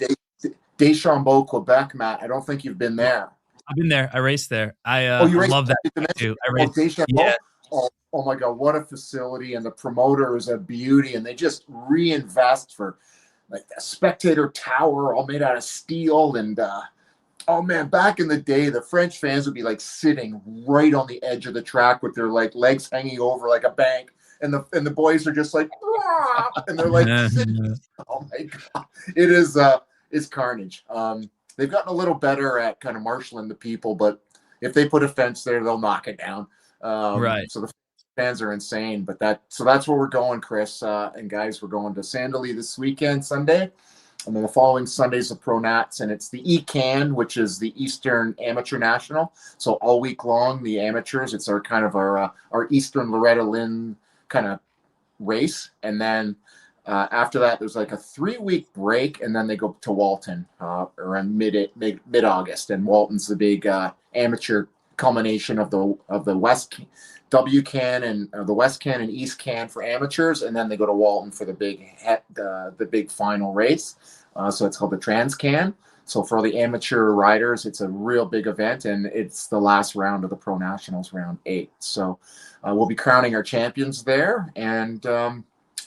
Deschambault, Quebec. Matt, I don't think you've been there. I've been there. I raced there. I love that too. I raced. Deschambault. Yeah. Oh my God, what a facility! And the promoter is a beauty, and they just reinvest for like a spectator tower all made out of steel. And oh man, back in the day, the French fans would be like sitting right on the edge of the track with their like legs hanging over like a bank, and the boys are just like, "Wah!" And they're like, oh my god, it is it's carnage. They've gotten a little better at kind of marshaling the people, but if they put a fence there, they'll knock it down. Right. So the fans are insane, but that's where we're going, Chris, and guys. We're going to Sandali this weekend, Sunday. And then the following Sunday's the Pro Nats, and it's the ECAN, which is the Eastern Amateur National. So all week long, the amateurs, it's our kind of our Eastern Loretta Lynn kind of race. And then after that, there's like a 3-week break, and then they go to Walton around mid-August. And Walton's the big amateur culmination of the West WCAN and the West Can and East Can for amateurs, and then they go to Walton for the big final race. So it's called the Trans Can. So for all the amateur riders, it's a real big event, and it's the last round of the Pro Nationals, round 8. So we'll be crowning our champions there, and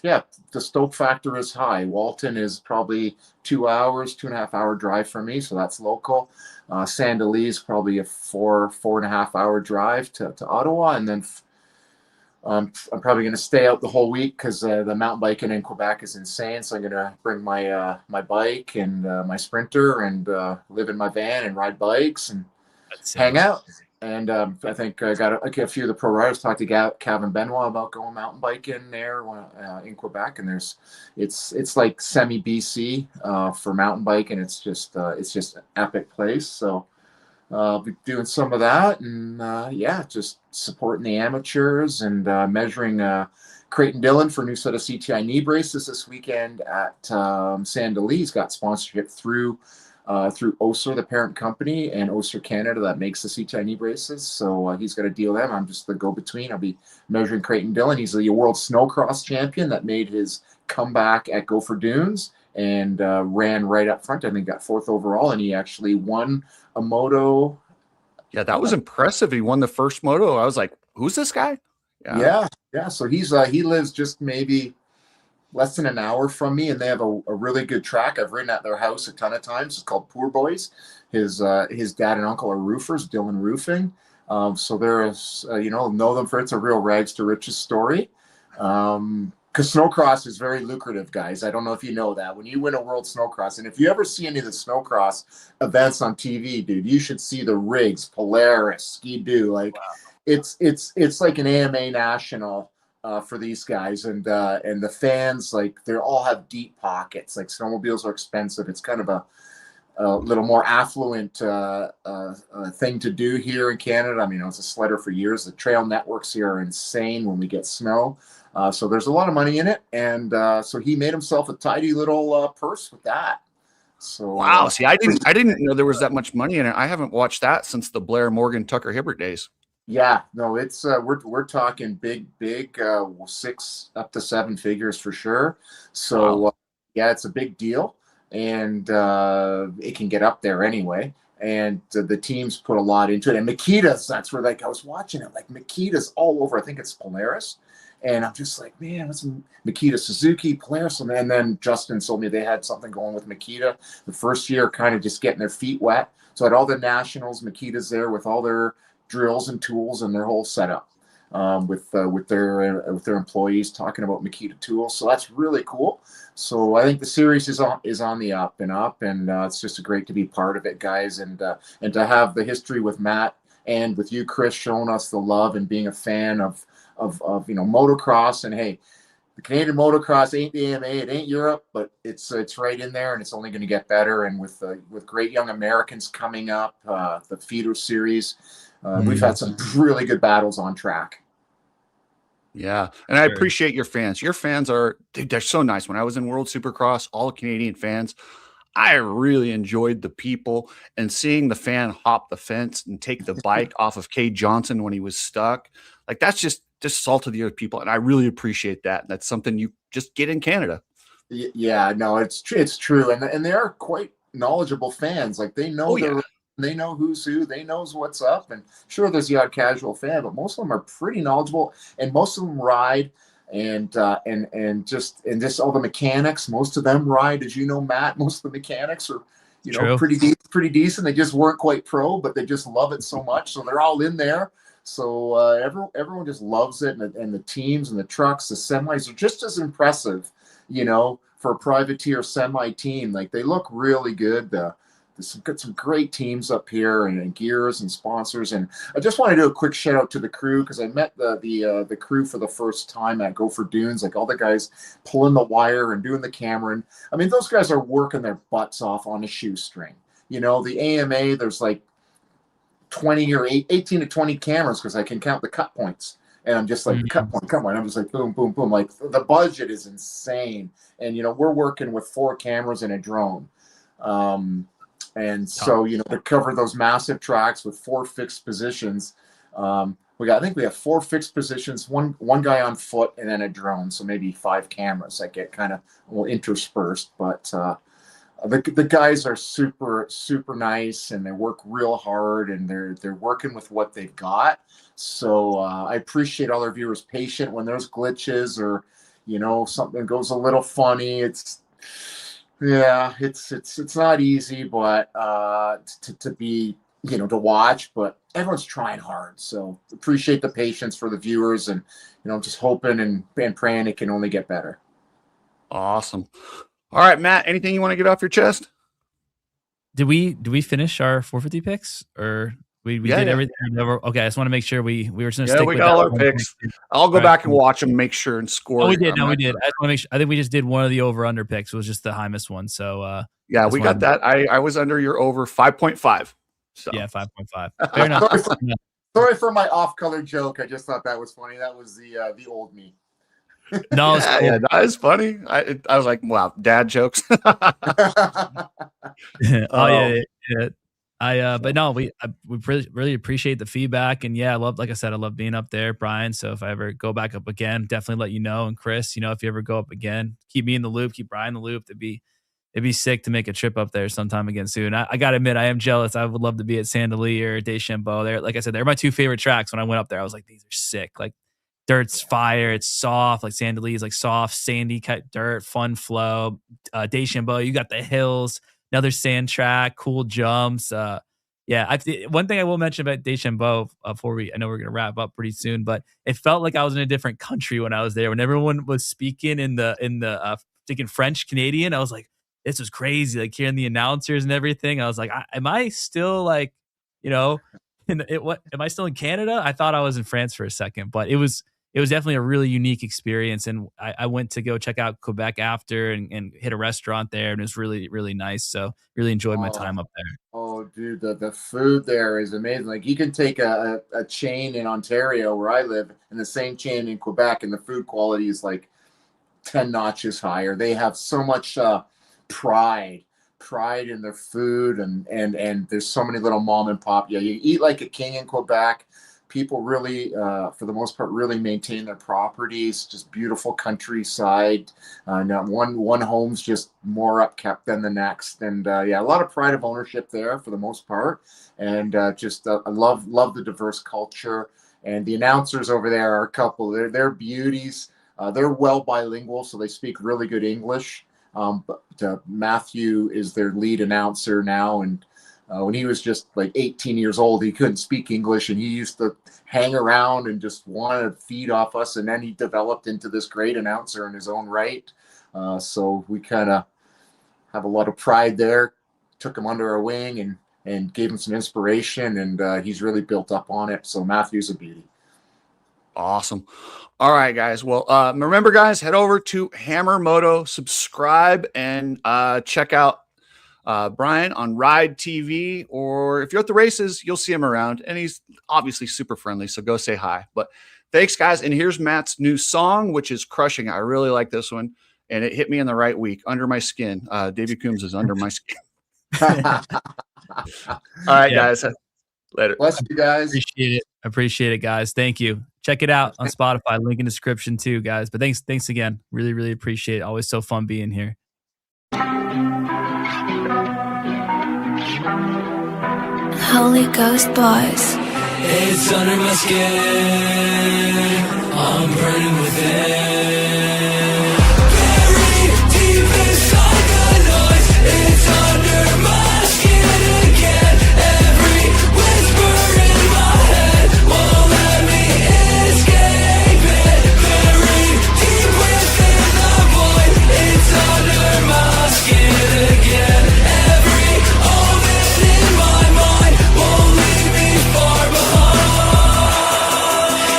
yeah, the stoke factor is high. Walton is probably 2 hours, 2.5 hour drive for me, so that's local. Sandali is probably a 4.5 hour drive to Ottawa, and then I'm probably going to stay out the whole week because the mountain biking in Quebec is insane. So I'm going to bring my my bike and my Sprinter and live in my van and ride bikes and hang out. And I think I got a few of the pro riders talked to Calvin Benoit about going mountain biking there in Quebec, and it's like semi BC for mountain bike, and it's just an epic place. So I'll be doing some of that, and yeah, just supporting the amateurs and measuring Creighton Dillon for a new set of CTI knee braces this weekend at Sandali. He's got sponsorship through Oser, the parent company, and Oser Canada that makes the CTI knee braces. So he's got a deal with them. I'm just the go-between. I'll be measuring Creighton Dillon. He's the world snowcross champion that made his comeback at Gopher Dunes and ran right up front. I think got 4th overall, and he actually won a moto. Yeah, that was impressive. He won the first moto. I was like, who's this guy? Yeah. So he lives just maybe less than an hour from me, and they have a really good track. I've ridden at their house a ton of times. It's called Poor Boys. His dad and uncle are roofers, Dillon Roofing. So there's know them for it's a real rags to riches story. Because snowcross is very lucrative, guys. I don't know if you know that. When you win a world snowcross, and if you ever see any of the snowcross events on TV, dude, you should see the rigs, Polaris, Ski-Doo. Like, wow. It's like an AMA national for these guys, and the fans, like, they all have deep pockets. Like, snowmobiles are expensive. It's kind of a little more affluent thing to do here in Canada. I mean, I was a sledder for years. The trail networks here are insane when we get snow. So there's a lot of money in it, and so he made himself a tidy little purse with that. So wow, see, I didn't know there was that much money in it. I haven't watched that since the Blair Morgan Tucker Hibbert days. Yeah, no, it's we're talking big 6 up to 7 figures for sure. So wow. Yeah, it's a big deal, and it can get up there anyway. And the teams put a lot into it. And Makita's, that's where, like, I was watching it, like, Makita's all over. I think it's Polaris. And I'm just like, man, that's Makita, Suzuki, Polaris. And then Justin told me they had something going with Makita. The first year, kind of just getting their feet wet. So at all the nationals, Makita's there with all their drills and tools and their whole setup with their employees talking about Makita tools. So that's really cool. So I think the series is on the up and up, and it's just great to be part of it, guys, and to have the history with Matt and with you, Chris, showing us the love and being a fan of motocross. And hey, the Canadian motocross ain't the AMA, it ain't Europe, but it's right in there, and it's only going to get better. And with great young Americans coming up, the feeder series, we've had some really good battles on track. Yeah, and I appreciate your fans. Your fans they're so nice. When I was in World Supercross, all Canadian fans, I really enjoyed the people and seeing the fan hop the fence and take the bike off of Kay Johnson when he was stuck. Like, that's just salt of the earth people, and I really appreciate that. That's something you just get in Canada. Yeah, no, it's true, and they are quite knowledgeable fans. Like, they know they know who's who, they knows what's up, and sure, there's the odd casual fan, but most of them are pretty knowledgeable, and most of them ride and just all the mechanics. Most of them ride, as you know, Matt. Most of the mechanics are, True. pretty decent. They just weren't quite pro, but they just love it so much. So they're all in there. So everyone just loves it, and the teams and the trucks, the semis are just as impressive, for a privateer semi team. Like, they look really good. There's some great teams up here, and gears and sponsors. And I just want to do a quick shout out to the crew, because I met the crew for the first time at Go for Dunes. Like, all the guys pulling the wire and doing the camera. And I mean, those guys are working their butts off on a shoestring. The AMA, there's like 20 or 18 to 20 cameras, because I can count the cut points. And I'm just like, cut point. I'm just like, boom, boom, boom. Like, the budget is insane. And, we're working with 4 cameras and a drone. And so, to cover those massive tracks with 4 fixed positions, I think we have 4 fixed positions, one guy on foot, and then a drone. So maybe 5 cameras that get kind of interspersed. But the guys are super, super nice, and they work real hard, and they're working with what they've got. So I appreciate all our viewers' patient when there's glitches or, something goes a little funny. It's not easy, but to be, to watch, but everyone's trying hard. So appreciate the patience for the viewers, and, just hoping and praying it can only get better. Awesome. All right, Matt, anything you want to get off your chest? Did we finish our 450 picks, or we did everything? Okay, I just want to make sure we were just going to stick with got all our picks. I'll go back and watch them, make sure, and score. Oh, we did. No, we did. I just want to make sure. I think we just did one of the over/under picks. It was just the Hymus one. So yeah, we got that. I was under your over 5.5. So yeah, 5.5. Fair enough. Sorry for my off-color joke. I just thought that was funny. That was the old me. No, it's cool. Yeah, that is funny. I was like, wow, dad jokes. Yeah. But no, we really appreciate the feedback, and yeah, like I said, I love being up there, Brian. So if I ever go back up again, definitely let you know. And Chris, if you ever go up again, keep me in the loop, keep Brian in the loop. It'd be sick to make a trip up there sometime again soon. I gotta admit, I am jealous. I would love to be at Sandelier or Deschambault. There, like I said, they're my 2 favorite tracks. When I went up there, I was like, these are sick. Like, dirt's fire, it's soft. Like, Sandelier is like soft, sandy cut dirt, fun flow. Deschambault, you got the hills, another sand track, cool jumps. One thing I will mention about Deschambault before I know we're gonna wrap up pretty soon, but it felt like I was in a different country when I was there. When everyone was speaking in the speaking French Canadian, I was like, this was crazy. Like, hearing the announcers and everything, I was like, am I still like, am I still in Canada? I thought I was in France for a second, but it was definitely a really unique experience. And I went to go check out Quebec after and hit a restaurant there, and it was really, really nice. So really enjoyed my time up there. Oh, dude, the food there is amazing. Like, you can take a chain in Ontario where I live and the same chain in Quebec, and the food quality is like 10 notches higher. They have so much pride in their food, and there's so many little mom and pop. Yeah, you eat like a king in Quebec. People really, for the most part, really maintain their properties. Just beautiful countryside. Not one home's just more upkept than the next, and a lot of pride of ownership there for the most part. And I love the diverse culture. And the announcers over there are a couple. They're beauties. They're well bilingual, so they speak really good English. But Matthew is their lead announcer now, and when he was just like 18 years old, he couldn't speak English, and he used to hang around and just want to feed off us. And then he developed into this great announcer in his own right. So we kind of have a lot of pride there. Took him under our wing and gave him some inspiration, and he's really built up on it. So Matthew's a beauty. Awesome. All right, guys. Well, remember, guys, head over to Hammer Moto, subscribe, and check out Brian on Ride TV, or if you're at the races, you'll see him around, and he's obviously super friendly, so go say hi. But thanks, guys. And here's Matt's new song, which is crushing. I really like this one, and it hit me in the right week. Under My Skin. Davey Coombs is Under My Skin. All right, guys. Later. Bless you guys. Appreciate it, guys. Thank you. Check it out on Spotify. Link in description too, guys. But thanks again. Really, really appreciate it. Always so fun being here. Holy Ghost Boys. It's under my skin. I'm burning within. Buried deep inside the noise, it's under my skin again. Every whisper in my head won't let me escape it. Buried deep within the void, it's under my skin again. Every omen in my mind won't leave me far behind.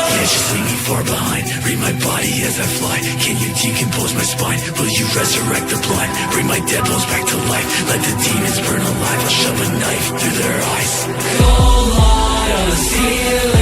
Yeah, just leave me far behind. Read my body as I fly. Can you decompose my spine? Will you resurrect the blind? Bring my dead bones back to life. Let the demons burn alive. I'll shove a knife through their eyes. Cold light on the ceiling.